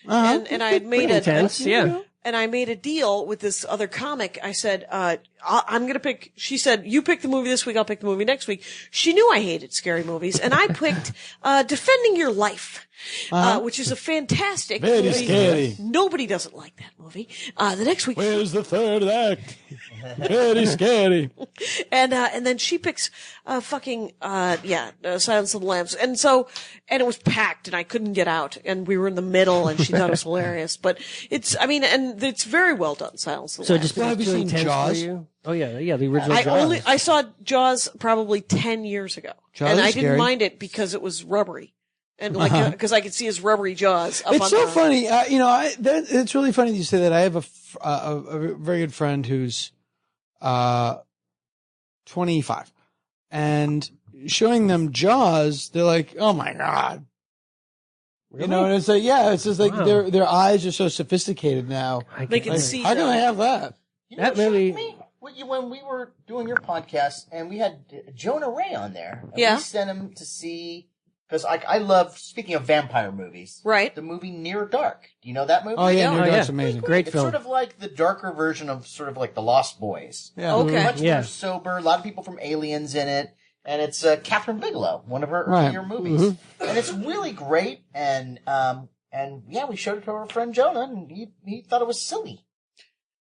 Speaker 3: And I had made
Speaker 5: intense, yeah.
Speaker 3: And I made a deal with this other comic. I said, I'm going to pick, she said, you pick the movie this week, I'll pick the movie next week. She knew I hated scary movies, and I picked, Defending Your Life, which is a fantastic
Speaker 8: Very
Speaker 3: movie.
Speaker 8: scary.
Speaker 3: Nobody doesn't like that movie. The next week.
Speaker 8: Where's the third act? Very scary.
Speaker 3: And then she picks, Silence of the Lambs. And it was packed and I couldn't get out and we were in the middle and she thought it was hilarious. But it's very well done, Silence of the Lambs.
Speaker 5: So have you seen Jaws? Oh yeah, the original Jaws.
Speaker 3: I saw Jaws probably 10 years ago.
Speaker 8: Jaws
Speaker 3: and I
Speaker 8: is
Speaker 3: didn't
Speaker 8: scary.
Speaker 3: mind it because it was rubbery. And because I could see his rubbery jaws up
Speaker 8: It's
Speaker 3: on
Speaker 8: so
Speaker 3: the...
Speaker 8: funny. It's really funny that you say that. I have a very good friend who's 25, and showing them Jaws, they're like, "Oh my god!"
Speaker 5: Really?
Speaker 8: You know, and it's like, it's just like their eyes are so sophisticated now.
Speaker 3: They can see
Speaker 8: How can I have that?
Speaker 5: That movie.
Speaker 6: When we were doing your podcast and we had Jonah Ray on there, and
Speaker 3: Yeah.
Speaker 6: we sent him to see. Because I love, speaking of vampire movies,
Speaker 3: Right.
Speaker 6: the movie Near Dark. Do you know that movie?
Speaker 8: Oh yeah,
Speaker 5: Oh,
Speaker 8: that's
Speaker 5: yeah.
Speaker 8: amazing.
Speaker 5: Great
Speaker 6: It's
Speaker 5: film.
Speaker 6: sort of like the darker version of sort of like The Lost Boys.
Speaker 8: Yeah.
Speaker 3: Okay.
Speaker 6: Much
Speaker 5: Yeah.
Speaker 6: more sober. A lot of people from Aliens in it. And it's Catherine Bigelow, one of her
Speaker 8: Right.
Speaker 6: earlier movies. And it's really great. And we showed it to our friend Jonah, and he thought it was silly.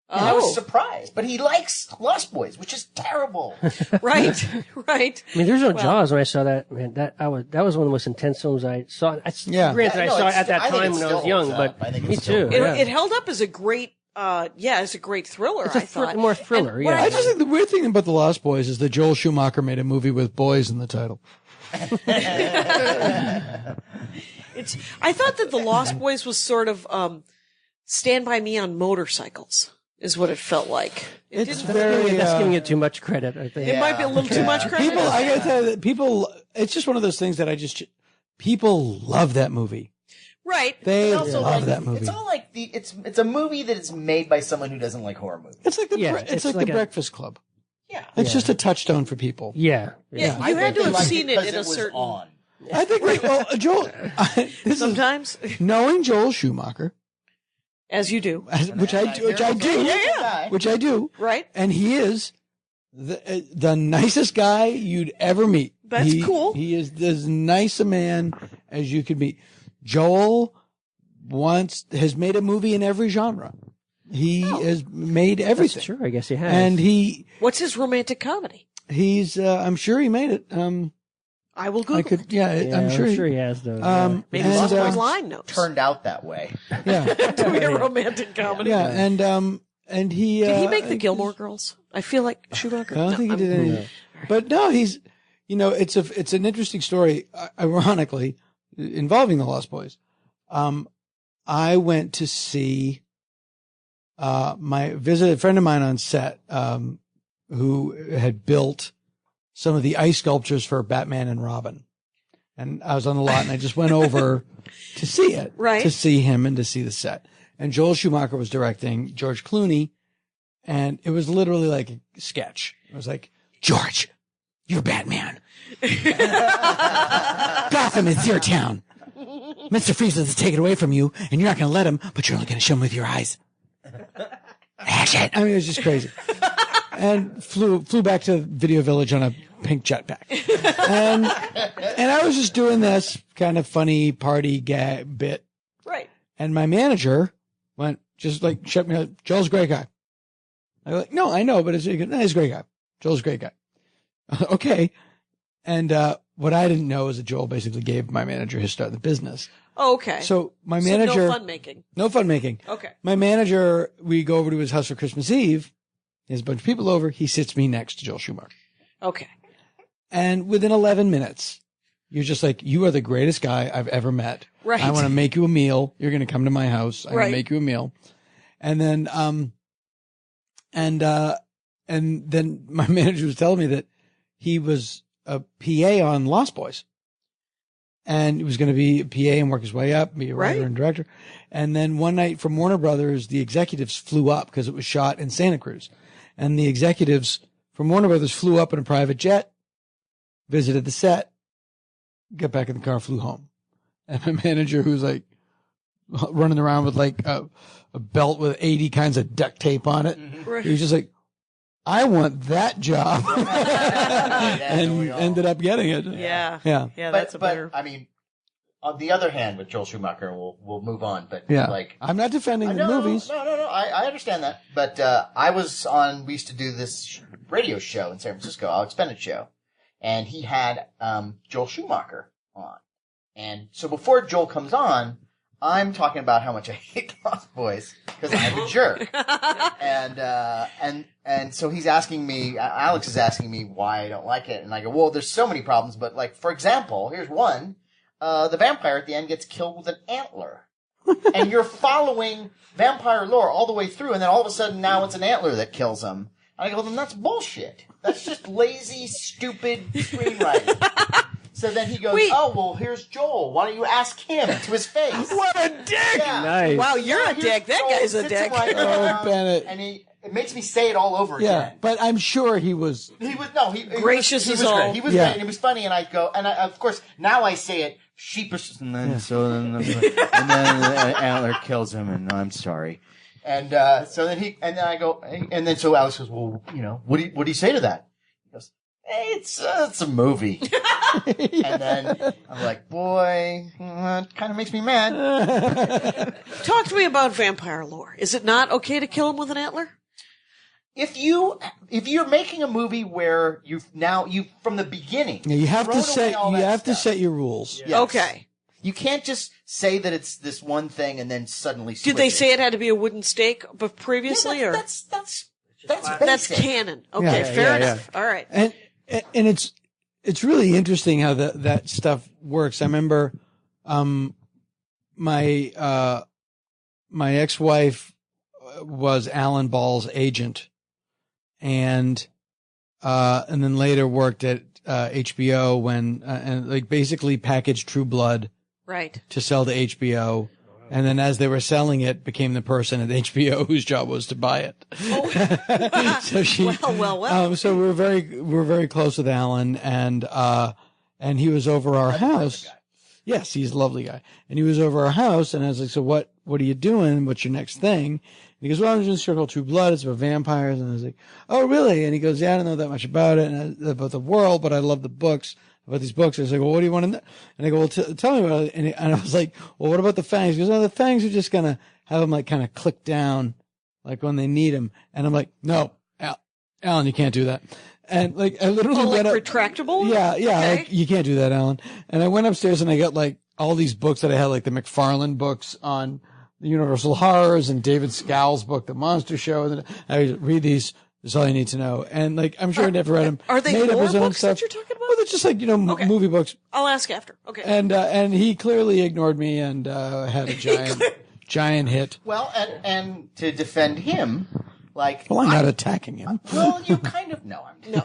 Speaker 6: And I was surprised. But he likes Lost Boys, which is terrible.
Speaker 3: Right.
Speaker 5: I mean, there's no Jaws when I saw that. Man, that was one of the most intense films I saw.
Speaker 8: Yeah.
Speaker 5: Granted, I saw it at that
Speaker 6: I think
Speaker 5: time
Speaker 6: it
Speaker 5: when I
Speaker 6: still
Speaker 5: was young,
Speaker 6: holds up.
Speaker 5: but
Speaker 6: I think
Speaker 5: me
Speaker 6: it's still
Speaker 5: too.
Speaker 6: good.
Speaker 5: Yeah.
Speaker 3: It held up as a great, it's a great thriller,
Speaker 5: It's a
Speaker 3: I thought.
Speaker 5: more thriller,
Speaker 3: And what
Speaker 5: yeah.
Speaker 8: I just think the weird thing about The Lost Boys is that Joel Schumacher made a movie with boys in the title.
Speaker 3: I thought that The Lost Boys was sort of, Stand By Me on motorcycles, is what it felt like.
Speaker 8: It's
Speaker 5: That's
Speaker 8: very.
Speaker 5: giving it too much credit, I think.
Speaker 3: It might be a little too much credit.
Speaker 8: People, I gotta tell you that people. It's just one of those things that people love that movie.
Speaker 3: Right.
Speaker 8: They
Speaker 6: It's also
Speaker 8: love
Speaker 6: like,
Speaker 8: that movie.
Speaker 6: It's all like it's a movie that is made by someone who doesn't like horror movies.
Speaker 8: It's like the
Speaker 5: Yeah,
Speaker 8: it's
Speaker 5: it's
Speaker 8: like the
Speaker 5: like a-
Speaker 8: Breakfast Club.
Speaker 6: Yeah.
Speaker 8: It's just a touchstone for people.
Speaker 5: Yeah.
Speaker 3: Yeah,
Speaker 6: I
Speaker 3: you had
Speaker 6: think
Speaker 3: to
Speaker 6: they
Speaker 3: have
Speaker 6: liked
Speaker 3: seen it
Speaker 6: because
Speaker 3: in a
Speaker 6: was
Speaker 3: certain...
Speaker 6: on.
Speaker 8: I think. Joel. This
Speaker 3: Sometimes,
Speaker 8: is knowing Joel Schumacher,
Speaker 3: as you do.
Speaker 8: which I do,
Speaker 3: Right?
Speaker 8: and he is the nicest guy you'd ever meet.
Speaker 3: That's cool.
Speaker 8: He is as nice a man as you could meet. Joel has made a movie in every genre. He has made everything.
Speaker 5: That's true. I guess he has.
Speaker 8: And
Speaker 3: What's his romantic comedy?
Speaker 8: he's I'm sure he made it.
Speaker 3: I will Google
Speaker 8: I could, yeah,
Speaker 5: yeah,
Speaker 8: I'm sure
Speaker 5: he has those.
Speaker 3: Maybe
Speaker 8: and,
Speaker 3: Lost Boys
Speaker 8: uh,
Speaker 3: line notes.
Speaker 6: Turned out that way.
Speaker 8: yeah,
Speaker 3: to be a romantic comedy.
Speaker 8: yeah, and he
Speaker 3: Did he make the Gilmore Girls? I feel like Schumacher.
Speaker 8: I don't think he did anything. But no, he's, it's an interesting story, ironically, involving the Lost Boys. I went to see a friend of mine on set who had built some of the ice sculptures for Batman and Robin. And I was on the lot and I just went over to see it,
Speaker 3: right?
Speaker 8: To see him and to see the set. And Joel Schumacher was directing George Clooney. And it was literally like a sketch. It was like, George, you're Batman. Gotham is your town. Mr. Freeze has taken it away from you and you're not going to let him, but you're only going to show him with your eyes. Action. I mean, it was just crazy. And flew back to Video Village on a pink jetpack. And I was just doing this kind of funny party gag bit.
Speaker 3: Right.
Speaker 8: And my manager went, just like, shut me up. Joel's a great guy. I go, like, no, I know, but he's a great guy. Joel's a great guy. Okay. And what I didn't know is that Joel basically gave my manager his start in the business.
Speaker 3: Oh, okay.
Speaker 8: So my manager.
Speaker 3: No fun making.
Speaker 8: No fun making.
Speaker 3: Okay.
Speaker 8: My manager, we go over to his house for Christmas Eve. There's a bunch of people over. He sits me next to Joel Schumacher.
Speaker 3: Okay.
Speaker 8: And within 11 minutes, you're just like, you are the greatest guy I've ever met.
Speaker 3: Right.
Speaker 8: I want to make you a meal. You're going to come to my house. I'm going to make you a meal. And then, and then my manager was telling me that he was a PA on Lost Boys. And he was going to be a PA and work his way up, be a writer and director. And then one night from Warner Brothers, the executives flew up because it was shot in Santa Cruz. And the executives from Warner Brothers flew up in a private jet, visited the set, got back in the car, flew home. And my manager, who's like running around with like a belt with 80 kinds of duct tape on it, he was just like, I want that job. And ended up getting it.
Speaker 3: Yeah.
Speaker 6: But I mean, on the other hand, with Joel Schumacher, we'll move on. But like,
Speaker 8: I'm not defending the movies.
Speaker 6: No. I understand that. But we used to do this radio show in San Francisco, Alex Bennett's show, and he had Joel Schumacher on. And so before Joel comes on, I'm talking about how much I hate Lost Boys because I'm a jerk. And so he's asking me, Alex is asking me why I don't like it. And I go, well, there's so many problems. But like, for example, here's one. The vampire at the end gets killed with an antler. And you're following vampire lore all the way through. And then all of a sudden now it's an antler that kills him. And I go, then that's bullshit. That's just lazy, stupid screenwriting. So then he goes, oh, well, here's Joel. Why don't you ask him to his face?
Speaker 8: What a dick!
Speaker 6: Yeah.
Speaker 8: Nice.
Speaker 3: Wow, you're a dick. That guy's a dick.
Speaker 8: Oh, Bennett.
Speaker 6: And it makes me say it all over again.
Speaker 8: But I'm sure he was.
Speaker 6: He
Speaker 3: gracious as all.
Speaker 6: Great. He was great, and it was funny. And I go, and of course, now I say it sheepish.
Speaker 7: And then the antler kills him, and I'm sorry.
Speaker 6: And so Alex goes, well, what do you say to that? He goes, hey, it's a movie. And then I'm like, boy, that kind of makes me mad.
Speaker 3: Talk to me about vampire lore. Is it not okay to kill him with an antler?
Speaker 6: If you're making a movie where you from the beginning,
Speaker 8: you have to set your rules.
Speaker 6: Yes.
Speaker 3: Okay.
Speaker 6: You can't just say that it's this one thing and then suddenly switch
Speaker 3: Did they say it had to be a wooden stake but previously, or
Speaker 6: that's
Speaker 3: canon? Okay, fair enough. All right.
Speaker 8: And it's really interesting how that stuff works. I remember my ex-wife was Alan Ball's agent, and then later worked at HBO when and like basically packaged True Blood to sell to HBO. And then as they were selling it, became the person at HBO whose job was to buy it.
Speaker 3: Oh.
Speaker 8: So
Speaker 3: Well.
Speaker 8: So we're very close with Alan, and he was over our house. Yes, he's a lovely guy. And he was over our house, and I was like, so what are you doing? What's your next thing? And he goes, well, I'm doing this show called True Blood. It's about vampires. And I was like, oh, really? And he goes, yeah, I don't know that much about it, and about the world, but I love the books. About these books. I was like, well, what do you want to know? And I go, well, tell me about it. And I was like, well, what about the fangs? He goes, no, the fangs are just going to have them like kind of click down, like when they need them. And I'm like, no, Alan, you can't do that. And like, I literally went up.
Speaker 3: Retractable?
Speaker 8: Yeah.
Speaker 3: Okay.
Speaker 8: Like, you can't do that, Alan. And I went upstairs and I got like all these books that I had, like the McFarlane books on the Universal Horrors and David Scowl's book, The Monster Show. And I read these. That's all you need to know. And like, I'm sure I never read them.
Speaker 3: Are they horror books that you're talking about?
Speaker 8: Well, they're just like, movie books.
Speaker 3: I'll ask after. Okay.
Speaker 8: And he clearly ignored me and, had a giant hit.
Speaker 6: Well, and to defend him, like,
Speaker 8: Well, I'm not attacking him.
Speaker 6: well, you kind of know I'm. No.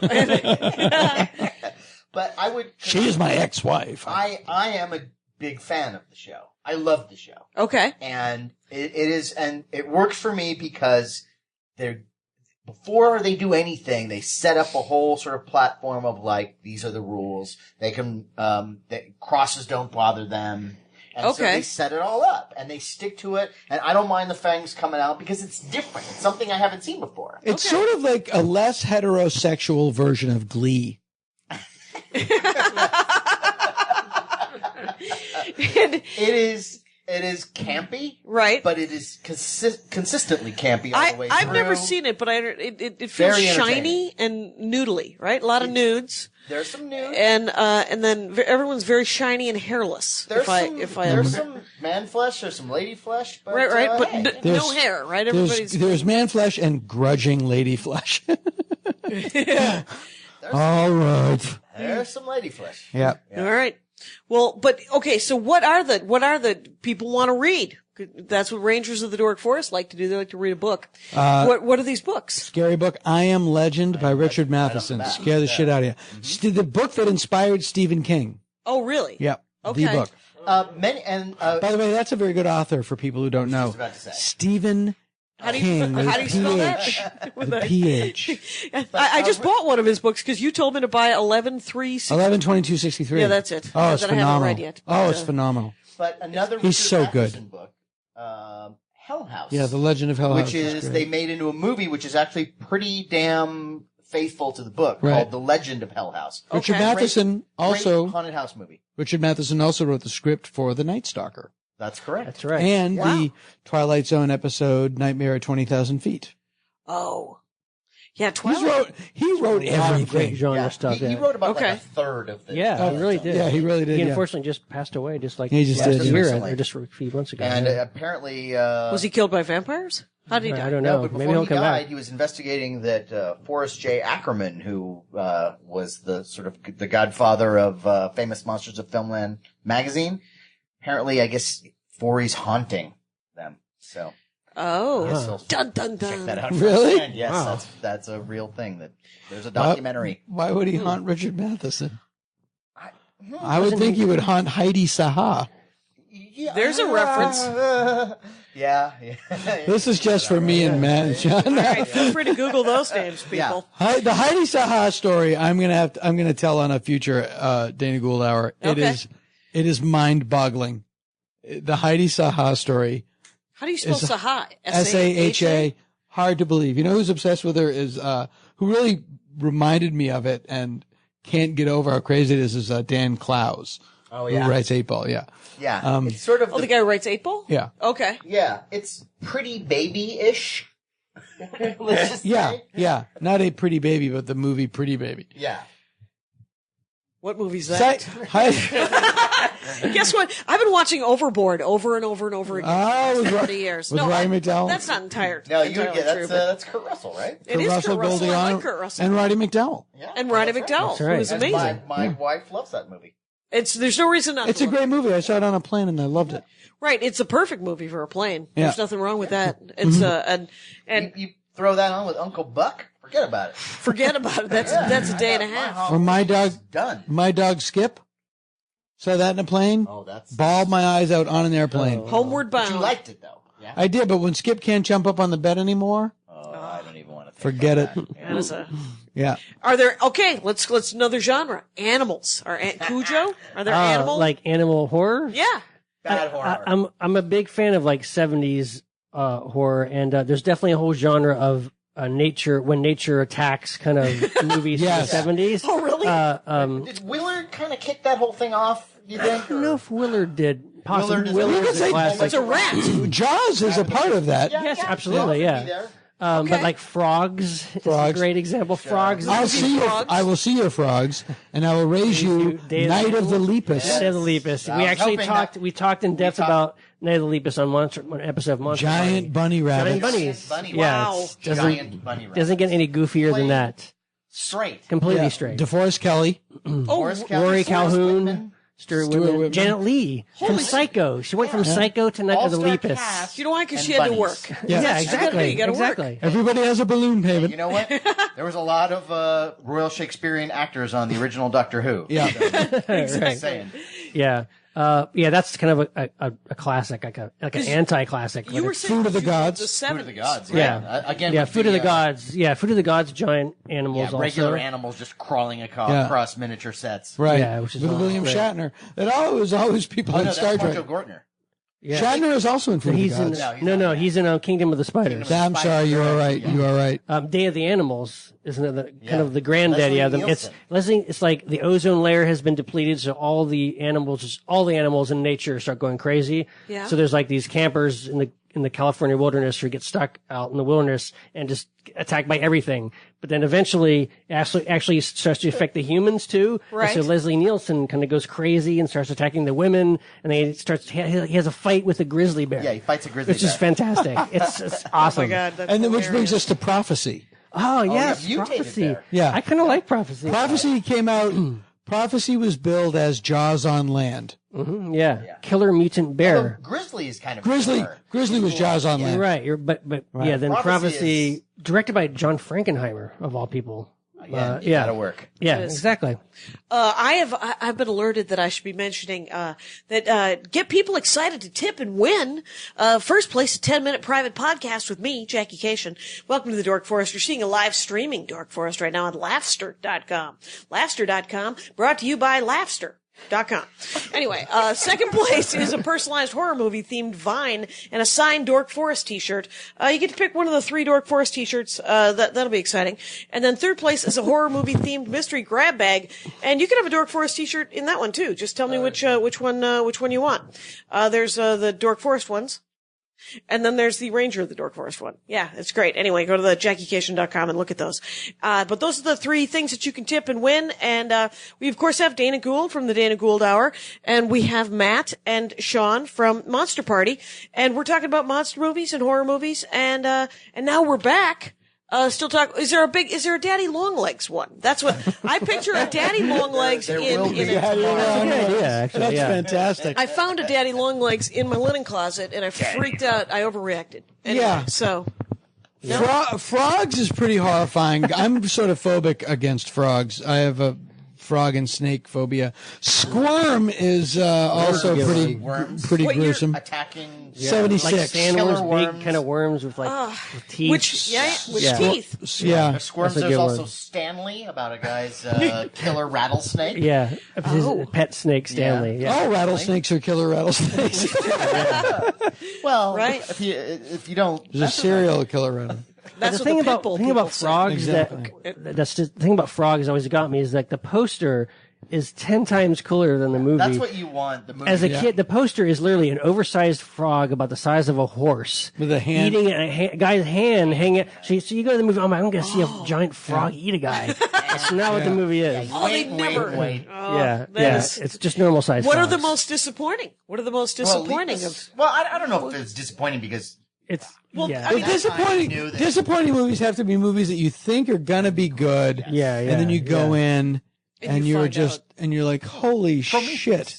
Speaker 6: But I would.
Speaker 8: She is my ex-wife.
Speaker 6: I am a big fan of the show. I love the show.
Speaker 3: Okay.
Speaker 6: And it is, and it works for me because before they do anything, they set up a whole sort of platform of like, these are the rules. They can, crosses don't bother them. And so they set it all up and they stick to it. And I don't mind the fangs coming out because it's different. It's something I haven't seen before.
Speaker 8: It's sort of like a less heterosexual version of Glee.
Speaker 6: It is campy,
Speaker 3: right?
Speaker 6: But it is consistently campy all the way through.
Speaker 3: I've never seen it, but it feels shiny and noodly, right? A lot of nudes.
Speaker 6: There's some nudes,
Speaker 3: and then everyone's very shiny and hairless.
Speaker 6: There's some man flesh, there's some lady flesh, but
Speaker 3: right, but
Speaker 6: hey,
Speaker 3: no hair, right?
Speaker 8: There's man flesh and grudging lady flesh. All right.
Speaker 6: There's some lady flesh.
Speaker 8: Yeah.
Speaker 3: All right. Well, but okay. So what are the people want to read? That's what Rangers of the Dork Forest like to do. They like to read a book. What are these books?
Speaker 8: Scary book, I Am Legend by Richard Matheson. Scare the shit out of you.
Speaker 6: Mm-hmm.
Speaker 8: The book that inspired Stephen King.
Speaker 3: Oh, really?
Speaker 8: Yep.
Speaker 3: Okay.
Speaker 8: The book.
Speaker 6: By
Speaker 8: the way, that's a very good author for people who don't know. Stephen King.
Speaker 3: How do you spell that?
Speaker 8: The PH.
Speaker 3: I just bought one of his books because you told me to buy
Speaker 8: 11/22/63.
Speaker 3: Yeah, that's it.
Speaker 8: Oh, it's
Speaker 3: that
Speaker 8: phenomenal.
Speaker 3: I haven't read yet.
Speaker 8: Oh, it's phenomenal.
Speaker 6: But another
Speaker 8: He's so good.
Speaker 6: book, Hell House.
Speaker 8: Yeah, The Legend of Hell House.
Speaker 6: Which is they made into a movie, which is actually pretty damn faithful to the book,
Speaker 8: Right.
Speaker 6: called The Legend of Hell House.
Speaker 8: Richard Matheson
Speaker 6: great haunted house movie.
Speaker 8: Richard Matheson also wrote the script for The Night Stalker.
Speaker 6: That's correct.
Speaker 5: That's right.
Speaker 8: And the Twilight Zone episode Nightmare at 20,000 Feet.
Speaker 3: Oh. Yeah, Twilight.
Speaker 8: He wrote everything.
Speaker 5: Great genre stuff.
Speaker 6: He wrote about like a third of the.
Speaker 5: Yeah, he really did.
Speaker 8: Yeah, he really did.
Speaker 5: He
Speaker 8: yeah.
Speaker 5: unfortunately just passed away, just like
Speaker 8: He just
Speaker 5: last
Speaker 8: did,
Speaker 5: year,
Speaker 6: recently.
Speaker 5: or just a few months ago.
Speaker 6: And
Speaker 5: yeah.
Speaker 6: apparently,
Speaker 3: Was he killed by vampires? How did he die?
Speaker 5: I don't
Speaker 6: no,
Speaker 5: know.
Speaker 6: but
Speaker 5: Maybe
Speaker 6: before
Speaker 5: he'll
Speaker 6: he
Speaker 5: come
Speaker 6: died,
Speaker 5: back.
Speaker 6: he was investigating that Forrest J. Ackerman, who was the sort of the godfather of famous Monsters of Filmland magazine. Apparently, I guess Forey's haunting them. So.
Speaker 3: Oh.
Speaker 6: Yes, so
Speaker 3: Dun, dun, dun.
Speaker 6: check that out.
Speaker 8: Really?
Speaker 6: firsthand. Yes,
Speaker 5: Wow.
Speaker 6: that's a real thing. That there's a documentary.
Speaker 8: Why would he haunt Richard Matheson?
Speaker 6: Hmm.
Speaker 8: I would think he would haunt Heidi Saha.
Speaker 6: Yeah.
Speaker 3: There's a reference.
Speaker 6: Yeah.
Speaker 8: This is just for me and Matt and John.
Speaker 3: All right, feel free to Google those names, people.
Speaker 8: The Heidi Saha story I'm gonna tell on a future Dana Gould hour.
Speaker 3: Okay.
Speaker 8: It is mind-boggling. The Heidi Saha story.
Speaker 3: How do you spell Saha?
Speaker 8: S-A-H-A. Hard to believe. You know who's obsessed with her is who really reminded me of it and can't get over how crazy it is Dan Clowes.
Speaker 6: Oh yeah.
Speaker 8: Who writes 8 Ball, yeah.
Speaker 6: Yeah. It's sort of
Speaker 3: the guy who writes 8 Ball?
Speaker 8: Yeah.
Speaker 3: Okay.
Speaker 6: Yeah, it's pretty baby-ish. Let's just say.
Speaker 8: Yeah. Not A Pretty Baby, but the movie Pretty Baby.
Speaker 6: Yeah.
Speaker 3: What movie's that? Guess what? I've been watching Overboard over and over and over again for 40 years.
Speaker 8: With Roddy McDowell?
Speaker 3: That's not entirely
Speaker 6: No,
Speaker 3: true.
Speaker 6: that's Kurt Russell, right?
Speaker 3: It is Kurt Russell. I like Kurt Russell.
Speaker 8: And Roddy McDowell.
Speaker 6: Yeah.
Speaker 3: And Roddy
Speaker 6: that's
Speaker 3: McDowell,
Speaker 5: right.
Speaker 3: who's
Speaker 6: And
Speaker 3: amazing.
Speaker 6: My wife loves that movie.
Speaker 3: There's no reason not
Speaker 8: It's
Speaker 3: to
Speaker 8: a great movie. I saw it on a plane and I loved it.
Speaker 3: Right, it's a perfect movie for a plane.
Speaker 8: Yeah.
Speaker 3: There's nothing wrong with that. It's and
Speaker 6: You throw that on with Uncle Buck, forget about it.
Speaker 3: forget about it. That's a day and a half.
Speaker 8: Or my dog,
Speaker 6: Done.
Speaker 8: my dog Skip. Saw that in a plane.
Speaker 6: Oh, that's.
Speaker 8: Bawled my eyes out on an airplane.
Speaker 3: Homeward
Speaker 6: But
Speaker 3: Bound.
Speaker 6: you liked it though. Yeah.
Speaker 8: I did, but when Skip can't jump up on the bed anymore,
Speaker 6: Oh, I don't even want to.
Speaker 8: forget it.
Speaker 3: That is a.
Speaker 8: Yeah.
Speaker 3: Are there let's another genre. Animals. Cujo? Are there animals?
Speaker 5: Like animal horror?
Speaker 3: Yeah.
Speaker 6: Bad horror.
Speaker 5: I'm a big fan of like 70s horror, and there's definitely a whole genre of when nature attacks kind of movies
Speaker 8: Yes.
Speaker 5: from the 70s.
Speaker 3: Oh, really?
Speaker 6: Did Willard kind of kick that whole thing off? You think?
Speaker 5: I don't know if Willard did. Possibly.
Speaker 6: Willard
Speaker 5: Willard
Speaker 6: is
Speaker 5: is
Speaker 6: a-
Speaker 5: a classic.
Speaker 3: It's a rat.
Speaker 8: Jaws is a part of that.
Speaker 5: Yes, absolutely,
Speaker 6: Frogs would be
Speaker 5: yeah.
Speaker 6: there.
Speaker 5: But like Frogs is a
Speaker 8: Frogs.
Speaker 5: great example. Frogs.
Speaker 8: I will see your frogs, and I will raise you
Speaker 5: Day of
Speaker 8: Night
Speaker 5: the
Speaker 8: of the Lepus.
Speaker 5: Night of the Lepus.
Speaker 6: I
Speaker 5: We
Speaker 6: was
Speaker 5: actually
Speaker 6: hoping
Speaker 5: talked.
Speaker 6: that-
Speaker 5: We talked in depth about Night of the Lepus on one episode of Monster.
Speaker 8: Giant bunny rabbits.
Speaker 5: Giant bunnies.
Speaker 6: Bunny
Speaker 5: Yeah,
Speaker 3: Wow.
Speaker 5: it's-
Speaker 6: Giant bunny rabbit.
Speaker 5: doesn't get any goofier than that.
Speaker 6: Straight.
Speaker 5: Completely
Speaker 8: Yeah.
Speaker 5: straight.
Speaker 8: DeForest Kelly.
Speaker 6: Forrest Kelly,
Speaker 5: Rory
Speaker 6: Forrest
Speaker 5: Calhoun.
Speaker 6: Whitman.
Speaker 5: Stuart Whitman. Janet Leigh from Psycho. She went from Psycho to Night of the
Speaker 6: All-star
Speaker 5: Lepus.
Speaker 6: cast
Speaker 3: You know why? Because
Speaker 6: and
Speaker 3: she had to
Speaker 6: bunnies.
Speaker 3: work.
Speaker 5: Yeah, exactly.
Speaker 3: You gotta
Speaker 5: exactly.
Speaker 3: work.
Speaker 8: Everybody has a balloon payment.
Speaker 6: You know what? There was a lot of Royal Shakespearean actors on the original Doctor Who.
Speaker 8: Yeah.
Speaker 6: Just saying.
Speaker 5: Yeah. Yeah, that's kind of a classic, like an anti-classic.
Speaker 3: You were saying
Speaker 8: Food of the
Speaker 3: the
Speaker 8: Gods.
Speaker 3: 70s.
Speaker 6: Food of the Gods.
Speaker 5: Yeah.
Speaker 6: Again,
Speaker 5: Yeah,
Speaker 6: with
Speaker 5: Food of the Gods. Yeah, Food of the Gods, giant animals
Speaker 6: Yeah, regular
Speaker 5: also.
Speaker 6: animals just crawling across miniature sets.
Speaker 8: Right.
Speaker 5: Yeah, which is
Speaker 8: with William
Speaker 5: great.
Speaker 8: Shatner. It was always people
Speaker 6: Oh,
Speaker 8: in
Speaker 6: no,
Speaker 8: Star
Speaker 6: that's
Speaker 8: Trek.
Speaker 6: Marco Gortner.
Speaker 5: Yeah.
Speaker 8: Shatner is also in Food
Speaker 5: He's
Speaker 8: of the
Speaker 5: in,
Speaker 8: Gods.
Speaker 5: he's in Kingdom of the Spiders.
Speaker 8: I'm sorry, you are right. You are right.
Speaker 5: Day of the Animals, isn't it? Kind
Speaker 6: Yeah.
Speaker 5: of the granddaddy of them.
Speaker 6: Nielsen.
Speaker 5: It's like the ozone layer has been depleted, so all the animals in nature start going crazy.
Speaker 3: Yeah.
Speaker 5: So there's like these campers in the California wilderness who get stuck out in the wilderness and just attacked by everything. But then eventually actually starts to affect the humans too.
Speaker 3: Right.
Speaker 5: And so Leslie Nielsen kind of goes crazy and starts attacking the women, and he has a fight with a grizzly bear.
Speaker 6: Yeah, he fights a grizzly
Speaker 5: which is
Speaker 6: bear.
Speaker 5: fantastic. It's awesome.
Speaker 3: Oh my God, that's
Speaker 8: And then which
Speaker 3: hilarious.
Speaker 8: brings us to Prophecy.
Speaker 5: Oh yes,
Speaker 6: yeah, mutated
Speaker 5: Prophecy.
Speaker 6: bear.
Speaker 8: Yeah.
Speaker 5: I kind of like Prophecy.
Speaker 8: Prophecy came out. Prophecy was billed as Jaws on land.
Speaker 5: Yeah. Killer mutant bear.
Speaker 6: Although Grizzly is kind of
Speaker 8: Grizzly was Jaws on
Speaker 5: You're
Speaker 8: land.
Speaker 5: right. But yeah, then
Speaker 6: Prophecy
Speaker 5: Prophecy, directed by John Frankenheimer of all people.
Speaker 6: Yeah, you gotta work.
Speaker 5: Yeah, exactly.
Speaker 3: I've been alerted that I should be mentioning that get people excited to tip and win. First place, a 10-minute private podcast with me, Jackie Cation. Welcome to the Dork Forest. You're seeing a live streaming Dork Forest right now on Laughster.com. Laughster.com, brought to you by Laughster. .com. Anyway, second place is a personalized horror movie themed Vine and a signed Dork Forest t-shirt. You get to pick one of the 3 Dork Forest t-shirts. That'll be exciting. And then third place is a horror movie themed mystery grab bag. And you can have a Dork Forest t-shirt in that one too. Just tell me which one you want. There's, the Dork Forest ones. And then there's the Ranger of the Dork Forest one. Yeah, it's great. Anyway, go to the JackieCation.com and look at those. But those are the 3 things that you can tip and win. And, we of course have Dana Gould from the Dana Gould Hour. And we have Matt and Sean from Monster Party. And we're talking about monster movies and horror movies. And now we're back. Still talk. Is there a Daddy Longlegs one? That's what I picture. A Daddy Longlegs
Speaker 6: There
Speaker 3: in
Speaker 6: will be.
Speaker 3: a
Speaker 5: Actually,
Speaker 8: That's
Speaker 5: yeah.
Speaker 8: fantastic.
Speaker 3: I found a Daddy Longlegs in my linen closet, and I freaked out. I overreacted. Anyway,
Speaker 8: Yeah.
Speaker 3: So,
Speaker 8: Frogs is pretty horrifying. I'm sort of phobic against frogs. I have a frog and snake phobia. Squirm is also pretty
Speaker 6: Worms.
Speaker 8: pretty
Speaker 3: What year-
Speaker 8: gruesome.
Speaker 6: Attacking
Speaker 8: 76.
Speaker 5: Like sandworms,
Speaker 6: Killer
Speaker 5: big
Speaker 6: worms.
Speaker 5: kind of worms with with teeth.
Speaker 3: with
Speaker 5: Yeah.
Speaker 3: teeth.
Speaker 8: Yeah.
Speaker 6: Squirms.
Speaker 5: That's a
Speaker 6: There's
Speaker 5: good
Speaker 6: also
Speaker 5: one.
Speaker 6: Stanley about a guy's killer rattlesnake.
Speaker 5: Yeah, his pet snake Stanley. Yeah.
Speaker 8: All rattlesnakes are killer rattlesnakes.
Speaker 6: Well,
Speaker 3: Right.
Speaker 6: if you don't,
Speaker 8: There's a serial killer rattle.
Speaker 3: That's
Speaker 5: the
Speaker 3: what
Speaker 5: thing
Speaker 3: the
Speaker 5: about
Speaker 3: pit bull
Speaker 5: thing
Speaker 3: people
Speaker 5: about
Speaker 3: say.
Speaker 5: frogs
Speaker 8: Exactly.
Speaker 5: that's the thing about frogs always got me is like the poster is 10 times cooler than the movie.
Speaker 6: that's what you want. The movie.
Speaker 5: As a kid, the poster is literally an oversized frog about the size of a horse
Speaker 8: With a hand.
Speaker 5: eating a guy's hand hanging. So you go to the movie. Oh my! I'm going to see a giant frog eat a guy. That's not what the movie is.
Speaker 3: Oh, they
Speaker 6: Wait,
Speaker 3: never.
Speaker 6: wait.
Speaker 5: Yeah,
Speaker 3: that
Speaker 5: yeah.
Speaker 3: is-
Speaker 5: It's just normal size.
Speaker 3: What are the
Speaker 5: frogs.
Speaker 3: most disappointing? What are the most
Speaker 6: Well,
Speaker 3: disappointing of?
Speaker 6: Well, I don't know if it's disappointing because
Speaker 5: It's
Speaker 3: Well,
Speaker 5: yeah.
Speaker 3: I mean,
Speaker 8: Disappointing.
Speaker 6: I knew that-
Speaker 8: Disappointing movies have to be movies that you think are gonna be good.
Speaker 5: yeah,
Speaker 8: And then you go in and
Speaker 3: you
Speaker 8: you're
Speaker 3: find
Speaker 8: just and you're like, holy shit.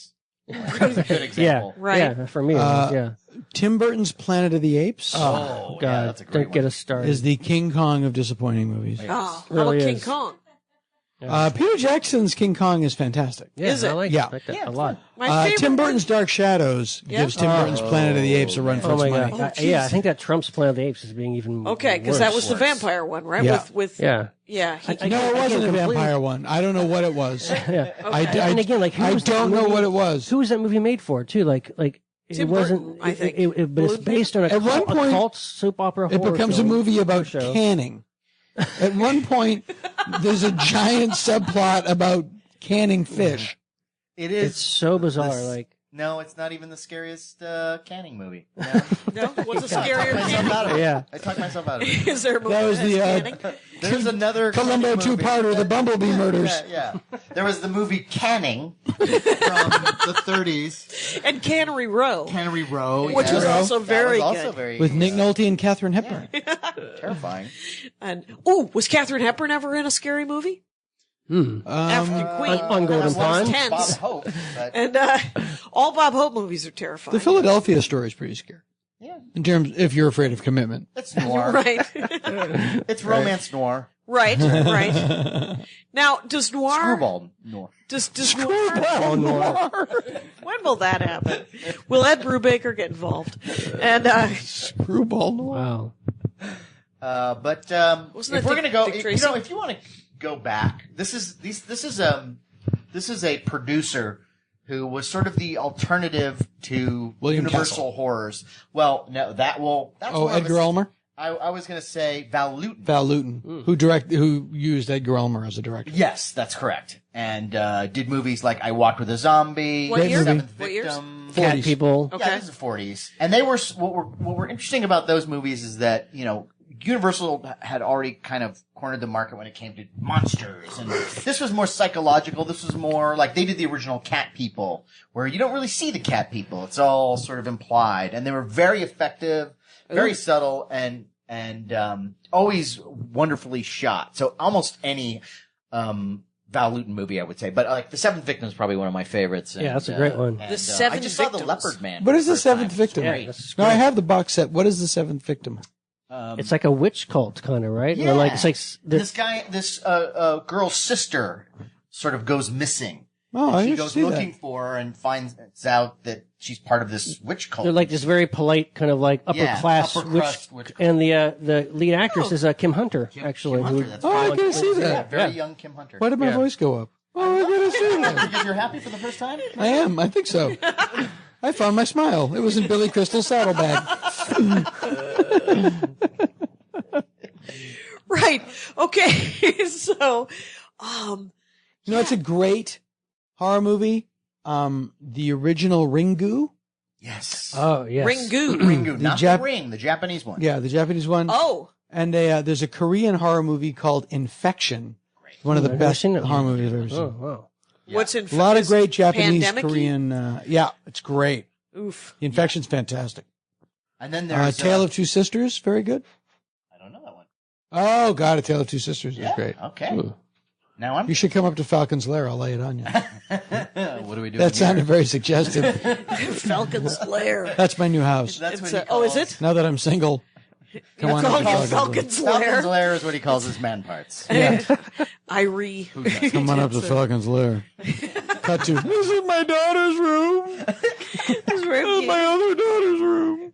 Speaker 6: that's a good example.
Speaker 5: yeah,
Speaker 3: Right.
Speaker 5: Yeah, for me, it was, yeah.
Speaker 8: Tim Burton's Planet of the Apes
Speaker 6: Oh,
Speaker 5: God,
Speaker 6: yeah, that's a great
Speaker 5: don't get
Speaker 6: one.
Speaker 5: us started.
Speaker 8: is the King Kong of disappointing movies.
Speaker 3: Oh, how
Speaker 5: Really
Speaker 3: about King
Speaker 5: is.
Speaker 3: Kong?
Speaker 8: Peter Jackson's King Kong is fantastic.
Speaker 5: yeah,
Speaker 3: is it?
Speaker 5: I like,
Speaker 8: Yeah.
Speaker 5: like that a lot.
Speaker 3: My favorite
Speaker 8: Tim
Speaker 3: one-
Speaker 8: Burton's Dark Shadows gives Tim Burton's Planet of the Apes a run for
Speaker 5: Oh
Speaker 8: its
Speaker 5: my
Speaker 8: money.
Speaker 5: god! Yeah, I think that Trump's Planet of the Apes is being even
Speaker 3: Okay, because that was the vampire one, right?
Speaker 8: Yeah.
Speaker 3: With
Speaker 5: yeah.
Speaker 3: yeah. He,
Speaker 8: No, it wasn't a
Speaker 5: completely-
Speaker 8: vampire one. I don't know what it was.
Speaker 5: Yeah.
Speaker 8: And
Speaker 5: again, like, who
Speaker 8: I
Speaker 5: was that
Speaker 8: don't know
Speaker 5: movie-
Speaker 8: what it was.
Speaker 5: Who was that movie made for? Too like it
Speaker 3: Tim
Speaker 5: wasn't.
Speaker 3: Burton, I think.
Speaker 5: But it's based on a
Speaker 8: At one
Speaker 5: cult,
Speaker 8: point,
Speaker 5: a cult soap opera.
Speaker 8: It
Speaker 5: horror
Speaker 8: becomes a
Speaker 5: film.
Speaker 8: movie about
Speaker 5: show.
Speaker 8: canning. At one point, there's a giant subplot about canning fish.
Speaker 6: It is.
Speaker 5: It's so bizarre.
Speaker 6: This-
Speaker 5: Like
Speaker 6: No, it's not even the scariest canning movie. No.
Speaker 3: no, what's a
Speaker 6: I talked
Speaker 3: scarier
Speaker 6: myself
Speaker 3: canning?
Speaker 6: out of it.
Speaker 5: Yeah.
Speaker 6: I talked myself out of it.
Speaker 3: Is there a movie
Speaker 8: That was
Speaker 3: that has
Speaker 8: the,
Speaker 3: canning?
Speaker 6: There's another
Speaker 8: Columbo
Speaker 6: movie.
Speaker 8: two-parter, The Bumblebee Murders.
Speaker 6: Yeah. There was the movie Canning from the 30s.
Speaker 3: And Cannery Row.
Speaker 6: Cannery Row.
Speaker 3: Which was also very
Speaker 6: that was also
Speaker 3: good.
Speaker 6: very
Speaker 8: With Nick Nolte and Katharine Hepburn.
Speaker 6: terrifying.
Speaker 3: And was Katharine Hepburn ever in a scary movie? African Queen.
Speaker 5: on Golden Pond.
Speaker 3: Tense.
Speaker 6: Bob Hope, but
Speaker 3: And all Bob Hope movies are terrifying.
Speaker 8: The Philadelphia story is pretty scary.
Speaker 6: yeah,
Speaker 8: In terms, if you're afraid of commitment.
Speaker 6: it's noir.
Speaker 3: Right.
Speaker 6: It's romance noir.
Speaker 3: Right. Now, does noir...
Speaker 6: Screwball noir.
Speaker 3: Does noir...
Speaker 5: Oh, no.
Speaker 3: When will that happen? Will Ed Brubaker get involved? And
Speaker 8: Screwball noir.
Speaker 3: Wasn't
Speaker 6: But if
Speaker 3: that
Speaker 6: we're gonna go,
Speaker 3: Dick
Speaker 6: if,
Speaker 3: Tracy?
Speaker 6: if you want to go back, this is a producer who was sort of the alternative to
Speaker 8: William
Speaker 6: Universal
Speaker 8: Castle.
Speaker 6: horrors. Well, no, that's
Speaker 8: Oh,
Speaker 6: more of
Speaker 8: Edgar
Speaker 6: a-
Speaker 8: Ulmer?
Speaker 6: I was going to say Val Lewton.
Speaker 8: Val Lewton, who used Edgar Ulmer as a director.
Speaker 6: Yes, that's correct. And did movies like I Walked with a Zombie,
Speaker 3: What year?
Speaker 6: Seventh
Speaker 3: What years?
Speaker 6: Victim.
Speaker 5: Cat
Speaker 8: 40s.
Speaker 5: people.
Speaker 3: Okay.
Speaker 6: Yeah, this is the 40s. And they were, what were interesting about those movies is that, Universal had already kind of cornered the market when it came to monsters. And this was more psychological. This was more like they did the original Cat People, where you don't really see the cat people. It's all sort of implied. And they were very effective, very subtle, and always wonderfully shot. So almost any, Val Lewton movie, I would say. But like The Seventh Victim is probably one of my favorites.
Speaker 5: Yeah, that's a great one.
Speaker 6: And,
Speaker 3: The Seventh
Speaker 6: I just saw The
Speaker 3: Victims.
Speaker 6: Leopard Man.
Speaker 8: What
Speaker 6: for
Speaker 8: is the
Speaker 6: first time.
Speaker 8: seventh victim?
Speaker 5: Yeah, that's
Speaker 8: No, I
Speaker 5: great.
Speaker 8: have the box set. What is the seventh victim?
Speaker 5: It's like a witch cult, kind of, right?
Speaker 6: Yeah.
Speaker 5: Or like it's like
Speaker 6: This girl's sister sort of goes missing.
Speaker 8: Oh, I
Speaker 6: She
Speaker 8: used to
Speaker 6: goes
Speaker 8: see
Speaker 6: looking
Speaker 8: that.
Speaker 6: for her and finds out that she's part of this witch cult.
Speaker 5: they're like this very polite kind of like upper
Speaker 6: Yeah,
Speaker 5: class
Speaker 6: upper
Speaker 5: witch.
Speaker 6: crust witch cult.
Speaker 5: And the lead actress is Kim Hunter, actually.
Speaker 6: Kim Hunter,
Speaker 5: who-
Speaker 6: that's
Speaker 8: Oh, I
Speaker 6: right.
Speaker 8: can see
Speaker 6: Yeah,
Speaker 8: that.
Speaker 6: very young Kim Hunter.
Speaker 8: Why did my voice go up? Oh, I gotta see that.
Speaker 6: Because you're happy for the first time?
Speaker 8: I am. I think so. I found my smile. It was in Billy Crystal's saddlebag.
Speaker 3: Right. Okay. So,
Speaker 8: It's a great horror movie. The original Ringu.
Speaker 6: Yes.
Speaker 5: Oh, yes.
Speaker 3: Ringu.
Speaker 6: Ringu, not
Speaker 8: Jap-
Speaker 6: the Ring, the Japanese one.
Speaker 8: Yeah, the Japanese one.
Speaker 3: Oh.
Speaker 8: And there's a Korean horror movie called Infection. One of the
Speaker 5: I've never
Speaker 8: best
Speaker 5: seen it.
Speaker 8: horror movies I've ever seen.
Speaker 5: Oh, wow.
Speaker 3: What's in
Speaker 8: A lot of
Speaker 3: is
Speaker 8: great Japanese,
Speaker 3: pandemic-y?
Speaker 8: Korean. Yeah, it's great.
Speaker 3: Oof.
Speaker 8: The Infection's fantastic.
Speaker 6: And then there's
Speaker 8: Tale of Two Sisters, very good.
Speaker 6: I don't know that one.
Speaker 8: Oh God, A Tale of Two Sisters is great.
Speaker 6: Okay. Now I'm.
Speaker 8: You should come up to Falcon's Lair. I'll lay it on you.
Speaker 6: What do we do?
Speaker 8: That sounded very suggestive.
Speaker 3: Falcon's Lair.
Speaker 8: That's my new house.
Speaker 6: That's what
Speaker 3: It's
Speaker 6: he
Speaker 3: oh, is
Speaker 6: calls-
Speaker 3: it?
Speaker 8: Now that I'm single, come on up to
Speaker 3: Called
Speaker 8: Falcon's Lair.
Speaker 3: Falcon's Lair.
Speaker 6: Falcon's Lair is what he calls his man parts.
Speaker 8: Yeah,
Speaker 3: Irie.
Speaker 8: come on up to Falcon's Lair. Cut to. This is my daughter's room. This is my other daughter's room.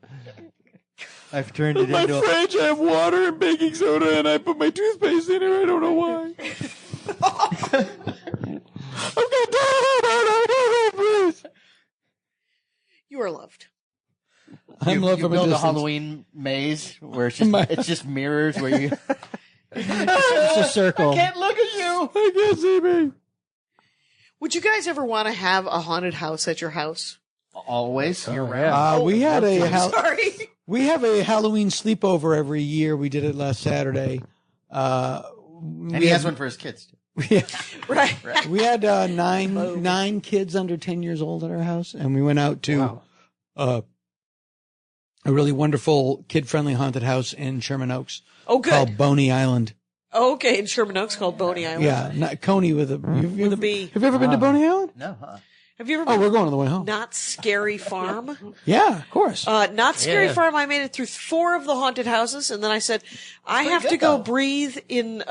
Speaker 7: I've turned it
Speaker 8: My
Speaker 7: into
Speaker 8: fridge, I have water and baking soda, and I put my toothpaste in here. I don't know why. I've got please.
Speaker 3: You are loved.
Speaker 8: I'm loved
Speaker 6: you
Speaker 8: from a
Speaker 6: build a
Speaker 8: distance.
Speaker 6: Halloween maze where it's just mirrors where you
Speaker 5: It's a circle.
Speaker 6: can't look at you.
Speaker 8: I can't see me.
Speaker 3: Would you guys ever want to have a haunted house at your house?
Speaker 6: Always year round.
Speaker 5: yeah.
Speaker 8: We had
Speaker 3: Sorry.
Speaker 8: we have a Halloween sleepover every year. We did it last Saturday.
Speaker 6: And he has one for his kids too.
Speaker 3: Right.
Speaker 8: We had nine kids under 10 years old at our house, and we went out to a really wonderful kid-friendly haunted house in Sherman Oaks
Speaker 3: Oh, good.
Speaker 8: called Boney Island.
Speaker 3: Oh, okay. In Sherman Oaks called Boney Island.
Speaker 8: Yeah, not Coney with a
Speaker 3: With a B.
Speaker 8: Have you ever been to Boney Island?
Speaker 6: No, huh?
Speaker 3: Have you ever
Speaker 8: Oh,
Speaker 3: been
Speaker 8: we're going on the way home.
Speaker 3: Not Scary Farm?
Speaker 8: Yeah, of course.
Speaker 3: Not Scary
Speaker 5: Yeah.
Speaker 3: Farm. I made it through 4 of the haunted houses, and then I said, I have to
Speaker 6: good,
Speaker 3: go
Speaker 6: though.
Speaker 3: breathe in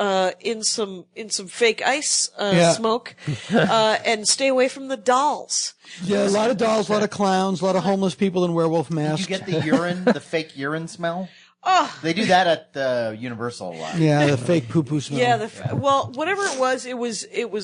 Speaker 3: some fake ice
Speaker 8: Yeah.
Speaker 3: smoke, and stay away from the dolls.
Speaker 8: Yeah, a lot of dolls, a lot of clowns, a lot of homeless people in werewolf
Speaker 6: Did
Speaker 8: masks.
Speaker 6: you get the urine, the fake urine smell?
Speaker 3: Oh,
Speaker 6: They do that at the Universal a lot.
Speaker 8: Yeah, the fake poo-poo smell.
Speaker 3: yeah. Well, whatever it was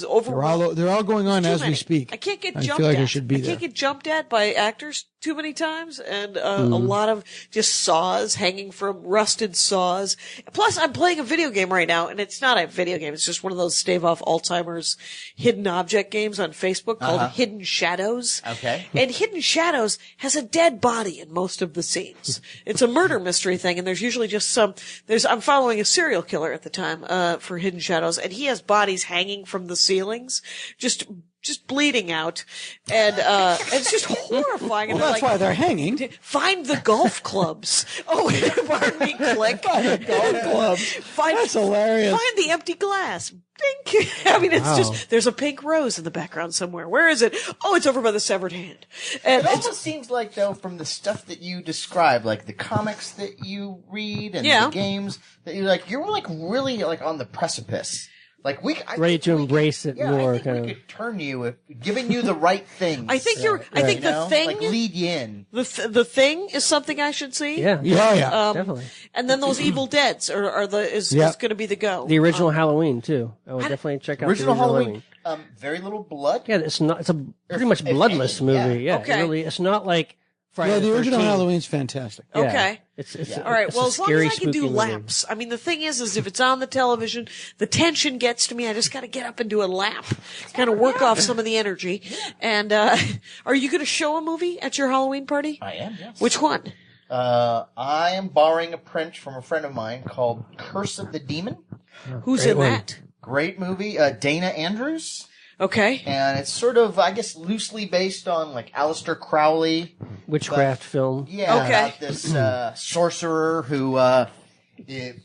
Speaker 3: overwhelming.
Speaker 8: They're all going on
Speaker 3: Too
Speaker 8: as
Speaker 3: many.
Speaker 8: we speak.
Speaker 3: I can't get
Speaker 8: I
Speaker 3: jumped
Speaker 8: feel like
Speaker 3: at.
Speaker 8: I should be there.
Speaker 3: can't get jumped at by actors too many times, and a lot of just saws hanging from rusted saws. Plus, I'm playing a video game right now, and it's not a video game. It's just one of those stave off Alzheimer's hidden object games on Facebook called Hidden Shadows.
Speaker 6: Okay.
Speaker 3: And Hidden Shadows has a dead body in most of the scenes. It's a murder mystery thing, and there's usually just I'm following a serial killer at the time, for Hidden Shadows, and he has bodies hanging from the ceilings, just just bleeding out, and it's just horrifying. And
Speaker 8: Well, that's
Speaker 3: they're
Speaker 8: why they're hanging.
Speaker 3: Find the golf clubs. Oh, pardon me, click.
Speaker 8: Find the golf clubs. That's hilarious.
Speaker 3: Find the empty glass. Dink. I mean, it's just, there's a pink rose in the background somewhere. Where is it? Oh, it's over by the severed hand. And
Speaker 6: It almost seems like, though, from the stuff that you describe, like the comics that you read and the games, that you're like really like on the precipice. Like
Speaker 5: ready to embrace it more.
Speaker 6: I think we could turn you, giving you the right things.
Speaker 3: I think I think the thing,
Speaker 6: like lead you in.
Speaker 3: The Thing is something I should see.
Speaker 5: Yeah, definitely.
Speaker 3: And then those Evil Deads is going to be the go.
Speaker 5: The original Halloween too. I would definitely check out
Speaker 6: original
Speaker 5: the original
Speaker 6: Halloween. Very little blood.
Speaker 5: Yeah, it's not. It's a pretty much bloodless movie. Yeah,
Speaker 3: okay.
Speaker 5: It's not like Friday
Speaker 8: Yeah, the
Speaker 5: the
Speaker 8: original
Speaker 5: 13th.
Speaker 8: Halloween's fantastic.
Speaker 5: Yeah.
Speaker 3: Okay.
Speaker 5: It's
Speaker 3: all right.
Speaker 5: it's
Speaker 3: Well,
Speaker 5: a
Speaker 3: as long
Speaker 5: scary,
Speaker 3: as I can do
Speaker 5: spooky movie.
Speaker 3: laps. I mean, the thing is if it's on the television, the tension gets to me. I just got to get up and do a lap, kind of work off some of the energy. And are you going to show a movie at your Halloween party?
Speaker 6: I am. Yes.
Speaker 3: Which one?
Speaker 6: I am borrowing a print from a friend of mine called Curse of the Demon.
Speaker 3: Who's in
Speaker 5: one.
Speaker 3: that?
Speaker 6: Great movie. Dana Andrews.
Speaker 3: Okay.
Speaker 6: And it's sort of, I guess, loosely based on like Aleister Crowley.
Speaker 5: Witchcraft film.
Speaker 6: Yeah.
Speaker 3: Okay.
Speaker 6: About this sorcerer who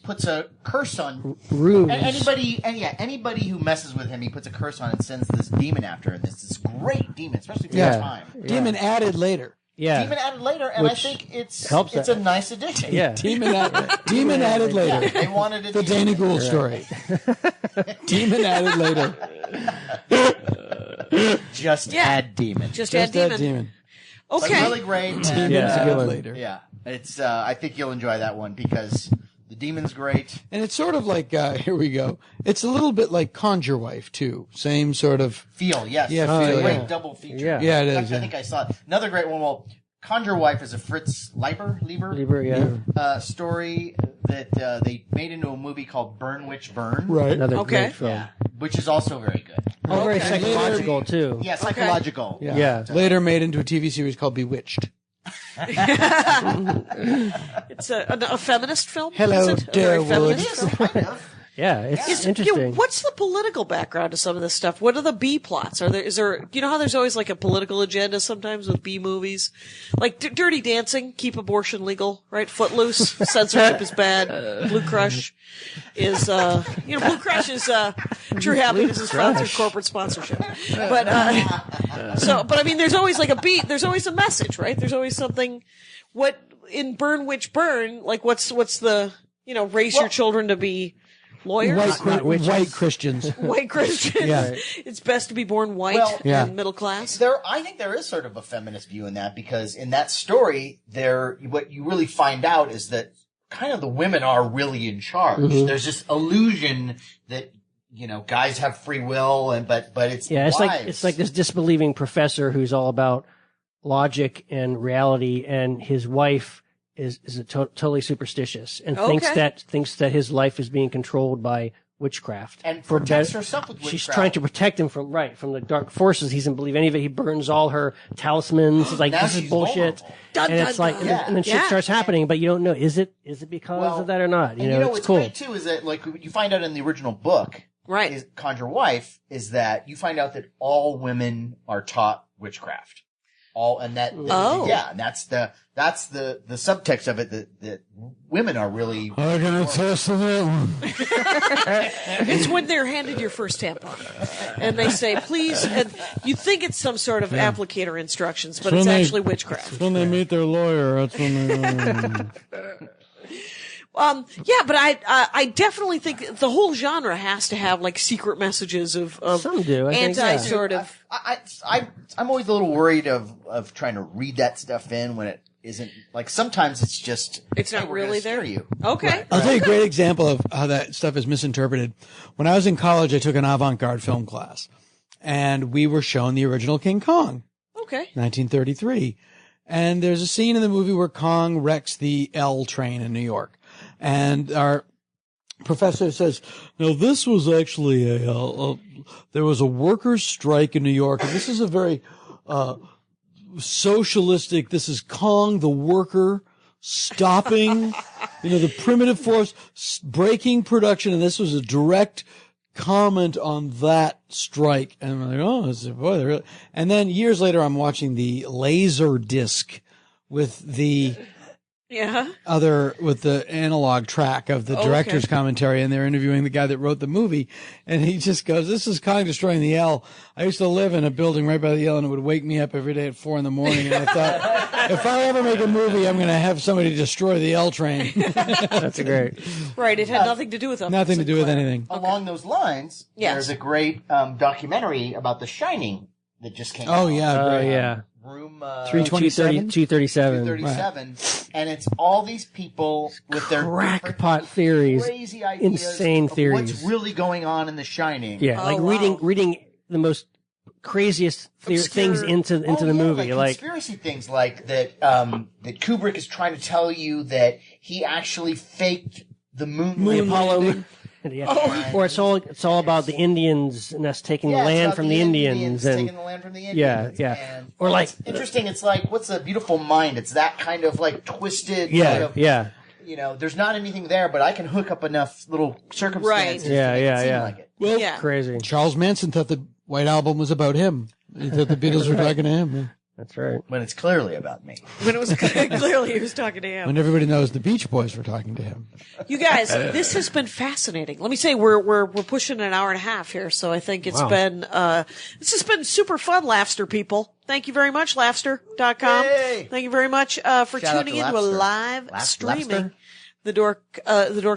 Speaker 6: puts a curse on
Speaker 5: Runes.
Speaker 6: anybody who messes with him, he puts a curse on and sends this demon after. And this great demon, especially for the time.
Speaker 8: Demon added later.
Speaker 5: Yeah.
Speaker 6: Demon added later, and
Speaker 5: Which
Speaker 6: I think it's
Speaker 5: helps
Speaker 6: a nice addition.
Speaker 5: Yeah.
Speaker 8: Demon added later.
Speaker 6: They wanted it.
Speaker 8: The Danny Gould story. Demon added later.
Speaker 6: Just add demon.
Speaker 3: Just add demon.
Speaker 6: But
Speaker 3: Okay.
Speaker 6: really great. And,
Speaker 8: Demon
Speaker 5: Yeah, it's a good
Speaker 8: added
Speaker 5: one.
Speaker 8: later.
Speaker 6: yeah, it's. I think you'll enjoy that one because the demon's great.
Speaker 8: And it's sort of like, here we go. It's a little bit like Conjure Wife, too. Same sort of.
Speaker 6: Feel, yes.
Speaker 8: Yeah,
Speaker 6: It's a
Speaker 8: feel,
Speaker 6: great
Speaker 8: yeah.
Speaker 6: double feature.
Speaker 5: Yeah.
Speaker 8: Yeah, it
Speaker 6: In
Speaker 8: is.
Speaker 6: fact, I
Speaker 8: Yeah.
Speaker 6: think I saw it. Another great one. Well, Conjure Wife is a Fritz Leiber story that they made into a movie called Burn Witch Burn.
Speaker 8: Right.
Speaker 5: Another
Speaker 3: Okay.
Speaker 5: great film.
Speaker 6: Yeah, which is also very good.
Speaker 5: Oh, very
Speaker 3: Okay.
Speaker 5: psychological too.
Speaker 6: Yeah, psychological.
Speaker 5: Yeah.
Speaker 8: Later made into a TV series called Bewitched.
Speaker 3: It's a feminist film.
Speaker 8: Hello,
Speaker 3: is it? A very
Speaker 8: Dearwood.
Speaker 3: feminist film?
Speaker 6: Kind of.
Speaker 5: Yeah, it's
Speaker 3: Yeah,
Speaker 5: interesting.
Speaker 3: what's the political background to some of this stuff? What are the B plots? Is there, you know how there's always like a political agenda sometimes with B movies? Like Dirty Dancing, keep abortion legal, right? Footloose, censorship is bad. Blue Crush is, Blue Crush is, True Happiness is sponsored corporate sponsorship. But I mean, there's always like a beat, there's always a message, right? There's always something, in Burn Witch Burn, like what's the, raise your children to be lawyers?
Speaker 8: White Christians.
Speaker 3: White Christians.
Speaker 8: Yeah.
Speaker 3: It's best to be born white
Speaker 8: Yeah.
Speaker 3: and middle class.
Speaker 6: I think there is sort of a feminist view in that because in that story, what you really find out is that kind of the women are really in charge.
Speaker 5: Mm-hmm.
Speaker 6: There's this illusion that guys have free will, but it's wives.
Speaker 5: it's like this disbelieving professor who's all about logic and reality, and his wife is totally superstitious and thinks that his life is being controlled by witchcraft
Speaker 6: and protects herself with witchcraft.
Speaker 5: She's trying to protect him from the dark forces. He doesn't believe any of it. He burns all her talismans. It's like
Speaker 6: Now
Speaker 5: this is
Speaker 6: she's
Speaker 5: bullshit.
Speaker 6: vulnerable.
Speaker 5: And it's like, and then shit starts happening, but you don't know. Is it because of that or not?
Speaker 6: And
Speaker 5: it's
Speaker 6: what's
Speaker 5: cool.
Speaker 6: great too is that like you find out in the original book,
Speaker 3: Right.
Speaker 6: Is Conjure Wife, is that you find out that all women are taught witchcraft. And that's the subtext of it that women are really.
Speaker 8: I'm gonna test that one.
Speaker 3: It's when they're handed your first tampon and they say, please, and you think it's some sort of applicator instructions, but it's actually witchcraft.
Speaker 8: When they meet their lawyer, that's when they.
Speaker 3: But I definitely think the whole genre has to have like secret messages of
Speaker 5: Some do, I think,
Speaker 3: anti
Speaker 5: yeah.
Speaker 3: sort of.
Speaker 6: I'm always a little worried of trying to read that stuff in when it isn't. Like sometimes it's just
Speaker 3: It's not
Speaker 6: we're gonna
Speaker 3: really there.
Speaker 6: scare you.
Speaker 3: Okay.
Speaker 8: I'll tell you a great example of how that stuff is misinterpreted. When I was in college, I took an avant-garde film class, and we were shown the original King Kong,
Speaker 3: Okay.
Speaker 8: 1933. And there's a scene in the movie where Kong wrecks the L train in New York. And our professor says, no, this was actually there was a workers' strike in New York, and this is a very socialistic, this is Kong the worker stopping, the primitive force breaking production, and this was a direct comment on that strike, and I'm like, oh, boy, they're really. And then years later, I'm watching the laser disc with the with the analog track of the director's commentary, and they're interviewing the guy that wrote the movie, and he just goes, "This is kind of destroying the L. I used to live in a building right by the L, and it would wake me up every day at 4 a.m. And I thought, if I ever make a movie, I'm going to have somebody destroy the L train."
Speaker 5: That's great.
Speaker 3: Right. It had nothing to do with
Speaker 8: nothing to do with anything.
Speaker 6: Along those lines, there's a great documentary about The Shining that just came out.
Speaker 8: Oh yeah,
Speaker 5: yeah.
Speaker 6: Room
Speaker 5: 237.
Speaker 6: 237, and it's all these people with their
Speaker 5: crackpot theories,
Speaker 6: crazy ideas,
Speaker 5: insane
Speaker 6: of
Speaker 5: theories.
Speaker 6: what's really going on in The Shining.
Speaker 5: Yeah, reading the most craziest things into the movie,
Speaker 6: like conspiracy things, like that that Kubrick is trying to tell you that he actually faked the moon
Speaker 5: Apollo moon. Yeah. Or it's all about the Indians and us taking the land from the Indians and
Speaker 6: taking the land from the Indians.
Speaker 5: Yeah.
Speaker 6: And
Speaker 5: or like
Speaker 6: interesting. It's like What's a Beautiful Mind? It's that kind of like twisted. You know, there's not anything there, but I can hook up enough little circumstances to make it seem like it.
Speaker 8: Well,
Speaker 5: crazy.
Speaker 8: Charles Manson thought the White Album was about him. He thought the Beatles were talking to him.
Speaker 5: That's right.
Speaker 6: When it's clearly about me.
Speaker 3: When it was clearly he was talking to him.
Speaker 8: When everybody knows the Beach Boys were talking to him.
Speaker 3: You guys, this has been fascinating. Let me say we're pushing an hour and a half here, so I think it's been this has been super fun, Laughster people. Thank you very much, Laughster.com.
Speaker 6: Yay!
Speaker 3: Thank you very much for tuning into a live streaming the Dork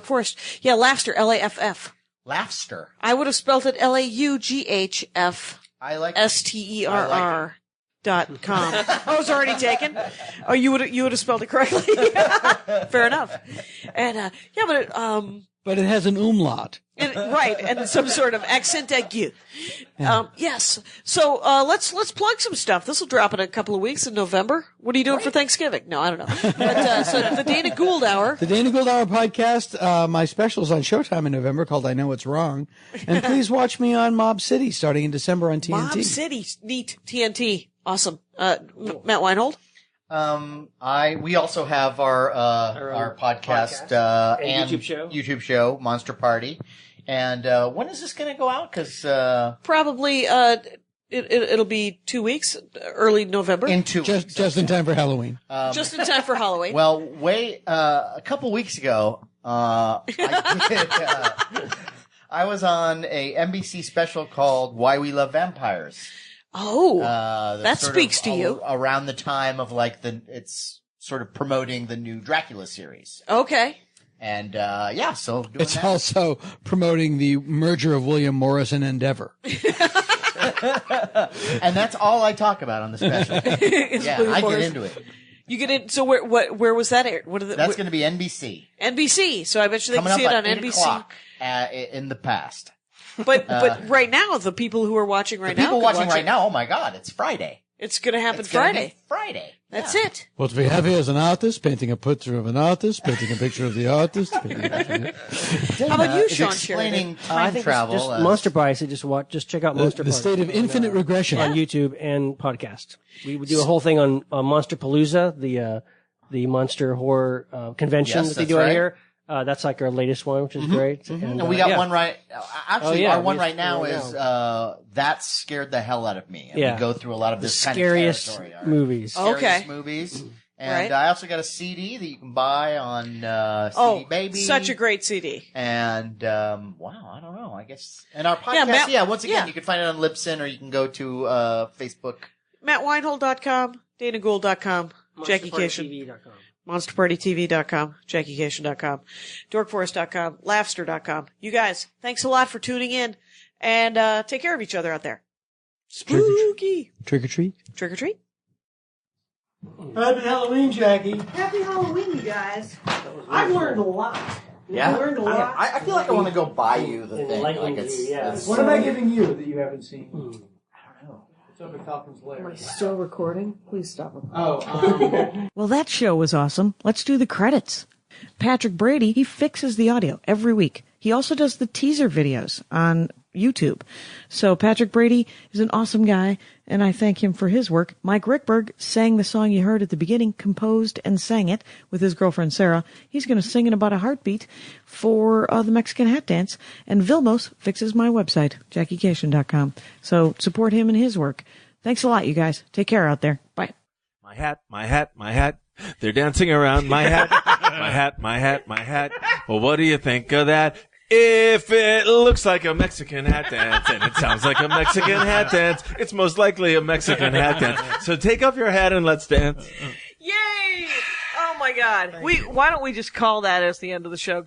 Speaker 3: Forest. Yeah, Laughster, L-A-F-F.
Speaker 6: Laughster.
Speaker 3: I would have spelled it L-A-U-G-H-F.
Speaker 6: I like
Speaker 3: S-T-E-R-R. .com. Oh, it's already taken. Oh, you would have spelled it correctly. Fair enough. And
Speaker 8: but it has an umlaut.
Speaker 3: Right, and some sort of accent aigu. Yes. So let's plug some stuff. This will drop in a couple of weeks in November. What are you doing for Thanksgiving? No, I don't know. But so the Dana Gould Hour.
Speaker 8: The Dana Gould Hour podcast. My special's on Showtime in November called "I Know What's Wrong," and please watch me on Mob City starting in December on TNT.
Speaker 3: Mob City, neat TNT, awesome. Matt Weinhold.
Speaker 6: We also have our podcast and YouTube show, Monster Party. And when is this going to go out? Because
Speaker 3: probably it'll be 2 weeks, early November.
Speaker 6: In 2 weeks,
Speaker 8: just in time for Halloween.
Speaker 3: Just in time for Halloween.
Speaker 6: Well, a couple weeks ago, I was on a NBC special called "Why We Love Vampires."
Speaker 3: Oh, that speaks to you.
Speaker 6: Around the time of it's sort of promoting the new Dracula series.
Speaker 3: Okay.
Speaker 6: And, so
Speaker 8: it's also promoting the merger of William Morris and Endeavor.
Speaker 6: And that's all I talk about on the special. I get into it.
Speaker 3: You get in. So where was that aired?
Speaker 6: That's going to be NBC.
Speaker 3: NBC. So I bet you they can see it on NBC.
Speaker 6: In the past.
Speaker 3: But right now, the people who are watching right now.
Speaker 6: People watching right now, oh my God, it's Friday.
Speaker 3: It's going to happen Friday.
Speaker 6: Friday.
Speaker 3: That's it.
Speaker 8: What we have here is an artist painting a picture of an artist, painting a picture of the artist.
Speaker 3: How about you, Sean
Speaker 6: explaining
Speaker 3: Sheridan?
Speaker 6: time travel.
Speaker 5: Just Monster Party. So just check out Monster Party.
Speaker 8: The state of infinite regression
Speaker 5: on YouTube and podcast. We do a whole thing on Monster Palooza, the monster horror convention that they do out here. That's like our latest one, which is great.
Speaker 6: And we got one right. Actually, our one right now is That Scared the Hell Out of Me. And we go through a lot of this kind of territory.
Speaker 5: Movies.
Speaker 6: Scariest movies. And I also got a CD that you can buy on CD Baby.
Speaker 3: Such a great CD.
Speaker 6: And wow, I don't know. I guess and our podcast. Once again, you can find it on Libsyn, or you can go to Facebook.
Speaker 3: MattWeinhold.com, DanaGould.com, JackieCation. MonsterPartyTV.com, JackieCation.com, DorkForest.com, Laughster.com. You guys, thanks a lot for tuning in, and take care of each other out there. Spooky.
Speaker 8: Trick or treat.
Speaker 3: Trick or treat.
Speaker 8: Happy Halloween, Jackie.
Speaker 3: Happy Halloween, you guys. I've learned a lot.
Speaker 6: Yeah,
Speaker 3: I learned a lot.
Speaker 6: I feel like I want to go buy you the thing. Like it's
Speaker 8: what am I giving you that you haven't seen?
Speaker 6: I don't know.
Speaker 8: It's over Falcon's Lair.
Speaker 3: Am I still recording? Please stop recording.
Speaker 8: Oh,
Speaker 3: Well, that show was awesome. Let's do the credits. Patrick Brady, he fixes the audio every week. He also does the teaser videos on YouTube. So Patrick Brady is an awesome guy, and I thank him for his work. Mike Rickberg sang the song you heard at the beginning, composed and sang it with his girlfriend Sarah. He's going to sing in about a heartbeat for the Mexican Hat Dance. And Vilmos fixes my website, JackieCation.com. So support him and his work. Thanks a lot, you guys. Take care out there. Bye.
Speaker 9: My hat, my hat, my hat. They're dancing around my hat. My hat, my hat, my hat. Well, what do you think of that? If it looks like a Mexican hat dance and it sounds like a Mexican hat dance, it's most likely a Mexican hat dance. So take off your hat and let's dance.
Speaker 3: Yay! Oh my God. Why don't we just call that as the end of the show?